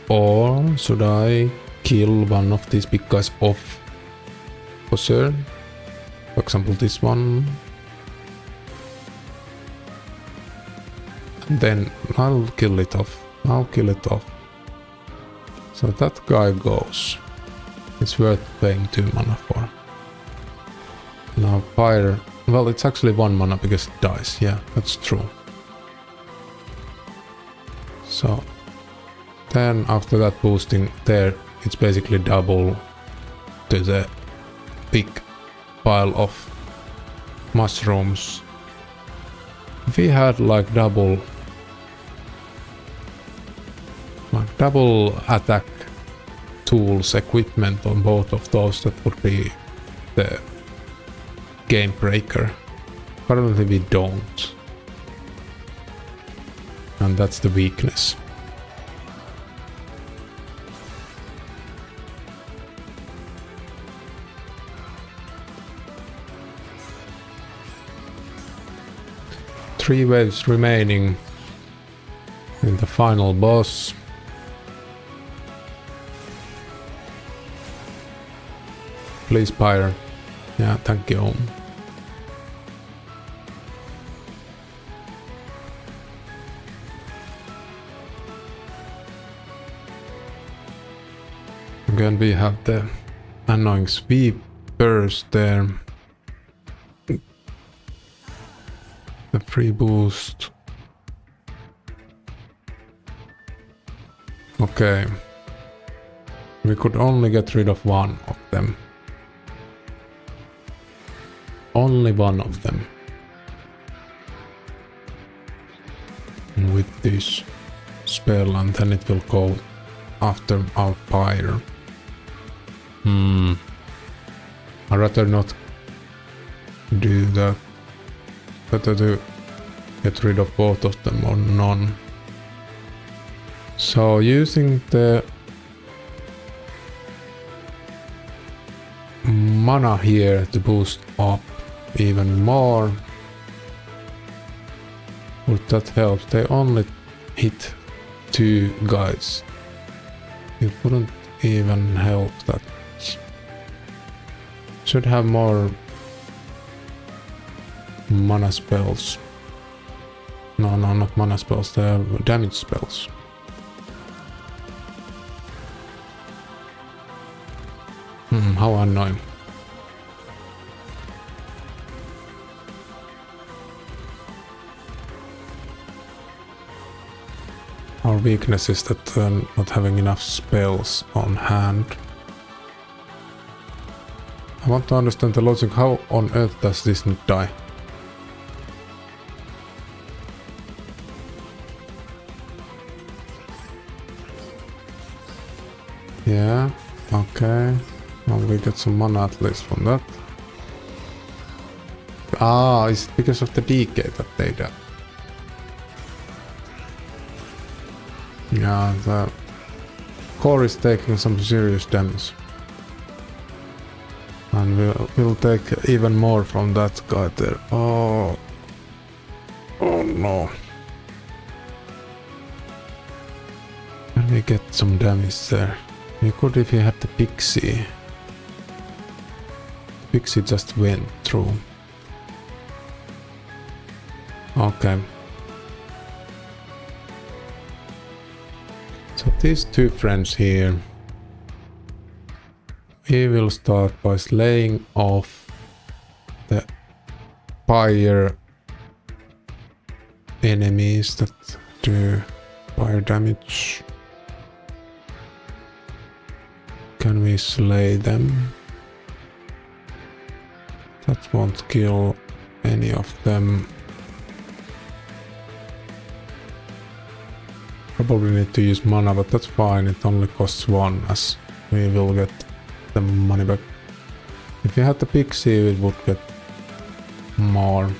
or should I kill one of these big guys off for sure? For example, this one. And then I'll kill it off. I'll kill it off. So that guy goes. It's worth paying 2 mana for. Now fire. Well, it's actually 1 mana because it dies. Yeah, that's true. So then after that boosting there, it's basically double to the big pile of mushrooms. If we had like double attack tools, equipment on both of those, that would be the game breaker. Currently we don't. And that's the weakness. 3 waves remaining in the final boss. Please, Pyre. Yeah, thank you. Again, we have the annoying sweepers there. The free boost. Okay. We could only get rid of one of them. Only one of them. With this spell, and then it will go after our pyre. I'd rather not do that. Better to get rid of both of them or none. So using the mana here to boost up even more, would that help? They only hit 2 guys. It wouldn't even help that. Should have more mana spells. No, not mana spells, they're damage spells. How annoying. Our weakness is that not having enough spells on hand. I want to understand the logic. How on earth does this not die? Yeah, okay. Well, we get some mana at least from that. Ah, is it because of the decay that they die? Yeah, the core is taking some serious damage. And we'll take even more from that guy there. Oh no. Can we get some damage there? We could if we had the pixie. The pixie just went through. Okay. So these 2 friends here. We will start by slaying off the fire enemies that do fire damage. Can we slay them? That won't kill any of them. Probably need to use mana, but that's fine. It only costs 1 as we will get the money back. If you had the pixie, it would get more.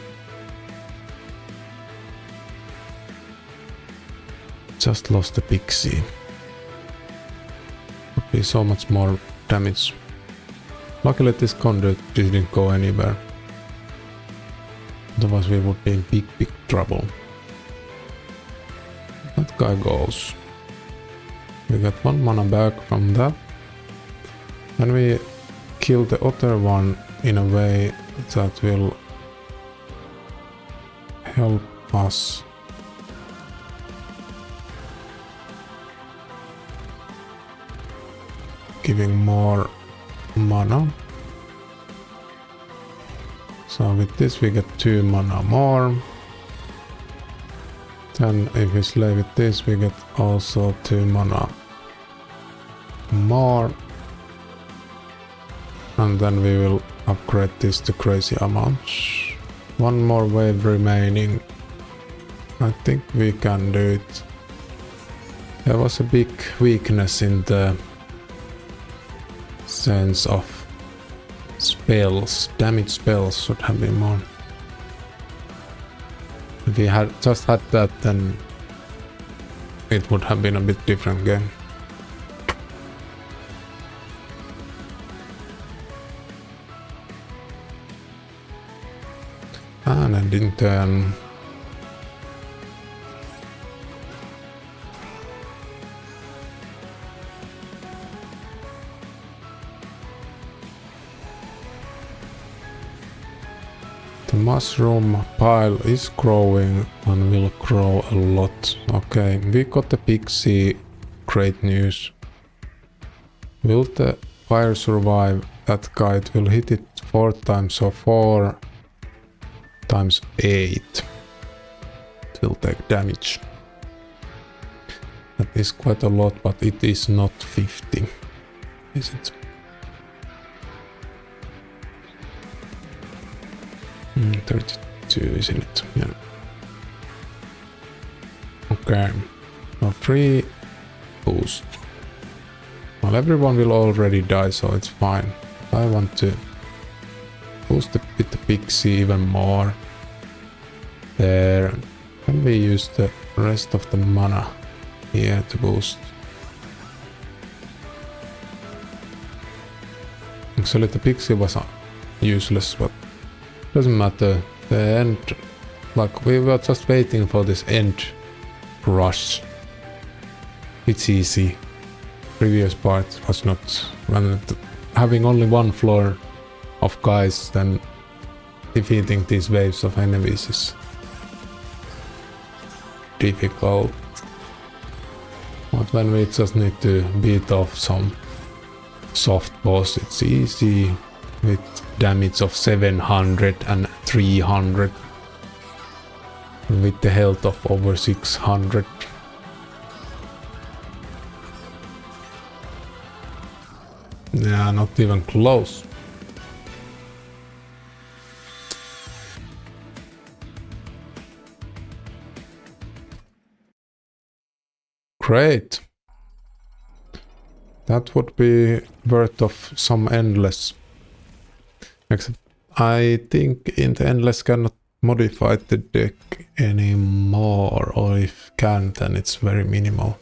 Just lost the pixie. Would be so much more damage. Luckily this conduit didn't go anywhere. Otherwise we would be in big trouble. That guy goes. We got 1 mana back from that. And we kill the other one in a way that will help us. Giving more mana. So with this we get 2 mana more. Then if we slay with this we get also 2 mana more. And then we will upgrade this to crazy amounts. 1 more wave remaining. I think we can do it. There was a big weakness in the sense of spells. Damage spells should have been more. If we had just had that, then it would have been a bit different game. And ending turn. The mushroom pile is growing and will grow a lot. Okay, we got the pixie. Great news. Will the fire survive that guy? It will hit it 4 times, so 4 times 8. It will take damage. That is quite a lot, but it is not 50, is it? 32, isn't it? Yeah. Okay. So 3 boost. Well, everyone will already die, so it's fine. I want to boost with the pixie even more. There. Can we use the rest of the mana here to boost? Actually, the pixie was useless, but doesn't matter. The end, like we were just waiting for this end rush. It's easy. Previous part was not. When having only 1 floor of guys, then defeating these waves of enemies is difficult. But when we just need to beat off some soft boss, it's easy with damage of 700 and 300 with the health of over 600. Yeah, not even close. Great. That would be worth of some endless. Except I think in the endless cannot modify the deck anymore, or if can, then it's very minimal.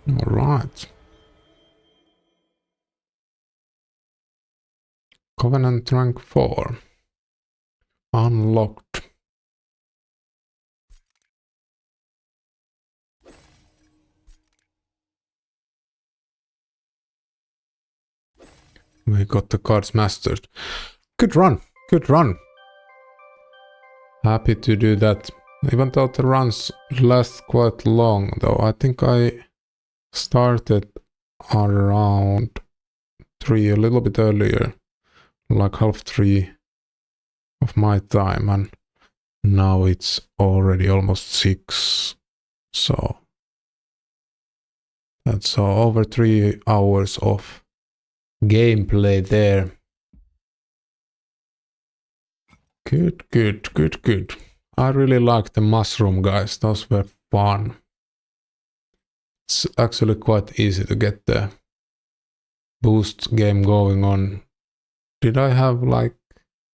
Alright. Covenant rank 4. Unlocked. We got the cards mastered. Good run. Good run. Happy to do that. Even though the runs last quite long, though. I think I started around 3, a little bit earlier. Like 2:30 of my time, and now it's already almost 6. So that's over 3 hours of gameplay there. Good, good, good, good. I really like the mushroom guys. Those were fun. It's actually quite easy to get the boost game going on. Did I have like...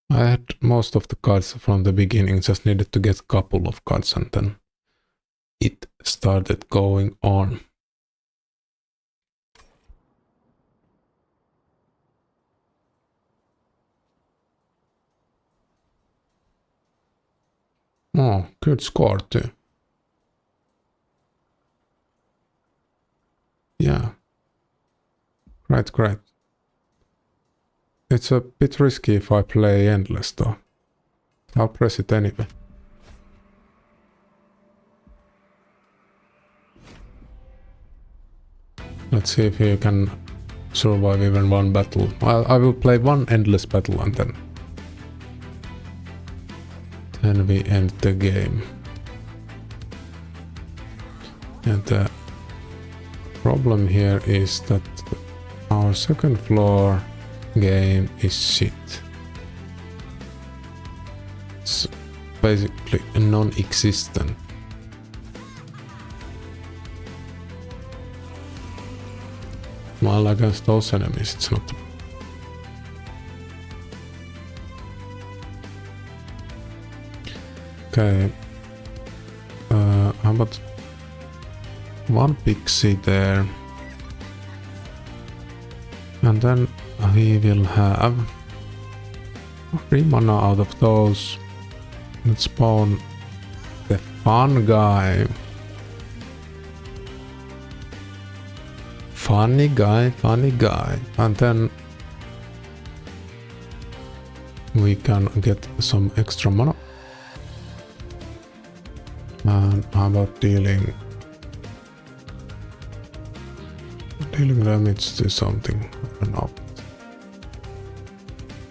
I had most of the cards from the beginning, just needed to get a couple of cards and then it started going on. Oh, good score too. Yeah. Right, great. It's a bit risky if I play endless though. I'll press it anyway. Let's see if you can survive even 1 battle. I will play 1 endless battle and then we end the game. And the problem here is that our 2nd floor game is shit. basically non-existent. While against those enemies it's not. Okay. How about one pixie there? And then we will have 3 mana out of those. Let's spawn the fun guy. Funny guy. And then we can get some extra mana. And how about dealing damage to something? I don't know.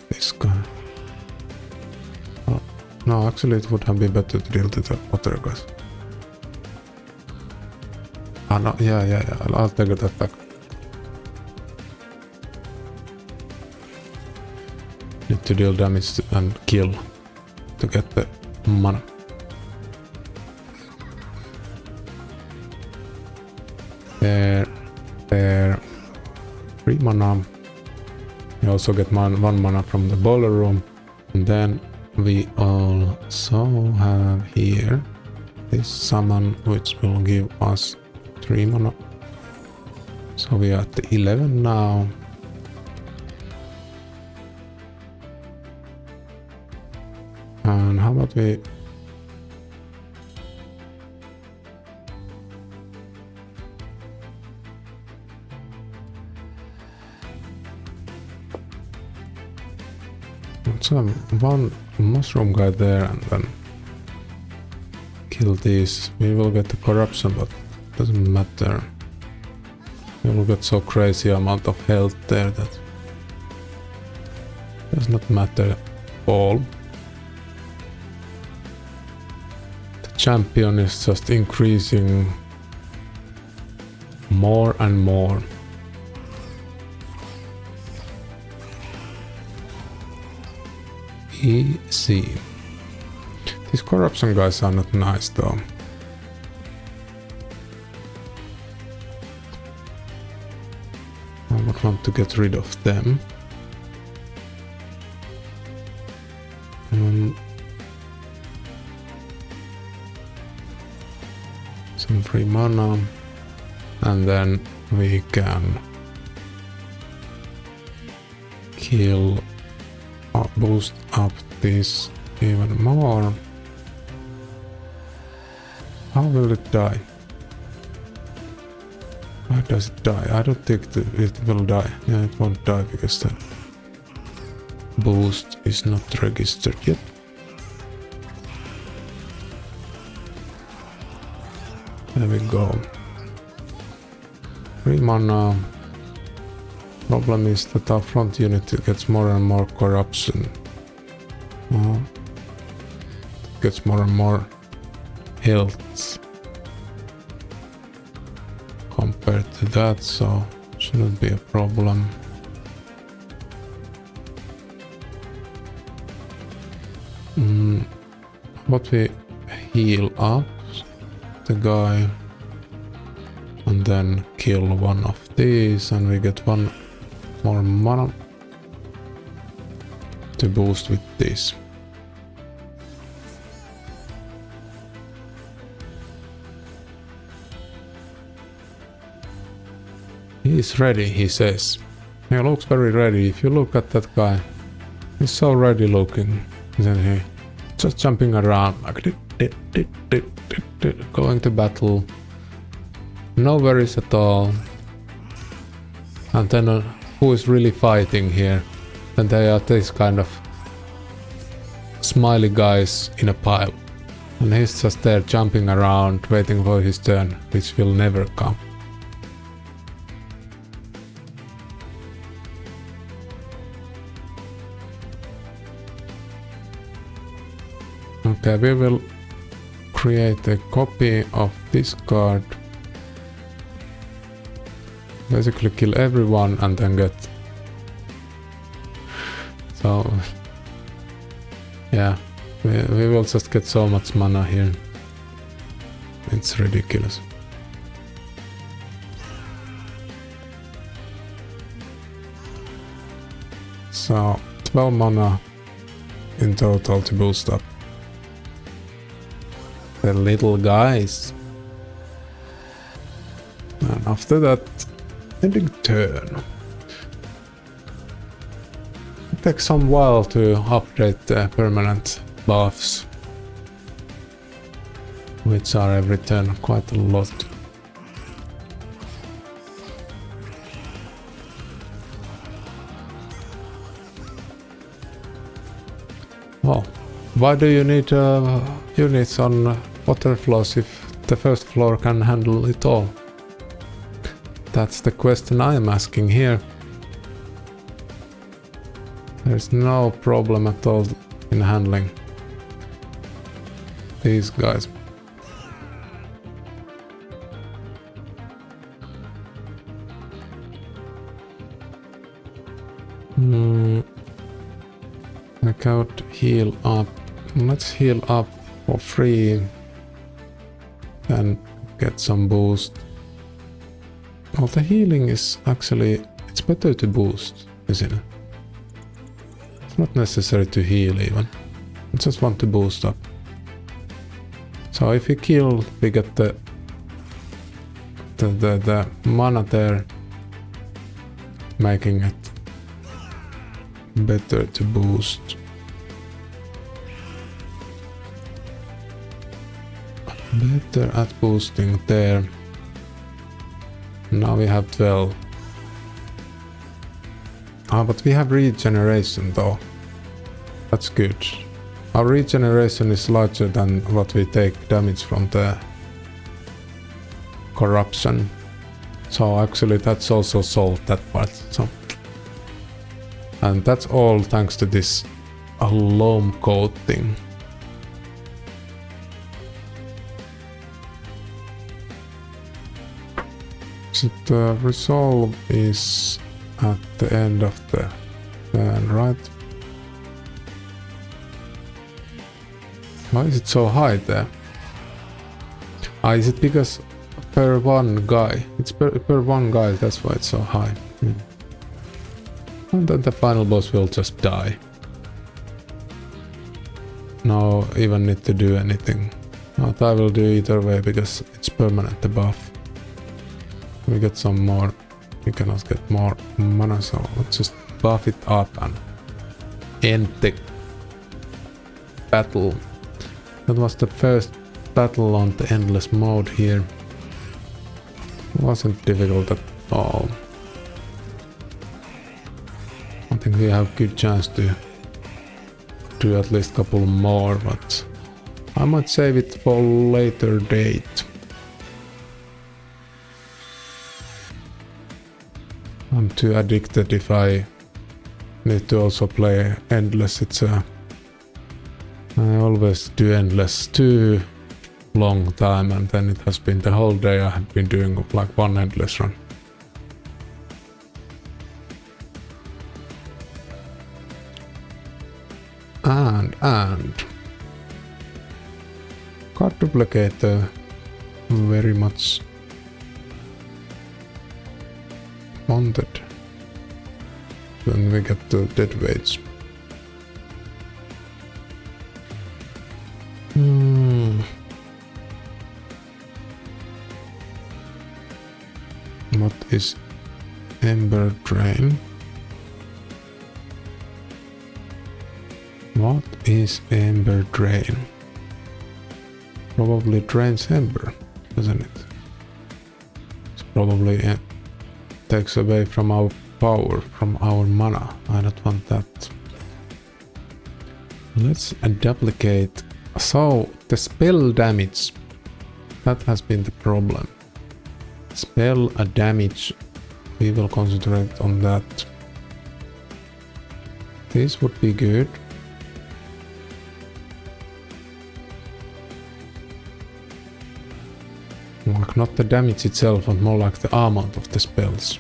This guy. Oh, no, actually it would have been better to deal to the other guys. Ah, no, yeah. I'll take that back. Need to deal damage and kill to get the mana. There. 3 mana. We also get 1 mana from the boiler room. And then we also have here this summon, which will give us 3 mana. So we are at 11 now. And how about we let's have one mushroom guy there and then kill these. We will get the corruption, but it doesn't matter. We will get so crazy amount of health there that does not matter at all. The champion is just increasing more and more. Easy. These corruption guys are not nice though. I would want to get rid of them. Some free mana. And then we can kill or boost up this even more. How will it die? Why does it die? I don't think it will die. Yeah, it won't die because the boost is not registered yet. There we go. 3 mana. Problem is that our front unit gets more and more corruption. It gets more and more health compared to that, so shouldn't be a problem. But we heal up the guy and then kill one of these, and we get 1 more mana to boost with this. He's ready, he says. He looks very ready. If you look at that guy, he's so ready looking, isn't he? Just jumping around like going to battle. No worries at all. And then who is really fighting here? And they are these kind of smiley guys in a pile. And he's just there jumping around, waiting for his turn, which will never come. Okay, we will create a copy of this card. Basically kill everyone and then get... So... yeah, We will just get so much mana here. It's ridiculous. So 12 mana in total to boost up the little guys. And after that, ending turn. It takes some while to update the permanent buffs, which are every turn quite a lot. Well, why do you need units on water floors if the first floor can handle it all? That's the question I am asking here. There's no problem at all in handling these guys. I can't heal up. Let's heal up for free and get some boost. Well, the healing is actually, it's better to boost, isn't it? It's not necessary to heal even. I just want to boost up. So if we kill, we get the mana there, making it better to boost. Better at boosting there. Now we have 12. But we have regeneration though. That's good. Our regeneration is larger than what we take damage from the corruption. So actually that's also solved that part. So, and that's all thanks to this loam coating. So the resolve is at the end of the turn, right? Why is it so high there? Is it because per one guy? It's per one guy, that's why it's so high. And then the final boss will just die. No even need to do anything. But I will do either way because it's permanent, the buff. We get some more. We cannot get more mana, so let's just buff it up and end the battle. That was the first battle on the endless mode here. It wasn't difficult at all. I think we have good chance to do at least a couple more, but I might save it for later date. I'm too addicted if I need to also play endless. I always do endless too long time, and then it has been the whole day I have been doing like one endless run. And card duplicator very much wanted. Then we get the dead weights. What is Ember Drain? What is Ember Drain? Probably drains Ember, doesn't it? It's probably takes away from our power, from our mana. I don't want that. Let's duplicate. So the spell damage, that has been the problem. Spell damage, we will concentrate on that. This would be good. Like not the damage itself, but more like the amount of the spells.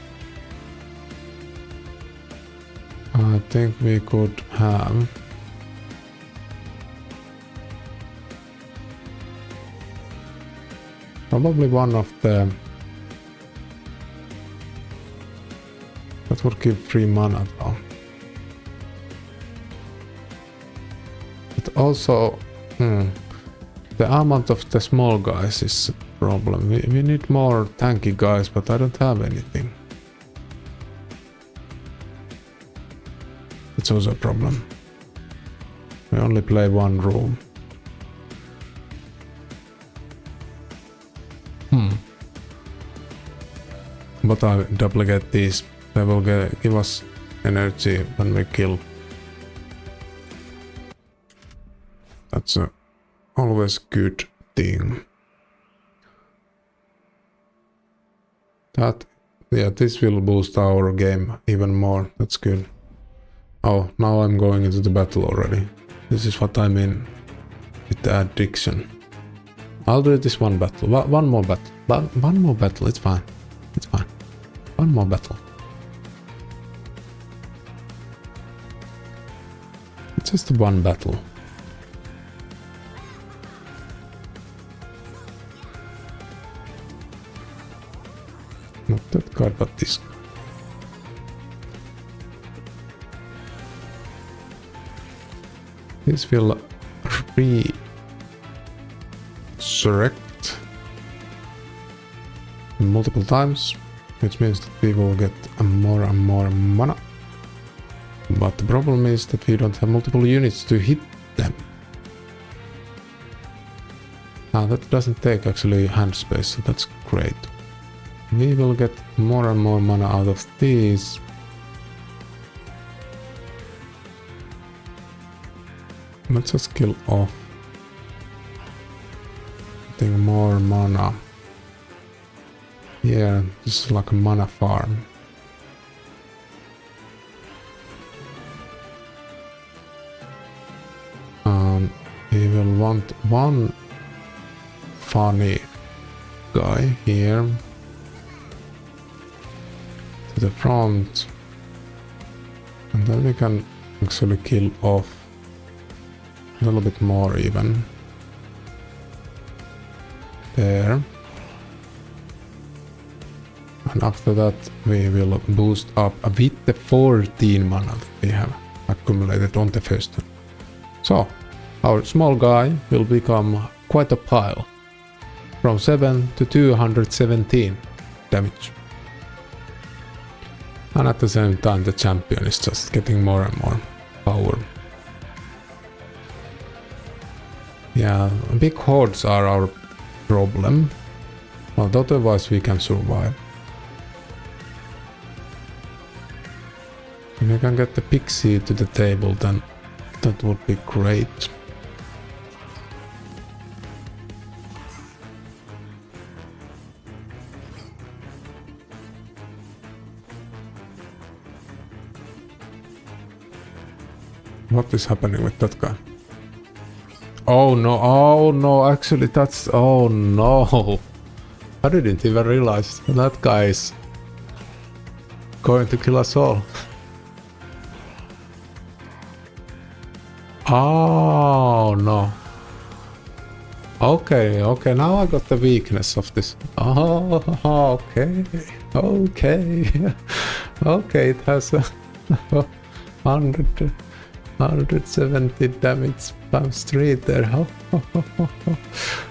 I think we could have Probably one of the... That would give free mana though. But also... The amount of the small guys is a problem. We need more tanky guys, but I don't have anything. It's also a problem. We only play one room. But I duplicate these. They will give us energy when we kill. That's a always good thing. This will boost our game even more. That's good. Oh, now I'm going into the battle already. This is what I mean with the addiction. I'll do this one battle. One more battle. One more battle. It's fine. It's fine. One more battle. It's just one battle. Not that card, but this. This will resurrect multiple times, which means that we will get more and more mana. But the problem is that we don't have multiple units to hit them. Now that doesn't take actually hand space, so that's great. We will get more and more mana out of these. Let's just kill off. Getting more mana. Yeah, this is like a mana farm. We will want one funny guy here to the front, and then we can actually kill off a little bit more even. There. And after that we will boost up with the 14 mana that we have accumulated on the first one. So, our small guy will become quite a pile. From 7 to 217 damage. And at the same time the champion is just getting more and more power. Yeah, big hordes are our problem. But otherwise we can survive. If we can get the pixie to the table, then that would be great. What is happening with that guy? Oh no, actually that's... Oh no! I didn't even realize that guy is going to kill us all. Oh no. Okay, now I got the weakness of this. Oh, okay. Okay, it has a 170 damage times 3 there.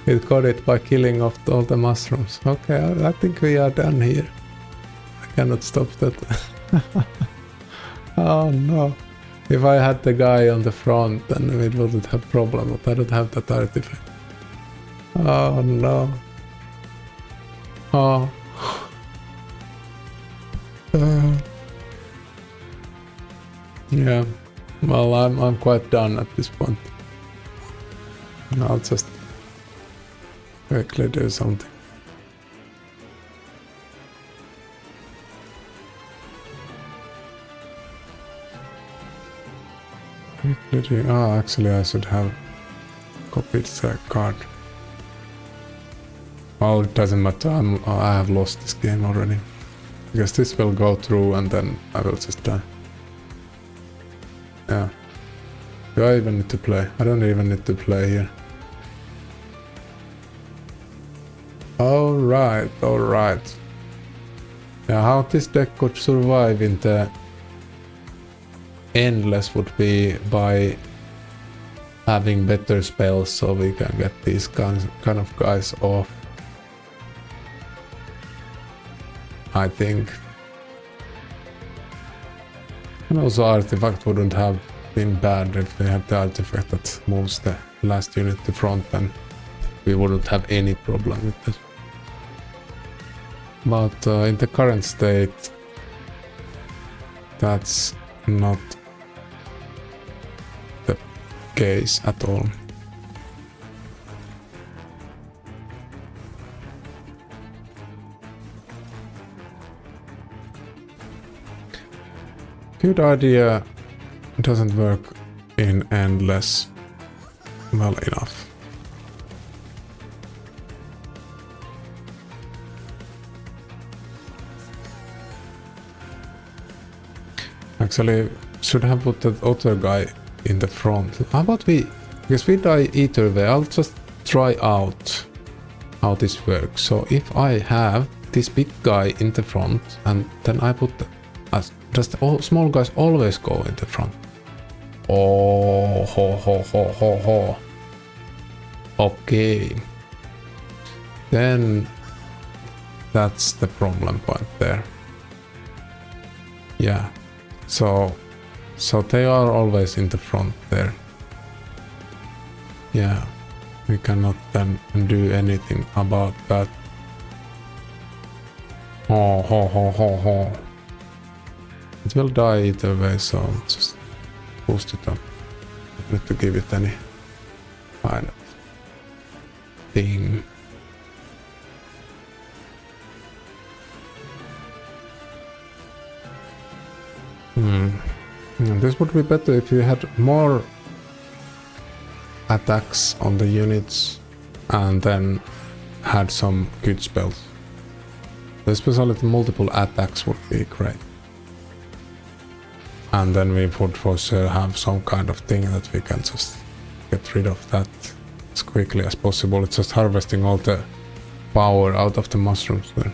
It got it by killing off all the mushrooms. Okay, I think we are done here. I cannot stop that. Oh no. If I had the guy on the front, then it wouldn't have problem, but I don't have that artifact. Oh no. Oh. Yeah. Well, I'm quite done at this point. I'll just quickly do something. Actually I should have copied the card. Well, it doesn't matter, I have lost this game already. Because this will go through and then I will just die. Yeah. Do I even need to play? I don't even need to play here. Alright, alright. Yeah, how this deck could survive in the endless would be by having better spells so we can get these kind of guys off. I think. And also artifact wouldn't have been bad if we had the artifact that moves the last unit to front, then we wouldn't have any problem with it. But in the current state, that's not the case at all. Good idea doesn't work in endless well enough. Actually, should have put that other guy in the front. How about we, because we die either way, I'll just try out how this works. So if I have this big guy in the front and then I put just all small guys always go in the front. Oh, ho, ho, ho, ho, ho. Okay. Then that's the problem point there. Yeah. So they are always in the front there. Yeah. We cannot then do anything about that. Oh, ho, ho, ho, ho. It will die either way, so just boost it up. Not to give it any kind of thing. This would be better if you had more attacks on the units and then had some good spells. Especially the multiple attacks would be great. And then we would for sure have some kind of thing that we can just get rid of that as quickly as possible. It's just harvesting all the power out of the mushrooms there.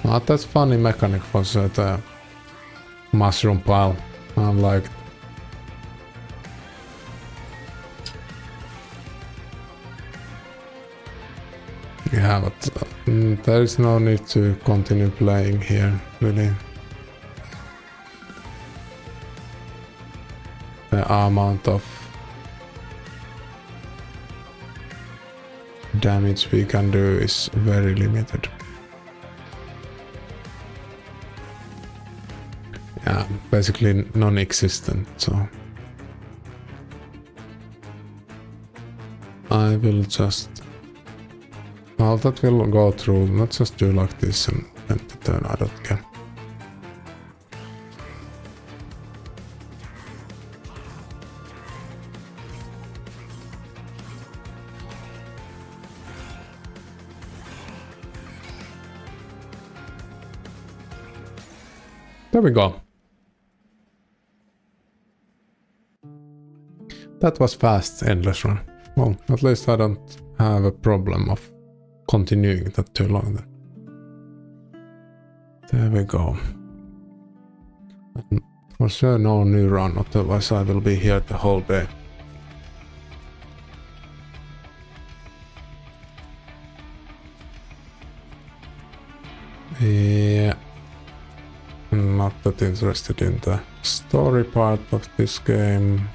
But that's funny mechanic for sure, the mushroom pile. I like. Yeah, but there is no need to continue playing here, really. The amount of damage we can do is very limited. Yeah, basically non-existent, so I will just... Well, that will go through. Let's just do like this and end the turn. I don't care. There we go. That was fast, endless run. Well, at least I don't have a problem of continuing that too long then. There we go. For sure no new run, otherwise I will be here the whole day. Yeah. I'm not that interested in the story part of this game.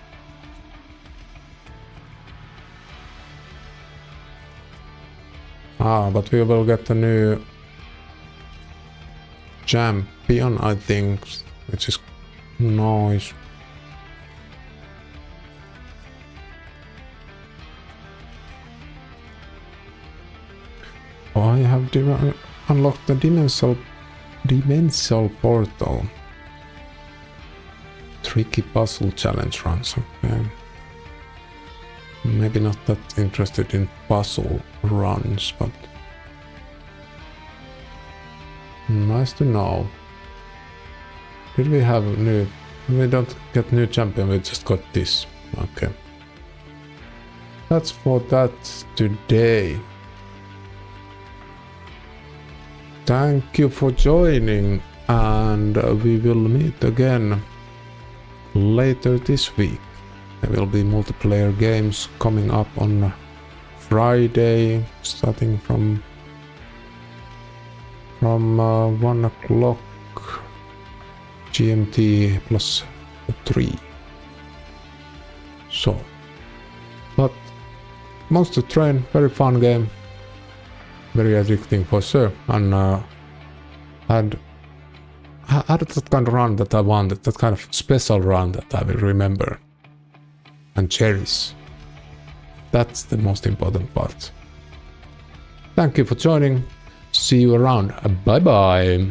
But we will get a new champion, I think, which is nice. Oh, I have unlocked the dimensional portal. Tricky puzzle challenge runs, okay. Maybe not that interested in puzzle runs, but nice to know. Did we have new... We don't get new champion, we just got this. Okay. that's for that today. Thank you for joining, and we will meet again later this week. There will be multiplayer games coming up on Friday, starting from 1 o'clock GMT plus 3. So, but Monster Train, very fun game, very addicting for sure, and had that kind of run that I wanted, that kind of special run that I will remember and cherish. That's the most important part. Thank you for joining. See you around. Bye bye.